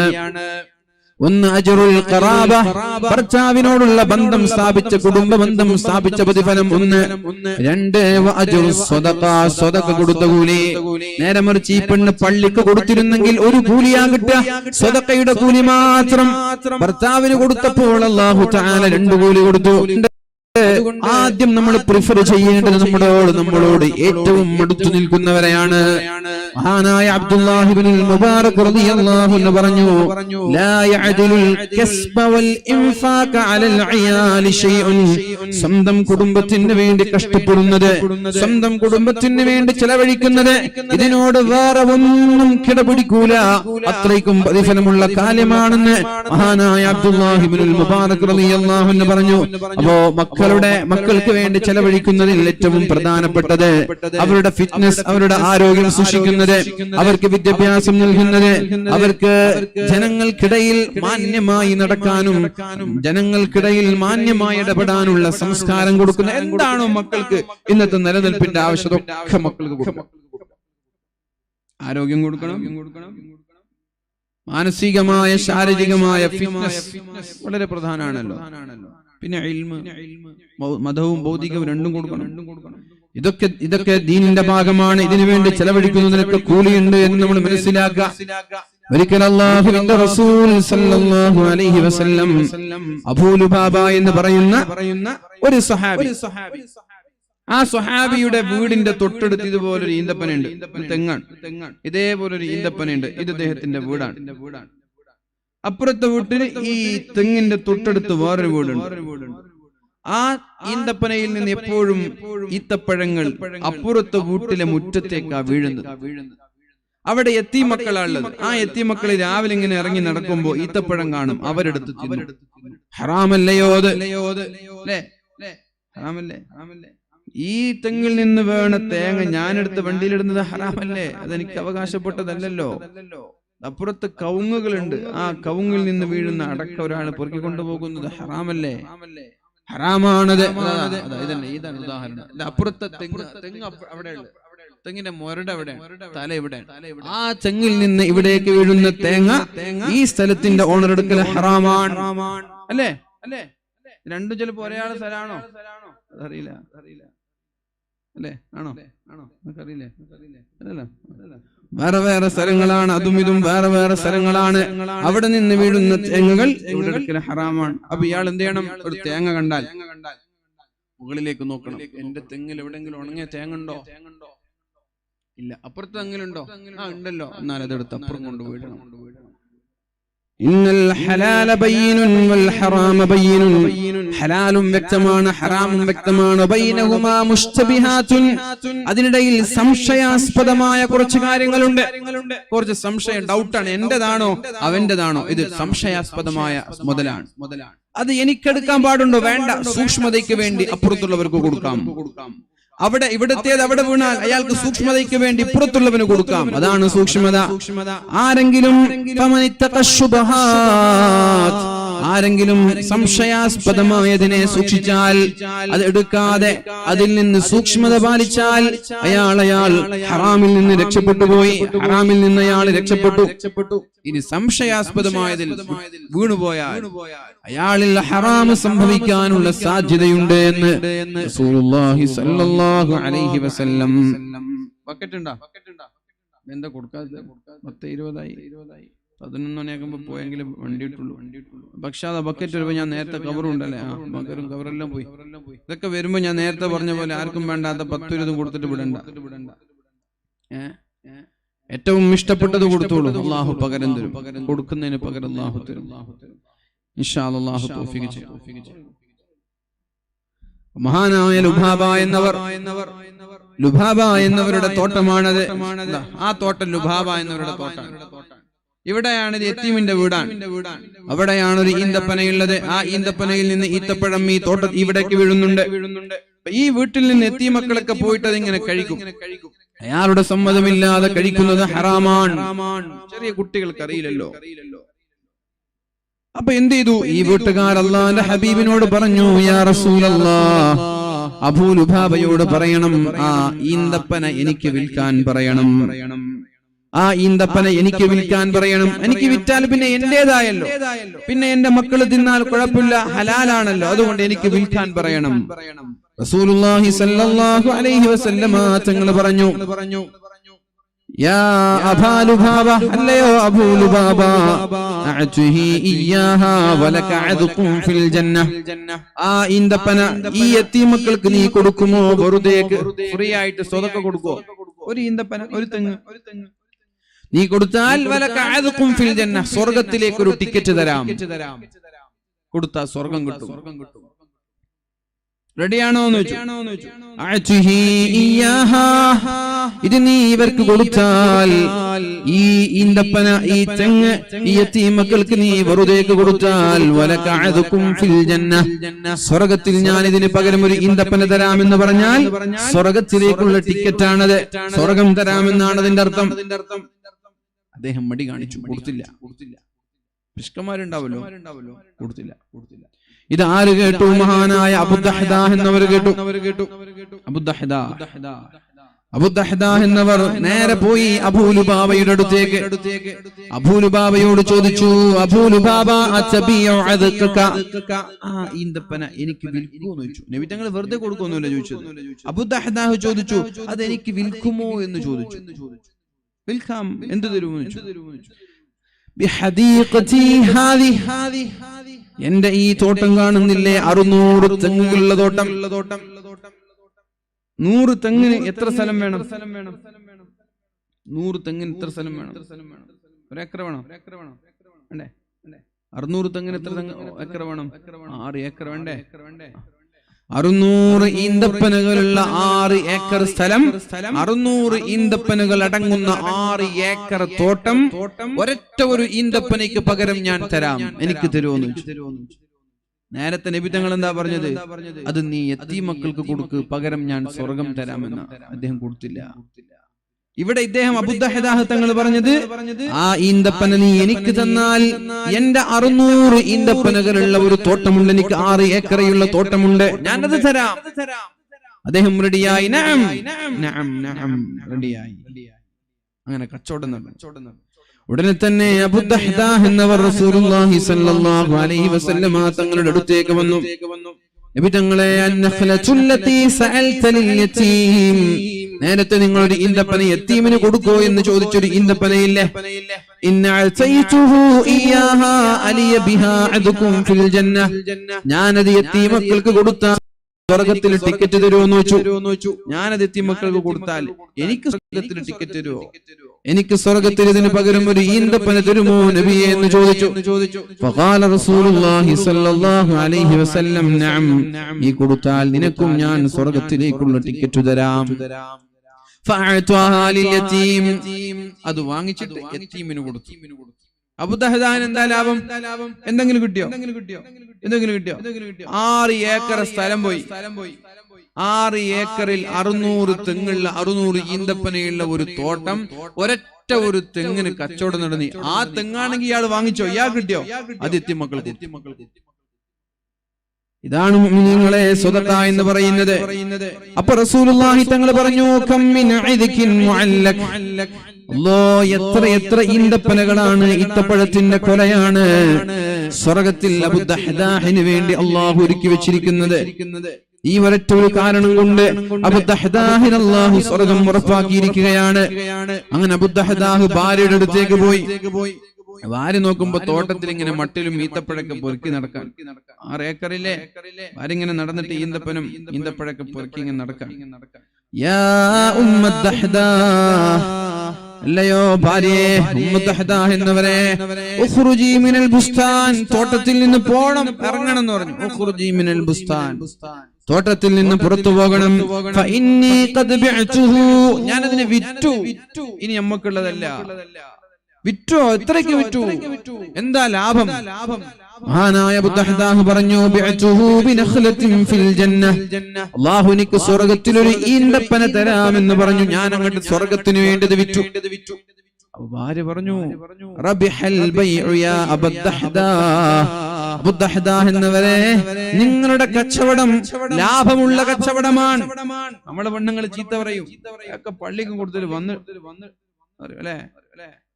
ഒന്ന് അജ്റുൽ ഖറാബ, ഭർത്താവിനോടുള്ള ബന്ധം സ്ഥാപിച്ച, കുടുംബ ബന്ധം സ്ഥാപിച്ച പ്രതിഫലം 1. 2 അജ്റുസ് സ്വദഖ, സ്വദഖ കൊടുത്ത കൂലി. നേരെ മറിച്ച് ഈ പെണ്ണ് പള്ളിക്ക് കൊടുത്തിരുന്നെങ്കിൽ ഒരു കൂലിയാ കിട്ടുക, സ്വദഖയുടെ കൂലി മാത്രം. ഭർത്താവിന് കൊടുത്തപ്പോൾ അല്ലാഹു തആല 2 കൂലി കൊടുത്തു. ആദ്യം നമ്മൾ പ്രിഫർ ചെയ്യേണ്ടത് നമ്മളോട് ഏറ്റവും അടുത്തു നിൽക്കുന്നവരെയാണ്. മഹാനായ അബ്ദുല്ലാഹി ഇബ്നുൽ മുബാറക് റളിയല്ലാഹു അൻഹു പറഞ്ഞു, ലാ യഅദിലുൽ കസ്ബ വൽ ഇൻഫാഖ അലൽ അയാലി ഷൈഉൻ. സ്വന്തം കുടുംബത്തിന് വേണ്ടി കഷ്ടപ്പെടുന്നത്, സ്വന്തം കുടുംബത്തിന് വേണ്ടി ചെലവഴിക്കുന്നത്, ഇതിനോട് വേറെ ഒന്നും കിടപിടിക്കൂല, അത്രയ്ക്കും പ്രതിഫലമുള്ള കാര്യമാണെന്ന് മഹാനായ അബ്ദുല്ലാഹി ഇബ്നുൽ മുബാറക് റളിയല്ലാഹു അൻഹു പറഞ്ഞു. അപ്പോ മക്കൾക്ക് വേണ്ടി ചെലവഴിക്കുന്നതിൽ ഏറ്റവും പ്രധാനപ്പെട്ടത് അവരുടെ ഫിറ്റ്നസ്, അവരുടെ ആരോഗ്യം സൂക്ഷിക്കുന്നത്, അവർക്ക് വിദ്യാഭ്യാസം നൽകുന്നത്, അവർക്ക് ജനങ്ങൾക്കിടയിൽ മാന്യമായി നടക്കാനും ജനങ്ങൾക്കിടയിൽ മാന്യമായി ഇടപെടാനുള്ള സംസ്കാരം കൊടുക്കുന്ന, എന്താണോ മക്കൾക്ക് ഇന്നത്തെ നിലനിൽപ്പിന്റെ ആവശ്യത ഒക്കെ മക്കൾക്ക് കൊടുക്കണം. ആരോഗ്യം കൊടുക്കണം, മാനസികമായ ശാരീരികമായ ഫിറ്റ്നസ് വളരെ പ്രധാനമാണല്ലോ. പിന്നെ ഇൽമ്, മതവും ഭൗതികവും രണ്ടും കൊടുക്കണം. ഇതൊക്കെ ദീനിന്റെ ഭാഗമാണ്. ഇതിനു വേണ്ടി ചെലവഴിക്കുന്നതിനൊക്കെ കൂലിയുണ്ട് എന്ന് നമ്മൾ മനസ്സിലാക്കുക. ഒരിക്കൽ അല്ലാഹുവിന്റെ റസൂൽ സല്ലല്ലാഹു അലൈഹി വസല്ലം അബൂ ലുബാബ എന്ന് പറയുന്ന ഒരു സ്വഹാബി, ആ സ്വഹാബിയുടെ വീടിന്റെ തൊട്ടടുത്ത് ഇതുപോലൊരു ഈന്തപ്പനുണ്ട്, തെങ്ങാണ്, ഇതേപോലൊരു ഈന്തപ്പനുണ്ട്. ഇത് അദ്ദേഹത്തിന്റെ വീടാണ്. അപ്പുറത്തെ വീട്ടിൽ ഈ തെങ്ങിന്റെ തൊട്ടടുത്ത് വേറൊരു വീടുണ്ട്. ആ ഈന്തപ്പനയിൽ നിന്ന് എപ്പോഴും ഈത്തപ്പഴങ്ങൾ അപ്പുറത്തെ വീട്ടിലെ മുറ്റത്തേക്കാ വീഴുന്നത്. അവിടെ യത്തീമക്കളാണുള്ളത്. ആ യത്തീമക്കളെ രാവിലെ ഇങ്ങനെ ഇറങ്ങി നടക്കുമ്പോ ഈത്തപ്പഴം കാണും, അവരെടുത്ത് തിന്നും. ഹറാമല്ലയോ അത്? ഹറാമല്ലേ? ഈ തെങ്ങിൽ നിന്ന് വേണ തേങ്ങ ഞാനെടുത്ത് വണ്ടിയിലിടുന്നത് ഹറാമല്ലേ? അതെനിക്ക് അവകാശപ്പെട്ടതല്ലോ. അപ്പുറത്ത് കവുങ്ങുകളുണ്ട്, ആ കവുങ്ങിൽ നിന്ന് വീഴുന്ന അടക്ക ഒരാൾ പൊറുക്കി കൊണ്ടുപോകുന്നത് ഹറാമല്ലേ? ഹറാമാണത്. ഇതാണ് ഉദാഹരണം. അപ്പുറത്തെ തെങ്ങ് അവിടെ തെങ്ങിന്റെ മുരട് എവിടെ, തല എവിടെ? ആ തെങ്ങിൽ നിന്ന് ഇവിടേക്ക് വീഴുന്ന തേങ്ങ ഈ സ്ഥലത്തിന്റെ ഓണർ എടുക്കൽ ഹറാമാണ് അല്ലേ? രണ്ടും ചിലപ്പോ ഒരേയാളെ സ്ഥലമാണോ? അതറിയില്ല അല്ലേ? ആണോ? അറിയില്ലേ? വേറെ വേറെ സ്ഥലങ്ങളാണ്, അതും ഇതും വേറെ വേറെ സ്ഥലങ്ങളാണ്. അവിടെ നിന്ന് വീഴുന്ന തേങ്ങകൾ ഇവിടെ എടുക്കൽ ഹറാമാണ്. അപ്പൊ ഇയാൾ എന്ത് ചെയ്യണം? ഒരു തേങ്ങ കണ്ടാൽ മുകളിലേക്ക് നോക്കണം. എന്റെ തെങ്ങിൽ എവിടെയെങ്കിലും ഉണങ്ങിയ തേങ്ങ ഉണ്ടോ? ഇല്ല. അപ്പുറത്ത് തെങ്ങിലുണ്ടോ? ഉണ്ടല്ലോ. എന്നാൽ അതെടുത്ത് അപ്പുറം കൊണ്ടുപോയിടണം. ഇന്നൽ ഹലാല ബയ്യിനുൻ വൽ ഹറാമ ബയ്യിനുൻ. ഹലാലും വ്യക്തമാണ്, ഹറാമും വ്യക്തമാണ്. ബൈനഹുമാ മുസ്തബിഹാത്തുൻ. അതിനിടയിൽ സംശയാസ്പദമായ കുറച്ച് കാര്യങ്ങളുണ്ട്. കുറച്ച് സംശയം, ഡൗട്ടാണ്. എന്റേതാണോ അവന്റേതാണോ? ഇത് സംശയാസ്പദമായ മുതലാണ്. അത് എനിക്കെടുക്കാൻ പാടുണ്ടോ? വേണ്ട. സൂക്ഷ്മതയ്ക്ക് വേണ്ടി അപ്പുറത്തുള്ളവർക്ക് കൊടുക്കാം. അവിടെ ഇവിടത്തേത് അവിടെ വീണാൽ അയാൾക്ക് സൂക്ഷ്മതയ്ക്ക് വേണ്ടി പുറത്തുള്ളവന് കൊടുക്കാം. അതാണ് സൂക്ഷ്മത. ആരെങ്കിലും സംശയാസ്പദമായതിനെ സൂക്ഷിച്ചാൽ, അത് എടുക്കാതെ അതിൽ നിന്ന് സൂക്ഷ്മത പാലിച്ചാൽ അയാൾ ഹറാമിൽ നിന്ന് രക്ഷപ്പെട്ടു പോയി. ഹറാമിൽ നിന്ന് അയാൾ രക്ഷപ്പെട്ടു. ഇനി സംശയാസ്പദമായതിൽ വീണുപോയാൽ അയാളിൽ ഹറാമ് സംഭവിക്കാനുള്ള സാധ്യതയുണ്ട് എന്ന് റസൂലുള്ളാഹി സ്വല്ലല്ലാഹു അലൈഹി വസല്ലം. ബക്കറ്റ് ഉണ്ടോ? എന്താ കൊടുക്കാതെ? 10-20 11 മണിയാകുമ്പോ പോയെങ്കിലും വണ്ടി ഇട്ടുള്ളൂ. പക്ഷെ അത് ബക്കറ്റ് വരുമ്പോ ഞാൻ നേരത്തെ കവറുണ്ടല്ലേ, മകരും കവറെല്ലാം പോയി. ഇതൊക്കെ വരുമ്പോ ഞാൻ നേരത്തെ പറഞ്ഞ പോലെ ആർക്കും വേണ്ടാത്ത 10-20 കൊടുത്തിട്ട് വിടണ്ട. ഏറ്റവും ഇഷ്ടപ്പെട്ടത് കൊടുത്തോളൂ. അള്ളാഹു പകരം തരും. കൊടുക്കുന്നതിന് പകരം അള്ളാഹു തരും. ഇൻഷാ അല്ലാഹു തൗഫീഖ് ചെയ്യും. മഹാനായ ലുബാബ എന്നവരുടെ തോട്ടമാണത്. ആ തോട്ടം ലുബാബ എന്നവരുടെ തോട്ടമാണ്. ഇവിടെയാണ് ഇത് യതീമിന്റെ വീടാണ്. അവിടെയാണ് ഒരു ഈന്തപ്പനയുള്ളത്. ആ ഈന്തപ്പനയിൽ നിന്ന് ഈത്തപ്പഴം ഈ തോട്ടം ഇവിടേക്ക് വീഴുന്നുണ്ട്. ഈ വീട്ടിൽ നിന്ന് യതീമക്കളൊക്കെ പോയിട്ട് അതിങ്ങനെ കഴിക്കും. അയാളുടെ സമ്മതമില്ലാതെ കഴിക്കുന്നത് ഹറാമാണ്. ചെറിയ കുട്ടികൾക്ക് അറിയില്ലല്ലോ. അപ്പൊ എന്ത് ചെയ്തു? ഈ വീട്ടുകാർ അല്ലാഹുവിന്റെ ഹബീബിനോട് പറഞ്ഞു, യാ റസൂലല്ലാഹ്, അബൂ ലുബാബയോട് പറയണം, ആ ഈന്തപ്പന എനിക്ക് വിൽക്കാൻ പറയണം. ആ ഈന്തപ്പന എനിക്ക് വിൽക്കാൻ പറയണം. എനിക്ക് വിറ്റാൽ പിന്നെ എന്റേതായല്ലോ, പിന്നെ എന്റെ മക്കള് തിന്നാൽ കുഴപ്പമില്ല, ഹലാലാണല്ലോ. അതുകൊണ്ട് എനിക്ക് വിൽക്കാൻ പറയണം. റസൂലുള്ളാഹി സ്വല്ലല്ലാഹു അലൈഹി വസല്ലമ തങ്ങൾ പറഞ്ഞു, യാ അബാ ലുബാബ, അല്ലയോ അബൂ ലുബാബ, അഅ്തിഹി ഇയ്യാഹാ വലക അദ്ഖും ഫിൽ ജന്ന. ആ ഈന്തപ്പന ഈ യതീമക്കൾക്ക് നീ കൊടുക്കുമോ? വെറുതെ ഫ്രീ ആയിട്ട് സ്വതക്ക കൊടുക്കോ? ഒരു ഈന്തപ്പന, ഒരു തെങ്ങ് നീ കൊടുത്താൽ വലക അദ്ഖും ഫിൽ ജന്ന, സ്വർഗ്ഗത്തിലേക്ക് ഒരു ടിക്കറ്റ് തരാം. കൊടുത്താൽ സ്വർഗ്ഗം കിട്ടും. റെഡിയാണോ എന്ന് ചോദിച്ചു. അഅ്തിഹി ഇയ്യാഹാ, ഇത് നീ ഇവർക്ക് കൊടുത്താൽ, ഈ ഈന്തപ്പന, ഈ തെങ്ങ് ഈ യതീമക്കൾക്ക് നീ വെറുതേക്ക് കൊടുത്താൽ, വലക അദ്ഖും ഫിൽ ജന്ന, സ്വർഗ്ഗത്തിൽ ഞാൻ ഇതിന് പകരം ഒരു ഈന്തപ്പന തരാമെന്ന് പറഞ്ഞാൽ സ്വർഗ്ഗത്തിലേക്കുള്ള ടിക്കറ്റാണത്. സ്വർഗ്ഗം തരാമെന്നാണ് അതിന്റെ അർത്ഥം. അദ്ദേഹം മടി കാണിച്ചു, കൊടുത്തില്ല. പിഷ്കന്മാരുണ്ടാവല്ലോ, കൊടുത്തില്ല. ഇത് ആര് കേട്ടു? മഹാനായ അബൂദഹ്ദ എന്നവർ കേട്ടു. അബൂദഹ്ദ എന്നവർ നേരെ പോയി അബൂ ലുബാബയുടെ അടുത്തേക്ക്. അബൂ ലുബാബയോട് ചോദിച്ചു, അബൂ ലുബാബ, അതബിഉ അദ്ഖക, ആ ഈന്തപ്പന എനിക്ക് വിൽക്കുമോ എന്ന് ചോദിച്ചു. നബി തങ്ങൾ വെറുതെ കൊടുക്കുമെന്നല്ല ചോദിച്ചത്. അബൂദഹ്ദ ചോദിച്ചു, അത് എനിക്ക് വിൽക്കുമോ എന്ന് ചോദിച്ചു. വിൽക്കാം, എന്ത് തരുമെന്ന് ചോദിച്ചു. ബിഹദീഖതി ഹാദി, എന്റെ ഈ തോട്ടം കാണുന്നില്ലേ, 600 തെങ്ങുകളുള്ള തോട്ടം. 100 തെങ്ങിന് എത്ര സ്ഥലം വേണം? 100 തെങ്ങിന് എത്ര സ്ഥലം വേണം? 1 ഏക്കർ വേണം. വേണ്ടേ? 600 തെങ്ങിന് എത്ര ഏക്കർ വേണം? 6 ഏക്കർ വേണ്ടേ? 600 ഈന്തപ്പനകളുള്ള 6 ഏക്കർ സ്ഥലം, 600 ഈന്തപ്പനകൾ അടങ്ങുന്ന 6 ഏക്കർ തോട്ടം ഒരൊറ്റ ഒരു ഈന്തപ്പനയ്ക്ക് പകരം ഞാൻ തരാം, എനിക്ക് തരുമോന്ന് ചോദിച്ചു. നേരത്തെ നബി തങ്ങൾ എന്താ പറഞ്ഞത്? അത് നീ യതീമക്കൾക്ക് കൊടുക്ക്, പകരം ഞാൻ സ്വർഗം തരാമെന്ന്. അദ്ദേഹം കൊടുത്തില്ല. ഇവിടെ ഇദ്ദേഹം അബൂദഹ്ദ തങ്ങൾ പറഞ്ഞത്, ആ ഈന്തപ്പന നീ എനിക്ക് തന്നാൽ എന്റെ 600 ഈന്തപ്പനകളുള്ള ഒരു തോട്ടമുണ്ട്, എനിക്ക് 6 ഏക്കറയുള്ള തോട്ടമുണ്ട്, ഞാനത് തരാം. അദ്ദേഹം റെഡിയായി. നഅം നഅം നഅം റെഡിയായി. അങ്ങനെ കച്ചവടം നടന്നു. ഉടനെ തന്നെ അബൂ ദഹ്ദാ എന്നവർ റസൂലുള്ളാഹി സ്വല്ലല്ലാഹു അലൈഹി വസല്ലമ തങ്ങളുടെ അടുത്തേക്ക് വന്നു. നബി തങ്ങളെ, അന്നഖലത്തുല്ലതി സഅൽതൽ യതീം, നേരത്തെ നിങ്ങൾ ഒരു ഈന്തപ്പന യതീമിന് കൊടുക്കോ എന്ന് ചോദിച്ചൊരു ഈന്തപ്പനയില്ലേ, ഇന്ന അതൈതുഹു ഇയാഹാ അലിയ ബിഹാ അദുകും ഫിൽ ജന്ന, ഞാനത് യതീം മക്കൾക്ക് കൊടുത്താൽ സ്വർഗത്തിൽ ടിക്കറ്റ് തരുമോന്ന് വെച്ചു. ഞാനത് യതീം മക്കൾക്ക് കൊടുത്താൽ എനിക്ക് സ്വർഗത്തിൽ ടിക്കറ്റ് തരുമോ, എനിക്ക് സ്വർഗത്തിൽ ഇതിന് പകരം ഒരു ഈന്തപ്പന തരുമോ നബിയെ എന്ന് ചോദിച്ചു. ഫഖാല റസൂലുള്ളാഹി സ്വല്ലല്ലാഹു അലൈഹി വസല്ലം, നഅം, നീ കൊടുത്താൽ നിനക്കും ഞാൻ സ്വർഗത്തിലേക്കുള്ള ടിക്കറ്റ് തരാം. ഫഅഅതാഹാ ലിൽയതീം, അത് വാങ്ങിച്ചിട്ട് യതീമിന് കൊടുത്തു. അബൂ ദഹ്ദാൻ എന്താ ലാഭം? എന്തെങ്കിലും കിട്ടിയോ? 6 ഏക്കർ സ്ഥലം പോയി. 6 ഏക്കറിൽ 600 തെങ്ങുള്ള 600 ഈന്തപ്പനയുള്ള ഒരു തോട്ടം, ഒരൊറ്റ ഒരു തെങ്ങിന് കച്ചവടം നടന്നി. ആ തെങ്ങാണെങ്കിൽ ഇയാൾ വാങ്ങിച്ചോ? ഇയാൾ കിട്ടിയോ? അത് യതീം മക്കൾക്ക്. ഇതാണ് മുഅ്മിനീങ്ങളെ സ്വതക്ക എന്ന് പറയുന്നത്. അപ്പോൾ റസൂലുള്ളാഹി തങ്ങൾ പറഞ്ഞു, കം മിൻ ഇദ്കിൻ മുഅല്ലഖ്, അല്ലാഹ് എത്ര ഈന്തപ്പനകളാണ്, ഈത്തപ്പഴത്തിന്റെ കൊലയാണ് സ്വർഗത്തിൽ അബൂ ദഹ്ദാഹിന് വേണ്ടി അല്ലാഹു ഒരുക്കി വെച്ചിരിക്കുന്നത്. ഈ ഒരൊറ്റ ഒരു കാരണം കൊണ്ട് അബൂ ദഹ്ദാഹിന് അല്ലാഹു സ്വർഗം ഉറപ്പാക്കിയിരിക്കുകയാണ്. അങ്ങനെ അബൂ ദഹ്ദാഹ് ഭാര്യയുടെ അടുത്തേക്ക് പോയി. ഭാര്യ നോക്കുമ്പോ തോട്ടത്തിൽ ഇങ്ങനെ മട്ടിലും ഈത്തപ്പഴൊക്കെ പൊറുക്കി നടക്കാൻ. 6 ഏക്കറിലെ ഭാര്യ ഇങ്ങനെ നടന്നിട്ട് ഈന്തപ്പഴൊക്കെ പൊറുക്കി ഇങ്ങനെ നടക്കാൻ. യാ ഉമ്മ ദഹ്ദാ, അല്ലയോ ഭാര്യയെ, ഉമ്മ ദഹ്ദാ എന്നവരെ, ഉഖ്റുജി മിനൽ ബുസ്താൻ, തോട്ടത്തിൽ നിന്ന് പോണം, ഇറങ്ങണം എന്ന് പറഞ്ഞു. ഉഖ്റുജി മിനൽ ബുസ്താൻ, തോട്ടത്തിൽ നിന്ന് പുറത്തു പോകണം. ഫഇന്നി ഖദ് ബിഅതുഹു, ഞാൻ അതിനെ വിറ്റു, ഇനി നമുക്കുള്ളതല്ല. വിറ്റോ? എത്രയ്ക്ക് വിറ്റു? എന്താ ലാഭം? മഹാനായ അബൂ ദഹ്ദാഹ് പറഞ്ഞു, ബിഅതുഹു ബിനഖ്ലത്തിൻ ഫിൽ ജന്ന, അല്ലാഹു എനിക്ക് സ്വർഗ്ഗത്തിൽ ഒരു ഈന്തപ്പന തരാമെന്ന് പറഞ്ഞു. ഞാൻ അങ്ങോട്ട് സ്വർഗ്ഗത്തിന് വേണ്ടി വിറ്റു. ഭാര്യ പറഞ്ഞു, റബിഹൽ ബൈഉ യാ അബൂ ദഹ്ദാ, അബൂ ദഹ്ദാ എന്നവരെ, നിങ്ങളുടെ കച്ചവടം ലാഭമുള്ള കച്ചവടമാണ്. നമ്മുടെ പെണ്ണുങ്ങൾ ചീത്ത പറയും, ഒക്കെ പള്ളിക്കും കൊടുത്തിട്ട് വന്ന് അല്ലേ,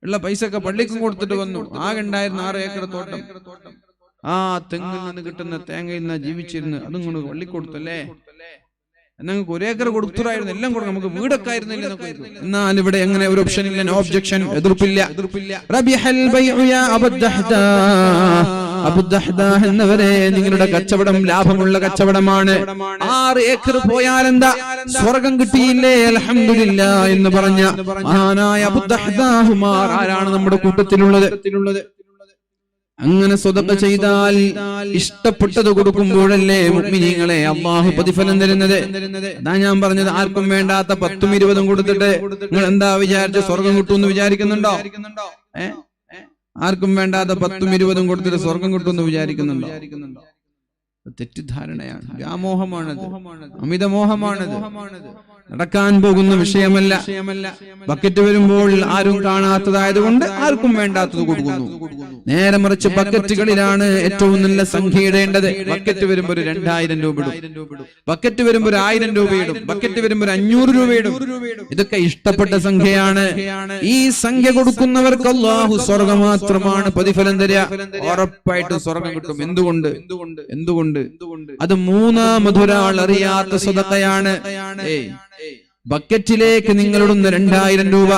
ഉള്ള പൈസ ഒക്കെ പള്ളിക്കും കൊടുത്തിട്ട് വന്നു. ആകെ ഉണ്ടായിരുന്ന 6 ഏക്കർ തോട്ടം, ആ തെങ്ങിൽ നിന്ന് കിട്ടുന്ന തേങ്ങയിൽ നിന്ന് ജീവിച്ചിരുന്നു, അതും കൊണ്ട് പള്ളി കൊടുത്തല്ലേ, എന്നങ്ങൾക്ക് 1 ഏക്കർ കൊടുത്തിട്ടായിരുന്നു, എല്ലാം കൊടുക്കും, നമുക്ക് വീടൊക്കെ ആയിരുന്നില്ല. എന്നാൽ ഇവിടെ എങ്ങനെ ഒരു ഓപ്ഷൻ ഇല്ല, നോ ഒബ്ജക്ഷൻ, എതിർപ്പില്ല. റബിഹൽ ബൈഉ യാ അബൂ ദഹ്ദാ, അബൂ ദഹ്ദാ എന്നവരെ, നിങ്ങളുടെ കച്ചവടം ലാഭമുള്ള കച്ചവടമാണ്. 6 ഏക്കർ പോയാലെന്താ, സ്വർഗം കിട്ടിയില്ലേ, അൽഹംദുലില്ലാ എന്ന് പറഞ്ഞ മഹാനായ അബൂ ദഹ്ദാഹുമാർ ആരാണ് നമ്മുടെ കൂട്ടത്തിലുള്ളത്? അങ്ങനെ സ്വതക്ക ചെയ്താൽ ഇഷ്ടപ്പെട്ടത് കൊടുക്കുമ്പോഴല്ലേ മുഅ്മിനീങ്ങളെ അല്ലാഹു പ്രതിഫലം തരുന്നത്. അതാ ഞാൻ പറഞ്ഞത്, ആർക്കും വേണ്ടാത്ത 10ഉം 20ഉം കൊടുത്തിട്ട് നിങ്ങൾ എന്താ വിചാരിച്ച സ്വർഗം കിട്ടുമെന്ന് വിചാരിക്കുന്നുണ്ടോ? ആർക്കും വേണ്ടാത്ത 10ഉം 20ഉം കൊടുത്തിട്ട് സ്വർഗം കിട്ടുമെന്ന് വിചാരിക്കുന്നുണ്ടോ? തെറ്റിദ്ധാരണയാണ്, വ്യാമോഹമാണത്, അമിതമോഹമാണത്, നടക്കാൻ പോകുന്ന വിഷയമല്ല. ബക്കറ്റ് വരുമ്പോൾ ആരും കാണാത്തതായതുകൊണ്ട് ആർക്കും വേണ്ടാത്തത് കൊടുക്കുന്നു. നേരെ മറിച്ച് ബക്കറ്റുകളിലാണ് ഏറ്റവും നല്ല സംഖ്യ ഇടേണ്ടത്. ബക്കറ്റ് വരുമ്പോ ഒരു 2000 രൂപ ഇടും, ബക്കറ്റ് വരുമ്പോ ഒരു 1000 രൂപ ഇടും, ബക്കറ്റ് വരുമ്പോ ഒരു 500 രൂപ ഇടും. ഇതൊക്കെ ഇഷ്ടപ്പെട്ട സംഖ്യയാണ്. ഈ സംഖ്യ കൊടുക്കുന്നവർക്ക് അല്ലാഹു സ്വർഗം മാത്രമാണ് പ്രതിഫലം തരിക. ഉറപ്പായിട്ടും സ്വർഗം കിട്ടും. എന്തുകൊണ്ട്? അത് മൂന്നാമതൊരാൾ അറിയാത്ത സ്വതക്കയാണ്. ബക്കറ്റിലേക്ക് നിങ്ങളിടുന്ന 2000 രൂപ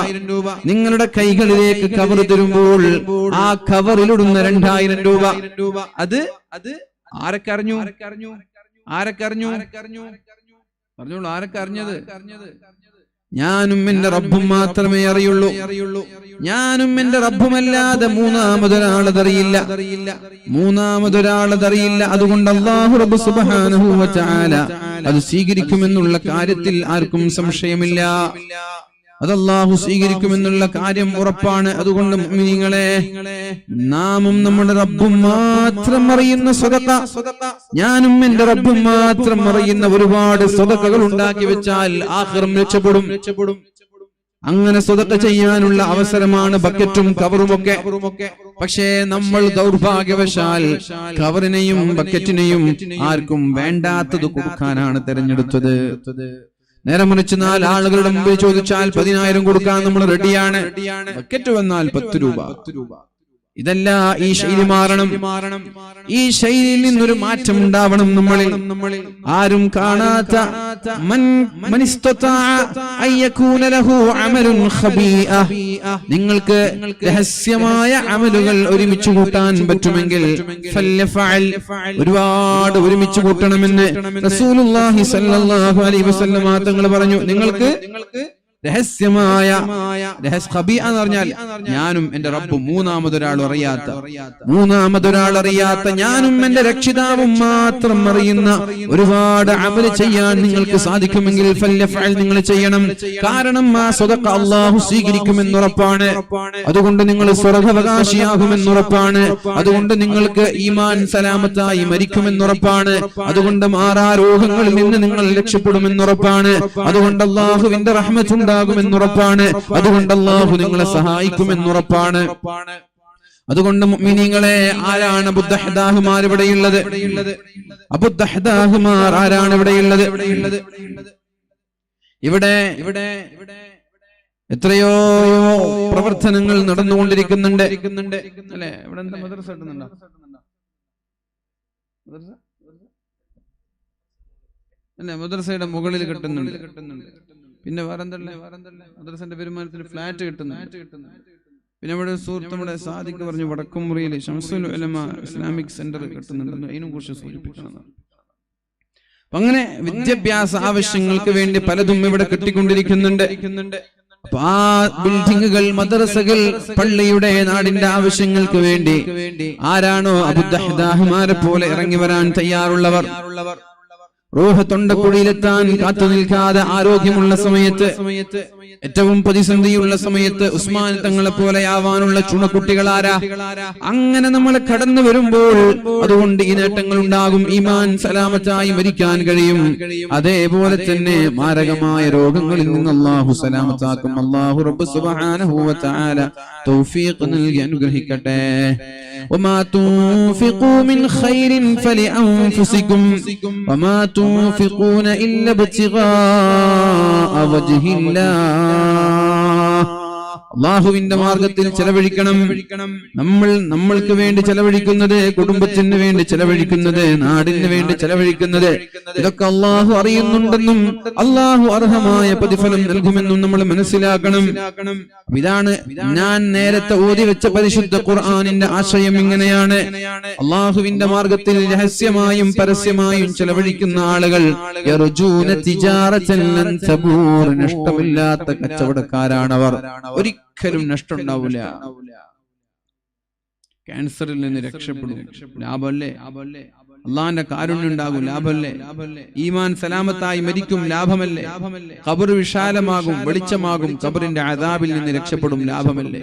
നിങ്ങളുടെ കൈകളിലേക്ക് കവർ തരുമ്പോൾ ആ കവറിലിടുന്ന 2000 രൂപ അത് ആരൊക്കറിഞ്ഞു? പറഞ്ഞോളൂ, ആരൊക്കെ അറിഞ്ഞത്? ഞാനും എന്റെ റബ്ബും മാത്രമേ അറിയുള്ളൂ. ഞാനും എന്റെ റബ്ബുമല്ലാതെ മൂന്നാമതൊരാളതറിയില്ല. അതുകൊണ്ട് അല്ലാഹു റബ്ബ് സുബ്ഹാനഹു വ തആല അത് സ്വീകരിക്കുമെന്നുള്ള കാര്യത്തിൽ ആർക്കും സംശയമില്ല. അത് അല്ലാഹു സ്വീകരിക്കുമെന്നുള്ള കാര്യം ഉറപ്പാണ്. അതുകൊണ്ട് മുഅ്മിനീങ്ങളെ, നാമും നമ്മുടെ റബ്ബും മാത്രം അറിയുന്ന സ്വതക്ക, ഞാനും എന്റെ റബ്ബും മാത്രം അറിയുന്ന ഒരുപാട് സ്വതക്കകൾ ഉണ്ടാക്കി വെച്ചാൽ ആഖിറം രക്ഷപ്പെടും. അങ്ങനെ സ്വതക്ക ചെയ്യാനുള്ള അവസരമാണ് ബക്കറ്റും കവറുമൊക്കെ. പക്ഷേ നമ്മൾ ദൗർഭാഗ്യവശാൽ കവറിനെയും ബക്കറ്റിനെയും ആർക്കും വേണ്ടാത്തത് കൊടുക്കാനാണ് തെരഞ്ഞെടുത്തത്. നേരെ മറിച്ച് 4 ആളുകളുടെ മുമ്പിൽ ചോദിച്ചാൽ 10,000 കൊടുക്കാൻ നമ്മൾ റെഡിയാണ്. ബക്കറ്റ് വന്നാൽ 10 രൂപ. ഇതല്ല, ഈ ശൈലി മാറണം. ഈ ശൈലിയിൽ നിന്നൊരു മാറ്റം ഉണ്ടാവണം നമ്മളിൽ. ആരും കാണാത്ത നിങ്ങൾക്ക് രഹസ്യമായ അമലുകൾ ഒരുമിച്ച് കൂട്ടാൻ പറ്റുമെങ്കിൽ ഒരുപാട് ഒരുമിച്ച് കൂട്ടണമെന്ന് റസൂലുള്ളാഹി സ്വല്ലല്ലാഹു അലൈഹി വസല്ലം തങ്ങൾ പറഞ്ഞു. നിങ്ങൾക്ക് രഹസ്യമായ ഖബീഅ എന്ന് പറഞ്ഞാൽ ഞാനും എന്റെ റബ്ബും മൂന്നാമതൊരാൾ അറിയാത്ത ഞാനും എന്റെ രക്ഷിതാവും മാത്രം അറിയുന്ന ഒരുപാട് അമല് ചെയ്യാൻ നിങ്ങൾക്ക് സാധിക്കുമെങ്കിൽ ഫൽയഫഅൽ, നിങ്ങൾ ചെയ്യണം. കാരണം ആ സ്വതക്ക അല്ലാഹു സ്വീകരിക്കുമെന്നുറപ്പാണ്. അതുകൊണ്ട് നിങ്ങൾ സ്വർഗ്ഗാവകാശിയാകുമെന്നുറപ്പാണ്. അതുകൊണ്ട് നിങ്ങൾക്ക് ഈമാൻ സലാമത്തായി മരിക്കുമെന്നുറപ്പാണ്. അതുകൊണ്ട് മാറാ രോഗങ്ങളിൽ നിന്ന് നിങ്ങൾ രക്ഷപ്പെടുമെന്നുറപ്പാണ്. അതുകൊണ്ട് അല്ലാഹുവിന്റെ റഹ്മത്ത് ാകുമെന്നുറപ്പാണ്. അതുകൊണ്ട് അല്ലാഹു നിങ്ങളെ സഹായിക്കുമെന്നുറപ്പാണ്. അതുകൊണ്ട് മുഅ്മിനീങ്ങളെ, ആരാണ് അബൂദ്ദഹ്ദാഹുമാർ ഇവിടെയുള്ളത്? അബൂദ്ദഹ്ദാഹുമാർ ആരാണ് ഇവിടെയുള്ളത്? ഇവിടെ എത്രയോ പ്രവർത്തനങ്ങൾ നടന്നുകൊണ്ടിരിക്കുന്നുണ്ട് അല്ലെ? ഇവിടെ എന്താ മദ്രസ കിട്ടുന്നുണ്ടോ? അല്ലെ, മദ്രസയുടെ മുകളിൽ കിട്ടുന്നുണ്ട്. പിന്നെ വേറെന്തല്ലേ മദ്രസന്റെ പെരുമാറ്റത്തിൽ ഫ്ലാറ്റ് കിട്ടുന്നു. പിന്നെ ഇവിടെ സുഹൃത്ത് നമ്മുടെ സാദിഖ് പറഞ്ഞു വടക്കുംമുറിയിൽ ശംസുൽ ഉലമ ഇസ്ലാമിക് സെന്റർ കിട്ടുന്നുണ്ടെന്ന്, അതിനും കുറിച്ച് സൂചിപ്പിക്കണം. അങ്ങനെ വിദ്യാഭ്യാസ ആവശ്യങ്ങൾക്ക് വേണ്ടി പലതും ഇവിടെ കിട്ടിക്കൊണ്ടിരിക്കുന്നുണ്ട്. അപ്പൊ ആ ബിൽഡിങ്ങുകൾ, മദ്രസകൾ, പള്ളിയുടെ നാടിന്റെ ആവശ്യങ്ങൾക്ക് വേണ്ടി ആരാണോ അബൂദ്ദഹ്ദാഹുമാരെ പോലെ ഇറങ്ങി വരാൻ തയ്യാറുള്ളവർ, റൂഹ് തൊണ്ടക്കുഴിയിലെത്താൻ കാത്തു നിൽക്കാതെ ആരോഗ്യമുള്ള സമയത്ത്, ഏറ്റവും പ്രതിസന്ധിയുള്ള സമയത്ത് ഉസ്മാൻ തങ്ങളെ പോലെയാവാനുള്ള ചുണക്കുട്ടികളാരാ? അങ്ങനെ നമ്മൾ കടന്നു വരുമ്പോൾ അതുകൊണ്ട് ഈ നേട്ടങ്ങൾ ഉണ്ടാകും. ഈമാൻ സലാമത്തായി മരിക്കാൻ കഴിയും. അതേപോലെ തന്നെ മാരകമായ രോഗങ്ങളിൽ നിന്ന് അല്ലാഹു സലാമത്താക്കും. അല്ലാഹു റബ്ബ് സുബ്ഹാനഹു വ തആല തൗഫീഖ് നൽകി അനുഗ്രഹിക്കട്ടെ. വമാ തുൻഫിഖൂ മിൻ ഖൈരിൻ ഫലിഅൻഫുസികും വമാ തുൻഫിഖൂന ഇല്ല ഇബ്തിഗാഅ വജ്ഹില്ലാഹ്. അല്ലാഹുവിന്റെ മാർഗത്തിൽ ചെലവഴിക്കണം. നമ്മൾക്ക് വേണ്ടി ചെലവഴിക്കുന്നത്, കുടുംബത്തിന് വേണ്ടി ചെലവഴിക്കുന്നത്, നാടിന് വേണ്ടി ചെലവഴിക്കുന്നത്, ഇതൊക്കെ അല്ലാഹു അറിയുന്നുണ്ടെന്നും അല്ലാഹു അർഹമായ പ്രതിഫലം നൽകുമെന്നും നമ്മൾ മനസ്സിലാക്കണം. ഇതാണ് ഞാൻ നേരത്തെ ഓതി വെച്ച പരിശുദ്ധ ഖുർആനിന്റെ ആശയം. ഇങ്ങനെയാണ്, അല്ലാഹുവിന്റെ മാർഗത്തിൽ രഹസ്യമായും പരസ്യമായും ചെലവഴിക്കുന്ന ആളുകൾ യർജൂന തിജാറതൻ ലൻ തബൂർ, നഷ്ടമില്ലാത്ത കച്ചവടക്കാരാണവർ. ഒരിക്കലും നഷ്ടമുണ്ടാവില്ല. ക്യാൻസറിൽ നിന്ന് രക്ഷപ്പെടും, ലാഭമല്ലേ? അള്ളാന്റെ കാരുണ്യം ഉണ്ടാകും, ലാഭമല്ലേ? ഈമാൻ സലാമത്തായി മരിക്കും, ലാഭമല്ലേ? ഖബർ വിശാലമാകും, വെളിച്ചമാകും, ഖബറിന്റെ അദാബിൽ നിന്ന് രക്ഷപ്പെടും, ലാഭമല്ലേ?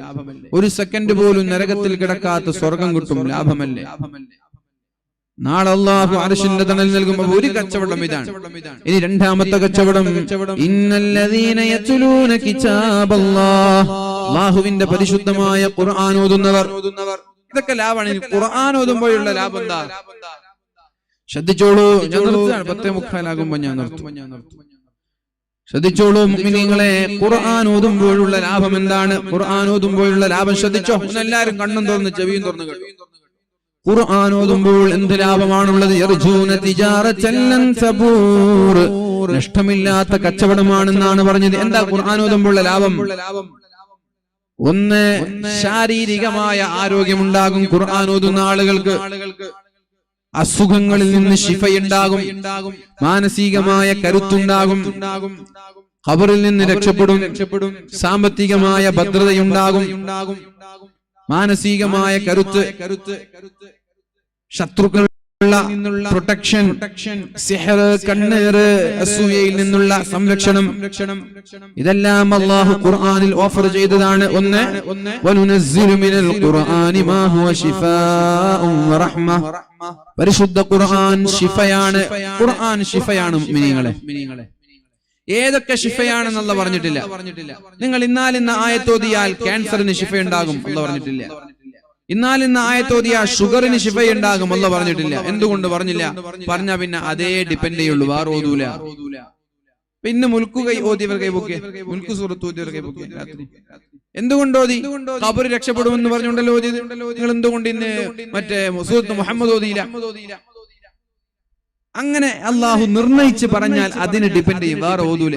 ഒരു സെക്കൻഡ് പോലും നരകത്തിൽ കിടക്കാത്ത സ്വർഗം കിട്ടും, ലാഭമല്ലേ? നാളെ അല്ലാഹു അർശിന്റെ തണൽ നൽകുമ്പോൾ ഒരു കച്ചവടം ഇതാണ്. ഇനി രണ്ടാമത്തെ കച്ചവടം, ഇന്നല്ലദീന യത്ലൂന കിതാബല്ലാഹ്, അല്ലാഹുവിന്റെ പരിശുദ്ധമായ ഖുർആൻ ഓതുന്നവർ. ഇതൊക്കെ ലാഭമാണ്. ഇനി ഖുർആൻ ഓതുമ്പോഴുള്ള ലാഭം എന്താ? ശ്രദ്ധിച്ചോളൂ, ഞാൻ നിർത്തുകയാണ്. 10:45 ഞാൻ നിർത്തും. ശ്രദ്ധിച്ചോളൂ മുഅ്മിനീങ്ങളെ, ഖുർആൻ ഓതുമ്പോഴുള്ള ലാഭം എന്താണ്? ഖുർആൻ ഓതുമ്പോഴുള്ള ലാഭം ശ്രദ്ധിച്ചോ. എല്ലാവരും കണ്ണും തുറന്ന് ചെവിയും തുറന്ന് കേട്ടു. ഖുർആൻ ഓതുമ്പോൾ എന്ത് ലാഭമാണുള്ളത്? യർജൂന തിജാറതൻ ലൻ തബൂർ, നഷ്ടമില്ലാത്ത കച്ചവടമാണെന്നാണ് പറഞ്ഞത്. എന്താ ഖുർആൻ ഓതുമ്പോഴുള്ള ലാഭം? ഒന്ന്, ശാരീരികമായ ആരോഗ്യമുണ്ടാകും. ഖുർആൻ ഓതുന്ന ആളുകൾക്ക് അസുഖങ്ങളിൽ നിന്ന് ശിഫയുണ്ടാകും, മാനസികമായ കരുത്തുണ്ടാകും, ഖബറിൽ നിന്ന് രക്ഷപ്പെടും, സാമ്പത്തികമായ ഭദ്രതയുണ്ടാകും, മാനസികമായ കരുത്ത്, ശത്രുക്കൾ നിന്നുള്ള പ്രൊട്ടക്ഷൻ, സിഹർ, കണ്ണേറ്, അസൂയയിൽ നിന്നുള്ള സംരക്ഷണം, ഇതെല്ലാം അല്ലാഹു ഖുർആനിൽ ഓഫർ ചെയ്തതാണ്. ഒന്ന്, വനുനസ്സിലു മിനൽ ഖുർആനി മാ ഹുവ ശിഫാഉൻ വറഹ്മ, പരിശുദ്ധ ഖുർആൻ ശിഫയാണ്. ഖുർആൻ ശിഫയാണ് മുഅ്മിനീങ്ങളെ. ഏതൊക്കെ ശിഫയാണെന്നുള്ള പറഞ്ഞിട്ടില്ല. നിങ്ങൾ ഇന്നാലിന്ന ആയത്തോതിയാൽ ക്യാൻസറിന് ശിഫയുണ്ടാകും അല്ല പറഞ്ഞിട്ടില്ല. ഇന്നാലിന്ന ആയത്തോതിയാൽ ഷുഗറിന് ശിഫയുണ്ടാകും അല്ല പറഞ്ഞിട്ടില്ല. എന്തുകൊണ്ട് പറഞ്ഞില്ല? പറഞ്ഞാ പിന്നെ അതേ ഡിപ്പെൻഡ് ചെയ്യുള്ളൂ, വേറെ ഓതൂല. പിന്നെ മുൽക്കു കൈ ഓതിയവർ കൈപൊക്കെ, മുൽക്കു സൂറത്ത് ഓതിയവർ കൈപൊക്കെ രാത്രി എന്തുകൊണ്ട് ഓതി? ഖബർ രക്ഷപ്പെടുമെന്ന് പറഞ്ഞുകൊണ്ടല്ലോ ഓതിയത്. നിങ്ങൾ എന്തുകൊണ്ട് ഇന്ന് മറ്റേ സൂറത്ത് മുഹമ്മദ് ഓതിയില്ല? അങ്ങനെ അള്ളാഹു നിർണയിച്ച് പറഞ്ഞാൽ അതിന് ഡിപ്പെൻഡ് ചെയ്യും, വേറെ ഓതൂല.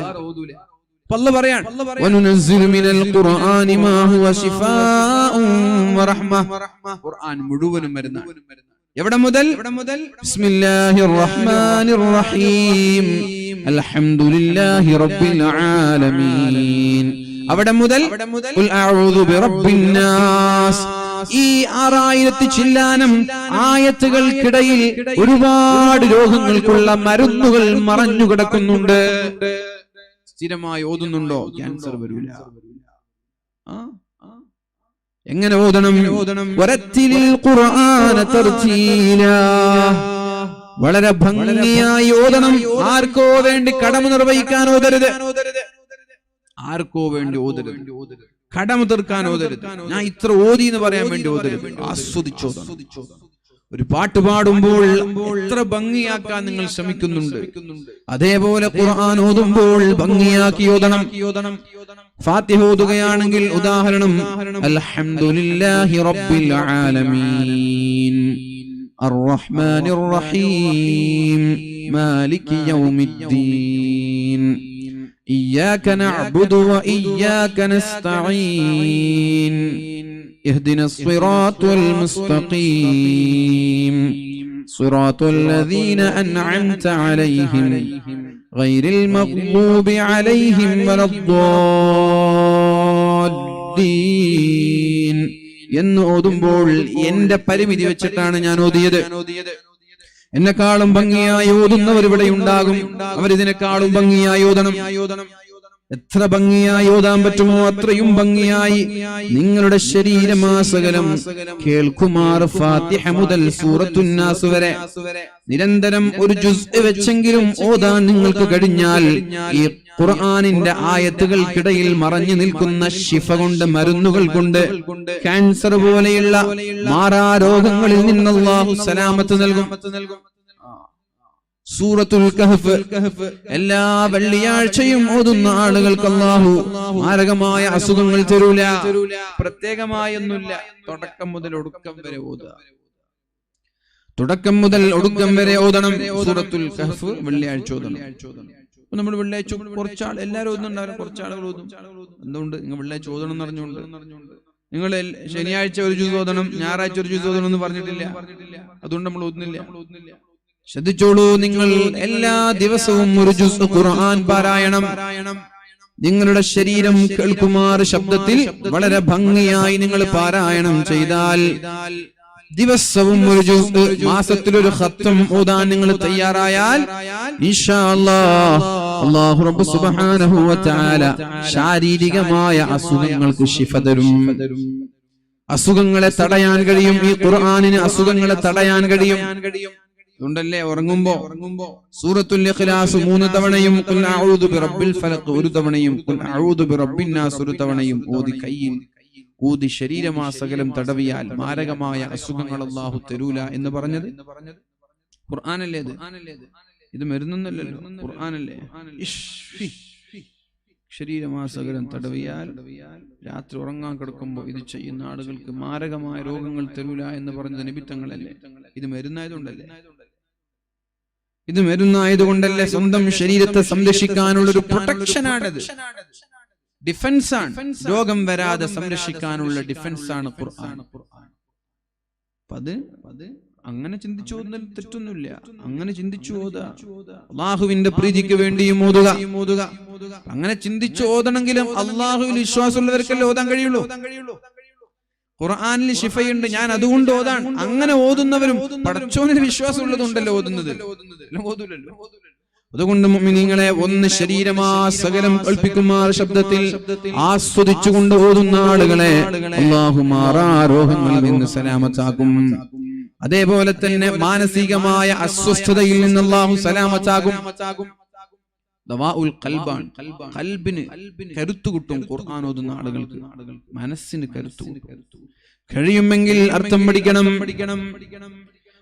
അല്ലാഹു പറയാൻ വനുനസ്സിലു മിനൽ ഖുർആനി മാ ഹുവ ശിഫാഉൻ വറഹ്മ. ഖുർആൻ മുഴുവനും മരുന്നാണ്. എവിടെ മുതൽ? ബിസ്മില്ലാഹിർ റഹ്മാനിർ റഹീം അൽഹംദുലില്ലാഹി റബ്ബിൽ ആലമീൻ. അവിടെ മുതൽ ഖുൽ അഊദു ബിറബ്ബിൻ നാസ്. ഈ 6000 ചില്ലാനം ആയത്തുകൾക്കിടയിൽ ഒരുപാട് രോഗങ്ങൾക്കുള്ള മരുന്നുകൾ മറഞ്ഞു കിടക്കുന്നുണ്ട്. സ്ഥിരമായി ഓതുന്നുണ്ടോ? ക്യാൻസർ വരൂല. എങ്ങനെ ഓതണം? വറത്തിലിൽ ഖുർആന തർതീലാ. വളരെ ഭംഗിയായി ഓതണം. ആർക്കോ വേണ്ടി കടമ നിർവഹിക്കാൻ ഓതരുത്. ആർക്കോ വേണ്ടി ഓതരുത്, കടമ തീർക്കാൻ ഓതരുത്. ഞാൻ ഇത്ര ഓതി എന്ന് പറയാൻ വേണ്ടി ഓതരുത്. ആസ്വദിച്ചോ. ഒരു പാട്ട് പാടുമ്പോൾ എത്ര ഭംഗിയാക്കാൻ നിങ്ങൾ ശ്രമിക്കുന്നുണ്ട്, അതേപോലെ ഖുർആൻ ഓതുമ്പോൾ ഭംഗിയാക്കി ഓതണം. ഫാത്തിഹ ഓതുകയാണെങ്കിൽ ഉദാഹരണം അൽഹംദുലില്ലാഹി റബ്ബിൽ ആലമീൻ അർറഹ്മാനിർ റഹീം മാലികി യൗമിദ്ദീൻ ഇയ്യാക നഅ്ബുദു വ ഇയ്യാക നസ്തഈൻ ഇഹ്ദിനസ് സിറാത്തൽ മുസ്തഖീം സിറാത്തൽ ലദീന അൻഅംത അലൈഹിം ഗൈറിൽ മഗ്ദൂബി അലൈഹിം വലദ്ദാല്ലീൻ എന്ന് ഓതുമ്പോൾ എന്റെ പരിമിതി വെച്ചിട്ടാണ് ഞാൻ ഓതിയത്. എന്നെക്കാളും ഭംഗിയായി ഓതുന്നവർ ഇവിടെ ഉണ്ടാകും. അവരിതിനെക്കാളും ഭംഗിയായി ഓതണം. എത്ര ഭംഗിയായി ഓതാൻ പറ്റുമോ അത്രയും ഭംഗിയായി നിങ്ങളുടെ ശരീരമാസകലം കേൾക്കുമാർ ഫാത്തിഹ മുതൽ സൂറത്തുൻ നാസ് വരെ നിരന്തരം ഒരു ജുസ് വെച്ചെങ്കിലും ഓതാൻ നിങ്ങൾക്ക് കഴിഞ്ഞാൽ ഈ ഖുർആനിന്റെ ആയത്തുകൾക്കിടയിൽ മറഞ്ഞു നിൽക്കുന്ന ശിഫ കൊണ്ട്, മരുന്നുകൾ കൊണ്ട് ക്യാൻസർ പോലെയുള്ള മാറാരോഗങ്ങളിൽ നിന്ന് അല്ലാഹു സലാമത്ത് നൽകും. സൂറത്തുൽ കഹ്ഫ് എല്ലാ വെള്ളിയാഴ്ചയും ഓതുന്ന ആളുകൾക്ക് അല്ലാഹു മാരകമായ അസുഖങ്ങൾ തരൂല. പ്രത്യേകമായൊന്നുമില്ല. തുടക്കം മുതൽ ഒടുക്കം വരെ ഓതുക. തുടക്കം മുതൽ ഒടുക്കം വരെ ഓതണം. സൂറത്തുൽ കഹ്ഫ് വെള്ളിയാഴ്ച ഓതണം. നമ്മൾ വെള്ളിയാഴ്ച കുറച്ചാൾ എല്ലാവരും ഓതുന്നുണ്ടാവും, കുറച്ചാളുകൾ ഓതും. എന്തുകൊണ്ട്? നിങ്ങൾ വെള്ളിയാഴ്ച ഓതണം എന്ന് പറഞ്ഞുകൊണ്ട്. നിങ്ങൾ ശനിയാഴ്ച ഒരു ജുസ് ഓതണം, ഞായറാഴ്ച ഒരു ജുസ് ഓതണം എന്ന് പറഞ്ഞിട്ടില്ല. അതുകൊണ്ട് നമ്മൾ ഓതുന്നില്ല. ശ്രദ്ധിച്ചോളൂ, നിങ്ങൾ എല്ലാ ദിവസവും ഒരു ജുസ് ഖുർആൻ പാരായണം. നിങ്ങളുടെ ശരീരം കേൾക്കുമാർ ശബ്ദത്തിൽ വളരെ ഭംഗിയായി നിങ്ങൾ പാരായണം ചെയ്താൽ ദിവസവും ഒരു ജുസ്, മാസത്തിൽ ഒരു ഖത്ം ഓതാൻ നിങ്ങൾ തയ്യാറായാൽ ഇൻഷാ അല്ലാഹ് അല്ലാഹു റബ്ബ് സുബ്ഹാനഹു വ തആല ശാരീരികമായ അസുഖങ്ങൾക്ക് ശിഫ തരും. അസുഖങ്ങളെ തടയാൻ കഴിയും. ഈ ഖുർആനിന് അസുഖങ്ങളെ തടയാൻ കഴിയും. അതുകൊണ്ടല്ലേ ഉറങ്ങുമ്പോ സൂറത്തുൽ ഇഖ്ലാസ് 3 തവണയും ഖുൽ അഊദു ബിറബ്ബിൽ ഫലഖ് 1 തവണയും ഖുൽ അഊദു ബിറബ്ബിൻ നാസ് 1 തവണയും ഓതി കയ്യിൽ ഊതി ശരീരമാസകലം തടവിയാൽ മാരകമായ അസുഖങ്ങൾ അല്ലാഹു തരൂല എന്ന് പറഞ്ഞത് ഖുർആനല്ലേ? ഇത് മരുന്നൊന്നുമല്ലല്ലോ, ഖുർആനല്ലേ? ശരീരമാസകലം തടവിയാൽ രാത്രി ഉറങ്ങാൻ കിടക്കുമ്പോൾ ഇത് ചെയ്യുന്ന ആളുകൾക്ക് മാരകമായ രോഗങ്ങൾ തരൂല എന്ന് പറഞ്ഞത് നിബിത്തങ്ങളല്ലേ? ഇത് മരുന്നായതുകൊണ്ടല്ലേ? ഇത് മരുന്നായതുകൊണ്ടല്ലേ? സ്വന്തം ശരീരത്തെ സംരക്ഷിക്കാനുള്ള ഒരു പ്രൊട്ടക്ഷനാണത്, ഡിഫൻസാണ്. രോഗം വരാതെ സംരക്ഷിക്കാനുള്ള ഡിഫൻസാണ് ഖുർആൻ. അത് അങ്ങനെ ചിന്തിച്ചു ഓതുന്നതിൽ തെറ്റൊന്നുമില്ല. അങ്ങനെ ചിന്തിച്ചു ഓതുക. അള്ളാഹുവിന്റെ പ്രീതിക്ക് വേണ്ടിയും ഓതുക. അങ്ങനെ ചിന്തിച്ചു ഓതണമെങ്കിലും അള്ളാഹുവിൽ വിശ്വാസമുള്ളവർക്കല്ലേ ഓതാൻ കഴിയുള്ളൂ. ഖുർആനിൽ ശിഫയുണ്ട്, ഞാൻ അതുകൊണ്ട് ഓതാൻ. അങ്ങനെ ഓതുന്നവരും പടച്ചോനിൽ വിശ്വാസം ഉള്ളതുകൊണ്ടല്ലോ ഓതുന്നത്. ഓതൂലല്ലോ. അതുകൊണ്ട് മുഅ്മിനീങ്ങളെ, ഒന്ന് ശരീരമാസകലം കൽപ്പിക്കുമാർ ശബ്ദത്തിൽ ആസ്വദിച്ചുകൊണ്ട് ഓതുന്ന ആളുകളെ അല്ലാഹു മാറാരോഗങ്ങളിൽ നിന്ന് സലാമത്താക്കും. അതേപോലെ തന്നെ മാനസികമായ അസ്വസ്ഥതയിൽ നിന്ന് അല്ലാഹു സലാമത്താക്കും. ദവാഉൽ ഖൽബാൻ, ഖൽബിന് കരുത്തു കിട്ടും ഖുർആൻ ഓതുന്ന ആളുകൾക്ക്, മനസ്സിന് കരുത്തു. കഴിയുമെങ്കിൽ അർത്ഥം പഠിക്കണം,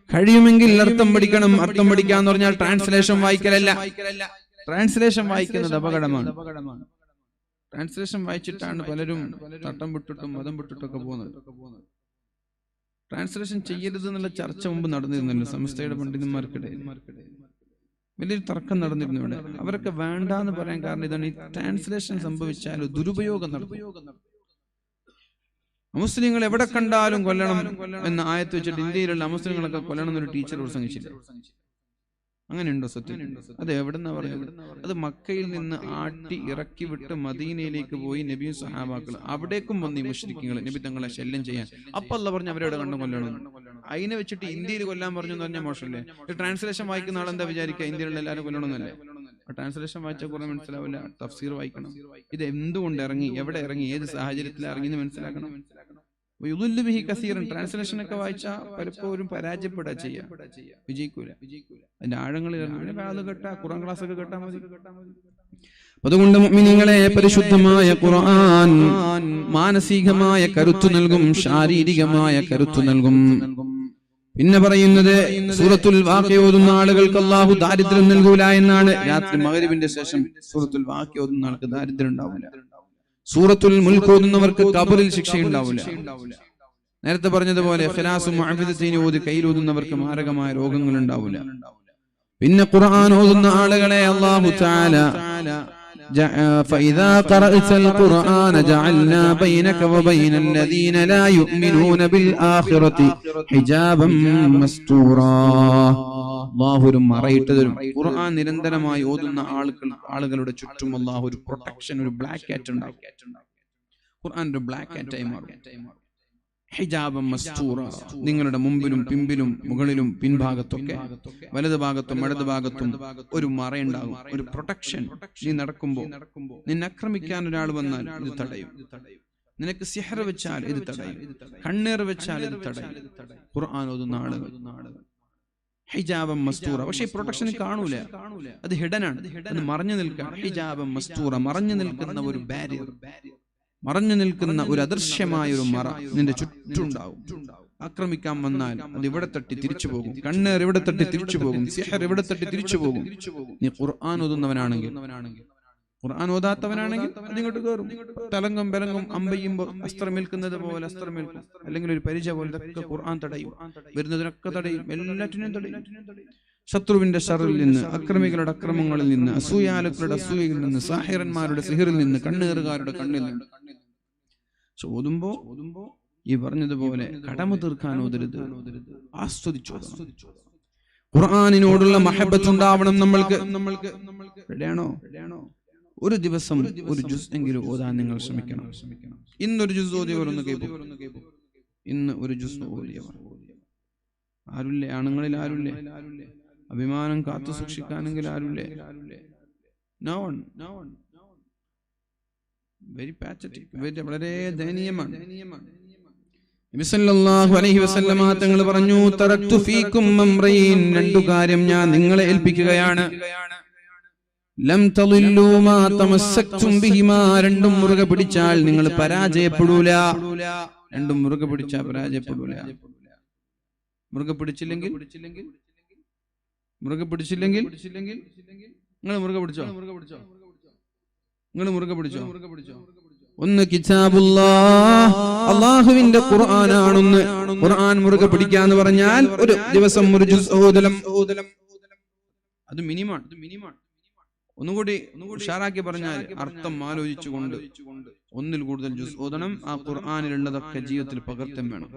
കഴിയുമെങ്കിൽ അർത്ഥം പഠിക്കണം. അർത്ഥം പഠിക്കാന്ന് പറഞ്ഞാൽ ട്രാൻസ്ലേഷൻ വായിക്കലല്ല. ട്രാൻസ്ലേഷൻ വായിക്കുന്നത് അപകടമാണ്. ട്രാൻസ്ലേഷൻ വായിച്ചിട്ടാണ് പലരും തട്ടം വിട്ടിട്ടും മതം വിട്ടിട്ടൊക്കെ പോകുന്നത്. ട്രാൻസ്ലേഷൻ ചെയ്യരുത് എന്നുള്ള ചർച്ച മുമ്പ് നടന്നിരുന്നല്ലോ സംസ്ഥയുടെ പണ്ഡിതന്മാർക്കിടയിൽ. വലിയൊരു തർക്കം നടന്നിരുന്നു ഇവിടെ. അവരൊക്കെ വേണ്ടാന്ന് പറയാൻ കാരണം ഇതാണ്, ഈ ട്രാൻസ്ലേഷൻ സംഭവിച്ചാൽ ദുരുപയോഗം നടക്കും. മുസ്ലിങ്ങൾ എവിടെ കണ്ടാലും കൊല്ലണം എന്ന ആയത്ത് വെച്ചിട്ട് ഇന്ത്യയിലുള്ള മുസ്ലിങ്ങളൊക്കെ കൊല്ലണം എന്നൊരു ടീച്ചർ പ്രസംഗിച്ചില്ല. അങ്ങനെയുണ്ടോ? സത്യം. അത് എവിടെന്നാ പറയുന്നത്? അത് മക്കയിൽ നിന്ന് ആട്ടി ഇറക്കി വിട്ട് മദീനയിലേക്ക് പോയി നബിയും സഹാബാക്കൾ അവിടേക്കും വന്ന് ഈ മുശ്രിക്കുകൾ നബി തങ്ങളെ ശല്യം ചെയ്യാൻ. അപ്പൊ അല്ലാഹ് പറഞ്ഞു അവരെവിടെ കണ്ടു കൊല്ലണം. അതിനെ വെച്ചിട്ട് ഇന്ത്യയിൽ കൊല്ലാൻ പറഞ്ഞു എന്ന് പറഞ്ഞാൽ മോശമല്ലേ? ട്രാൻസ്ലേഷൻ വായിക്കുന്ന ആളെന്താ വിചാരിക്കുക ഇന്ത്യയിലുള്ള എല്ലാവരും കൊല്ലണമെന്നല്ലേ? ട്രാൻസ്ലേഷൻ വായിച്ചാൽ കുറെ മനസ്സിലാവില്ല. തഫ്സീർ വായിക്കണം. ഇത് എന്തുകൊണ്ട് ഇറങ്ങി, എവിടെ ഇറങ്ങി, ഏത് സാഹചര്യത്തിൽ ഇറങ്ങി എന്ന് മനസ്സിലാക്കണം. ട്രാൻസ്ലേഷൻ ഒക്കെ വായിച്ചാൽ പലപ്പോഴും പരാജയപ്പെടാ ചെയ്യാം, വിജയിക്കൂല. അതിന്റെ ആഴങ്ങളിൽ ഖുർആൻ ക്ലാസ് ഒക്കെ കേട്ടാൽ മതി. അതുകൊണ്ട് മുഅ്മിനീങ്ങളെ, പരിശുദ്ധമായ ഖുർആൻ മാനസികമായ കരുത്തു നൽകും, ശാരീരികമായ കരുത്തു നൽകും. പിന്നെ പറയുന്നത് സൂറത്തുൽ വാഖിഅ ഓതുന്ന ആളുകൾക്ക് അല്ലാഹു ദാരിദ്ര്യം നൽകൂല എന്നാണ്. രാത്രി മഗ്‌രിബിന്റെ ശേഷം സൂറത്തുൽ വാഖിഅ ഓതുന്ന ആൾക്ക് ദാരിദ്ര്യം ഉണ്ടാവില്ല. സൂറത്തുൽ മുൽക്ക് ഓതുന്നവർക്ക് ഖബറിൽ ശിക്ഷയുണ്ടാവില്ല. നേരത്തെ പറഞ്ഞതുപോലെ ഇഖ്ലാസും മുഅവ്വിദത്തീൻ ഓതി കയ്യിലൂതുന്നവർക്ക് മാരകമായ രോഗങ്ങൾ ഉണ്ടാവില്ല. പിന്നെ ഖുർആൻ ഓതുന്ന ആളുകളെ അല്ലാഹു തആല فإذا قرأت القرآن جعلنا بينك وبين الذين لا يؤمنون بالآخرة حجابا مستورا. അല്ലാഹു മറയിട്ട് തരും. ഖുർആൻ നിരന്തരമായി ഓതുന്ന ആളുകളുടെ ചുറ്റും അല്ലാഹു ഒരു പ്രൊട്ടക്ഷൻ, ഒരു ബ്ലാക്ക് കാറ്റ് ഉണ്ടാക്കും. ഖുർആൻ ഒരു ബ്ലാക്ക് കാറ്റായി മാറും. ഹിജാബം മസ്തൂറ, നിങ്ങളുടെ മുമ്പിലും പിമ്പിലും മുകളിലും പിൻഭാഗത്തൊക്കെ വലതു ഭാഗത്തും ഇടതു ഭാഗത്തും ഒരു മറയുണ്ടാകും, ഒരു പ്രൊട്ടക്ഷൻ. നീ നടക്കുമ്പോൾ നിന്നെ ആക്രമിക്കാൻ ഒരാൾ വന്നാൽ ഇത് തടയും. നിനക്ക് സിഹർ വെച്ചാൽ ഇത് തടയും, കണ്ണീർ വെച്ചാൽ ഇത് തടയും. ഖുർആൻ ഓതുന്ന ആളുകൾ ഹിജാബം മസ്തൂറ. പക്ഷെ ഈ പ്രൊട്ടക്ഷൻ കാണൂല, അത് ഹിഡനാണ്, അത് മറഞ്ഞു നിൽക്കാൻ. ഹിജാബം മസ്തൂറ, മറഞ്ഞു നിൽക്കുന്ന ഒരു ബാരിയർ, മറഞ്ഞു നിൽക്കുന്ന ഒരു അദൃശ്യമായ ഒരു മറ നിന്റെ ചുറ്റുണ്ടാവും. ആക്രമിക്കാൻ വന്നാൽ അത് ഇവിടെ തട്ടി തിരിച്ചു പോകും, കണ്ണേർ ഇവിടെ തട്ടി തിരിച്ചു പോകും, സിഹർ ഇവിടെ തട്ടി തിരിച്ചു പോകും. നീ ഖുർആൻ ഓതുന്നവനാണെങ്കിൽ, ഖുർആൻ ഓതാത്തവനാണെങ്കിൽ അതിങ്ങോട്ട് കയറും. തലങ്കം ബലങ്കം അമ്പയ്യുമ്പോൾ അസ്ത്രമേൽക്കുന്നത് പോലെ അസ്ത്രമേൽക്കും, അല്ലെങ്കിൽ ഒരു പരിചയ പോലെ ഖുർആൻ തടയും, വരുന്നതിനൊക്കെ തടയും, എല്ലാറ്റിനും തടയും. ശത്രുവിന്റെ ശർറിൽ നിന്ന്, അക്രമികളുടെ അക്രമങ്ങളിൽ നിന്ന്, അസൂയാലുക്കളുടെ അസൂയയിൽ നിന്ന്, സാഹിറന്മാരുടെ സിഹിറിൽ നിന്ന്, കണ്ണേറുകാരുടെ കണ്ണിൽ നിന്ന്. ഓതുമ്പോ ഈ പറഞ്ഞതുപോലെ കടമ തീർക്കാൻ ഓതരുത്, ആസ്വദിച്ചു. ഖുർആനിനോടുള്ള മഹബത്ത് ഉണ്ടാവണം നമ്മൾക്ക്. റെഡിയാണോ? ഒരു ദിവസം ഒരു ജുസ് എങ്കിലും ഓതാൻ നിങ്ങൾ ശ്രമിക്കണം. ഇന്നൊരു ജുസ് ഓതിയവർ ഒന്ന് കേൾക്കും. ഇന്ന് ഒരു ജുസ് ഓതിയവർ ആരുല്ലേ? ആണുങ്ങളിൽ ആരുല്ലേ? അഭിമാനം കാത്തു സൂക്ഷിക്കാനെങ്കിൽ ആരുല്ലേ? No one. Very pathetic, വളരെ ദയനീയമാണ്. നബി സല്ലല്ലാഹു അലൈഹി വസല്ലമ തങ്ങൾ പറഞ്ഞു, തറക്തു ഫീകും അംറൈൻ, രണ്ടു കാര്യം ഞാൻ നിങ്ങളെ ഏൽപ്പിക്കുകയാണ്. ലം തളില്ലു മാ തമസ്സക്തും ബിഹിമാ, രണ്ടും മുറുകെ പിടിച്ചാൽ നിങ്ങൾ പരാജയപ്പെടൂല. രണ്ടും മുറുകെ പിടിച്ചാൽ പരാജയപ്പെടൂല. മുറുകെ പിടിച്ചില്ലെങ്കിൽ നിങ്ങൾ മുറുകെ പിടിച്ചോ? നിങ്ങൾ മുറുകെ പിടിച്ചോ? ഒന്ന് കിതാബുല്ലാഹ്, അല്ലാഹുവിന്റെ ഖുർആനാണെന്ന്. ഖുർആൻ മുറുകെ പിടിക്കാന്ന് പറഞ്ഞാൽ ഒരു ദിവസം ഒരു ജുസ് ഓതലം. അത് മിനിമാണ്. ഒന്നുകൂടി ഉഷാറാക്കി പറഞ്ഞാൽ അർത്ഥം ആലോചിച്ചുകൊണ്ട് ഒന്നിൽ കൂടുതൽ ജുസ് ഓതണം. ആ ഖുർആനിലുള്ളതൊക്കെ ജീവിതത്തിൽ പകർത്താൻ വേണം.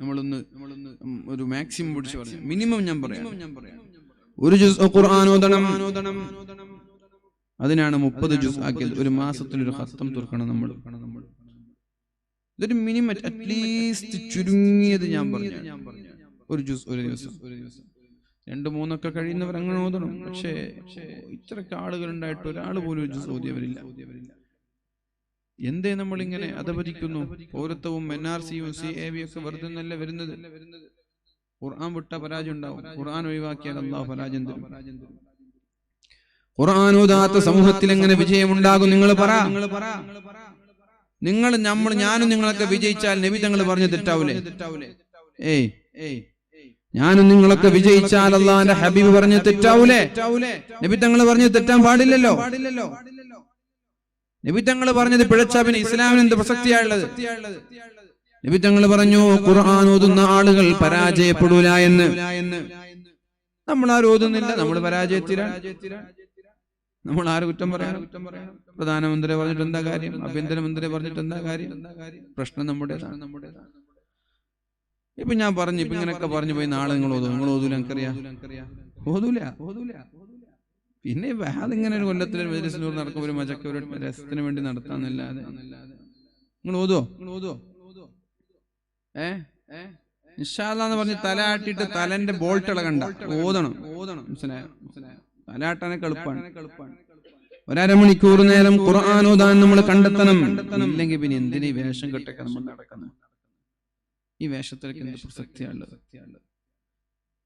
നമ്മളൊന്ന് ഒരു മാക്സിമം പിടിച്ച് പറഞ്ഞു, മിനിമം ഞാൻ പറയാം, ഒരു ജുസ് ഖുർആൻ ഓതണം. അതിനാണ് 30 ജുസ് ആക്കിയത്. ഒരു മാസത്തിൽ ഒരു ഖത്തം തീർക്കണം നമ്മൾ. ഇതൊരു മിനിമം, അറ്റ്ലീസ്റ്റ് ചുരുങ്ങിയത് ഞാൻ പറഞ്ഞു. ഒരു ജുസ് ഒരു ദിവസം 2-3 ഒക്കെ കഴിയുന്നവർ അങ്ങനെ ഓതണം. പക്ഷേ ഇത്രയൊക്കെ ആളുകൾ ഉണ്ടായിട്ട് ഒരാൾ പോലും ഒരു ജുസ് ഓതിയവരില്ല. എന്തേ നമ്മളിങ്ങനെ അധപതിക്കുന്നു? പൗരത്വവും NRCയും CAV ഒക്കെ വെറുതെ നല്ല വരുന്നത്. ഖുർആൻ വിട്ട പരാജയം ഉണ്ടാവും. ഖുർആൻ ഒഴിവാക്കിയാൽ അല്ലാഹു പരാജയം തരും. ഖുർആൻ ഓതാത്ത സമൂഹത്തിൽ എങ്ങനെ വിജയമുണ്ടാകും? നിങ്ങൾ പറ. ഞാനും നിങ്ങളൊക്കെ വിജയിച്ചാൽ നബി തങ്ങൾ പറഞ്ഞു തെറ്റാവൂലേ? ഞാനും നിങ്ങളൊക്കെ വിജയിച്ചാൽ അല്ലാഹുവിന്റെ ഹബീബ് പറഞ്ഞു തെറ്റാവൂലേ? നബി തങ്ങൾ പറഞ്ഞു തെറ്റാൻ പാടില്ലല്ലോ. നബി തങ്ങൾ പറഞ്ഞത് പിഴച്ചാ പിന്നെ ഇസ്ലാമിന് എന്ത് പ്രസക്തിയായുള്ളത്? നബി തങ്ങൾ പറഞ്ഞു ഖുർആൻ ഓതുന്ന ആളുകൾ പരാജയപ്പെടൂല എന്ന്. നമ്മൾ ആരും ഓതുന്നില്ല, നമ്മൾ പരാജയത്തിലാണ്. നമ്മൾ ആര് കുറ്റം പറയാനും? പ്രധാനമന്ത്രി പറഞ്ഞിട്ട് എന്താ കാര്യം? ആഭ്യന്തരമന്ത്രി പറഞ്ഞിട്ട് എന്താ കാര്യം? പ്രശ്നം നമ്മുടേതാണ്. ഇപ്പൊ ഞാൻ പറഞ്ഞു, ഇപ്പൊ ഇങ്ങനെയൊക്കെ പറഞ്ഞു പോയി നാളെ നിങ്ങൾ ഓതൂല, എനിക്കറിയാം, ഓതൂല. പിന്നെ അതിങ്ങനെ ഒരു കൊല്ലത്തിലൊരു മജ്‌ലിസിനൂർ നടക്കുമ്പോൾ ഒരു മജക്ക ഒരു രസത്തിന് വേണ്ടി നടത്താന്നല്ലാതെ നിങ്ങൾ ഓതോ? ഇൻഷാ അല്ലാഹ് എന്ന് പറഞ്ഞ് തലയാട്ടിട്ട് തലന്റെ ബോൾട്ട് ഇളകണ്ട, ഓതണം. മനസ്സിലായോ? തലയാട്ടാനൊക്കെ എളുപ്പമാണ്. ഒരമണിക്കൂർ നേരം ഖുർആൻ ഓതാൻ നമ്മൾ കണ്ടെത്തണം. ഇല്ലെങ്കിൽ പിന്നെ എന്തിനീ വേഷം കെട്ടൊക്കെ നമ്മൾ നടക്കുന്നത്? ഈ വേഷത്തിലേക്ക് എന്ത് പ്രസക്തിയാണുള്ളത്?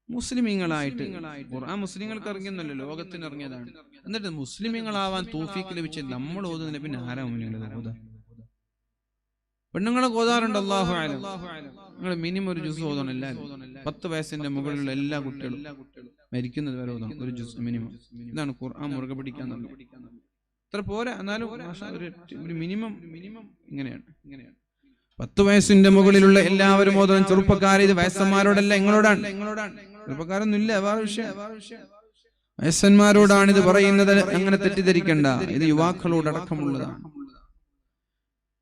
മുസ്ലിമീങ്ങളായിട്ട് ഖുർആൻ മുസ്ലിങ്ങൾക്ക് ഇറങ്ങിയെന്നല്ലോ, ലോകത്തിന് ഇറങ്ങിയതാണ്. എന്നിട്ട് മുസ്ലിമീങ്ങളാവാൻ തൗഫീഖ് ലഭിച്ച നമ്മൾ ഓതുന്നതിന് പിന്നെ ആരാ മുന്നിലുള്ളത്? ഓതാ പെണ്ണുങ്ങളെ ഓതാറുണ്ട്. അല്ലാഹു അലം. നിങ്ങൾ മിനിമം ഒരു ജുസ് ഓതണം. എല്ലാവരും 10 വയസ്സിന്റെ മുകളിലുള്ള എല്ലാ കുട്ടികളും മരിക്കുന്നത് വരെ ഓതണം ഒരു ജുസ് മിനിമം. ഇതാണ് ഖുർആൻ മുറുകെ പിടിക്കാൻ. അത്ര പോരാ, എന്നാലും ഒരു മിനിമം ഇങ്ങനെയാണ്. 10 വയസ്സിന്റെ മുകളിലുള്ള എല്ലാവരും ഓതണം. ചെറുപ്പക്കാരെ, ഇത് വയസ്സന്മാരോടല്ല, നിങ്ങളോടാണ്. ചെറുപ്പക്കാരൊന്നും ഇല്ല, വേറെ വിഷയം. വയസ്സന്മാരോടാണ് ഇത് പറയുന്നത്. അങ്ങനെ തെറ്റിദ്ധരിക്കണ്ട, ഇത് യുവാക്കളോടടക്കമുള്ളതാണ്.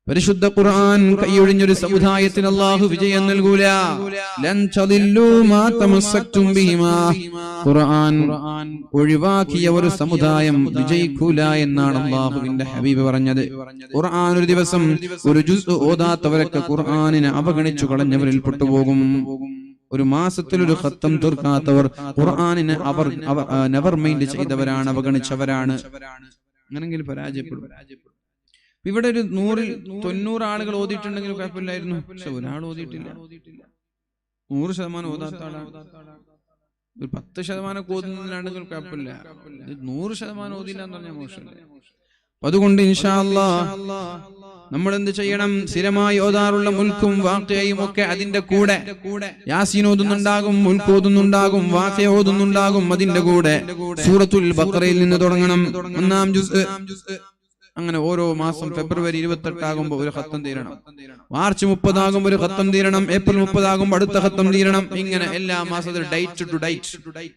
പരിശുദ്ധ ഖുർആൻ കൈയൊഴിഞ്ഞൊരു സമുദായത്തിന് അല്ലാഹു വിജയം നൽകൂല. ലൻ തദില്ലു മാ തമസ്സക്തും ബിഹിമാ. ഖുർആൻ ഒഴിവാക്കിയ ഒരു സമുദായം വിജയിക്കൂല എന്നാണ് അല്ലാഹുവിന്റെ ഹബീബ് പറഞ്ഞത്. ഖുർആൻ ഒരു ദിവസം ഒരു ജുസ് ഓതാത്തവരൊക്കെ ഖുർആനിനെ അവഗണിച്ചു കളഞ്ഞവരിൽ പെട്ടുപോകും. ഒരു മാസത്തിൽ ഒരു ഖത്തം തീർക്കാത്തവർ ഖുർആനിനെ അവർ നെവർ മൈൻഡ് ചെയ്തവരാണ്, അവഗണിച്ചവരാണ്. അങ്ങനെങ്കിൽ പരാജയപ്പെടും. ഇവിടെ ഒരു 100-90 ആളുകൾ ഓതിയിട്ടുണ്ടെങ്കിൽ കുഴപ്പമില്ലായിരുന്നു. പക്ഷെ ഒരാൾ ഓതിയിട്ടില്ല. 100% ഓതാത്ത ആളാണ്. ഒരു 10% ഓതുന്നതിലാണെങ്കിൽ കുഴപ്പമില്ല. 100% ഓതില്ല എന്ന് പറഞ്ഞാൽ മോശമല്ലേ? അതുകൊണ്ട് ഇൻഷാ അല്ലാഹ് നമ്മൾ എന്ത് ചെയ്യണം? സ്ഥിരമായി ഓതാറുള്ള മുൽക്കും വാഖിയയും ഒക്കെ അതിന്റെ കൂടെ യാസീൻ ഓതുന്നുണ്ടാകും, മുൽക്ക് ഓതുന്നുണ്ടാകും, വാഖിയ ഓതുന്നുണ്ടാകും. അതിന്റെ കൂടെ സൂറത്തുൽ ബഖറയിൽ നിന്ന് തുടങ്ങണം. 1-ാം ജുസ്. അങ്ങനെ ഓരോ മാസം ഫെബ്രുവരി 28 ആകുമ്പോൾ ഒരു ഖത്തം തീരണം, മാർച്ച് 30 ആകുമ്പോൾ ഒരു ഖത്തം തീരണം, ഏപ്രിൽ 30 ആകുമ്പോൾ അടുത്ത ഖത്തം തീരണം. ഇങ്ങനെ എല്ലാ മാസത്തിലും ഡേറ്റ് ടു ഡേറ്റ്.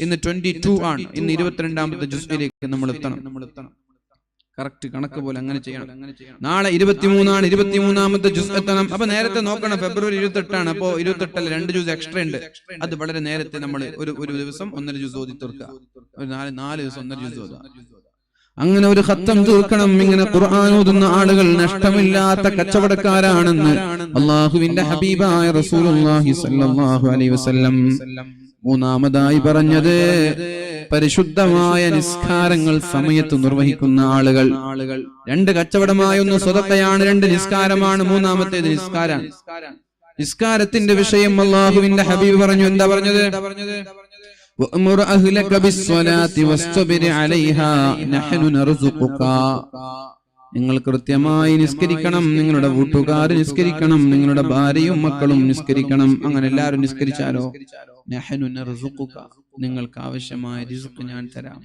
ഇന്ന് 22 ആണ്, ഇന്ന് 22-ാമത്തെ ജുസിലേക്ക് നമ്മൾ എത്തണം. കറക്റ്റ് കണക്ക് പോലെ അങ്ങനെ ചെയ്യണം. നാളെ 23 ആണ്, 23-ാമത്തെ ജുസ് എത്തണം. അപ്പൊ നേരത്തെ നോക്കണം, ഫെബ്രുവരി 28 ആണ്. അപ്പോ 28 2 ജുസ് എക്സ്ട്രാ ഉണ്ട്. അത് വളരെ നേരത്തെ നമ്മൾ ഒരു ദിവസം 1.5 ജുസ് ഓതി തീർക്കുക. ഒരു 4 ദിവസം 1.5 ജുസ് ഓതുക. അങ്ങനെ ഒരു ഖത്തം തീർക്കണം. ഇങ്ങനെ ഖുർആൻ ഓതുന്ന ആളുകൾ നഷ്ടമില്ലാത്ത കച്ചവടക്കാരാണെന്ന് അല്ലാഹുവിന്റെ ഹബീബായ റസൂലുള്ളാഹി സ്വല്ലല്ലാഹു അലൈഹി വസല്ലം. മൂന്നാമതായി പറഞ്ഞത് പരിശുദ്ധമായ നിസ്കാരങ്ങൾ സമയത്ത് നിർവഹിക്കുന്ന ആളുകൾ. 2 കച്ചവടമായ, 1 സ്വതക്കയാണ്, 2 നിസ്കാരമാണ്. മൂന്നാമത്തേത് നിസ്കാരാണ്. നിസ്കാരത്തിന്റെ വിഷയം അല്ലാഹുവിന്റെ ഹബീബ് പറഞ്ഞു. എന്താ പറഞ്ഞത്? وأمر أهلك بالصلاة واستبر عليها نحن نرزقك. നിങ്ങൾ കൃത്യമായി നിസ്കരിക്കണം, നിങ്ങളുടെ വീട്ടുകാർ നിസ്കരിക്കണം, നിങ്ങളുടെ ഭാര്യയും മക്കളും നിസ്കരിക്കണം. അങ്ങനെ എല്ലാവരും നിസ്കരിച്ചാലോ നഹ്നു നർസുഖുക, നിങ്ങൾക്ക് ആവശ്യമായ റിസ്ക് ഞാൻ തരാം.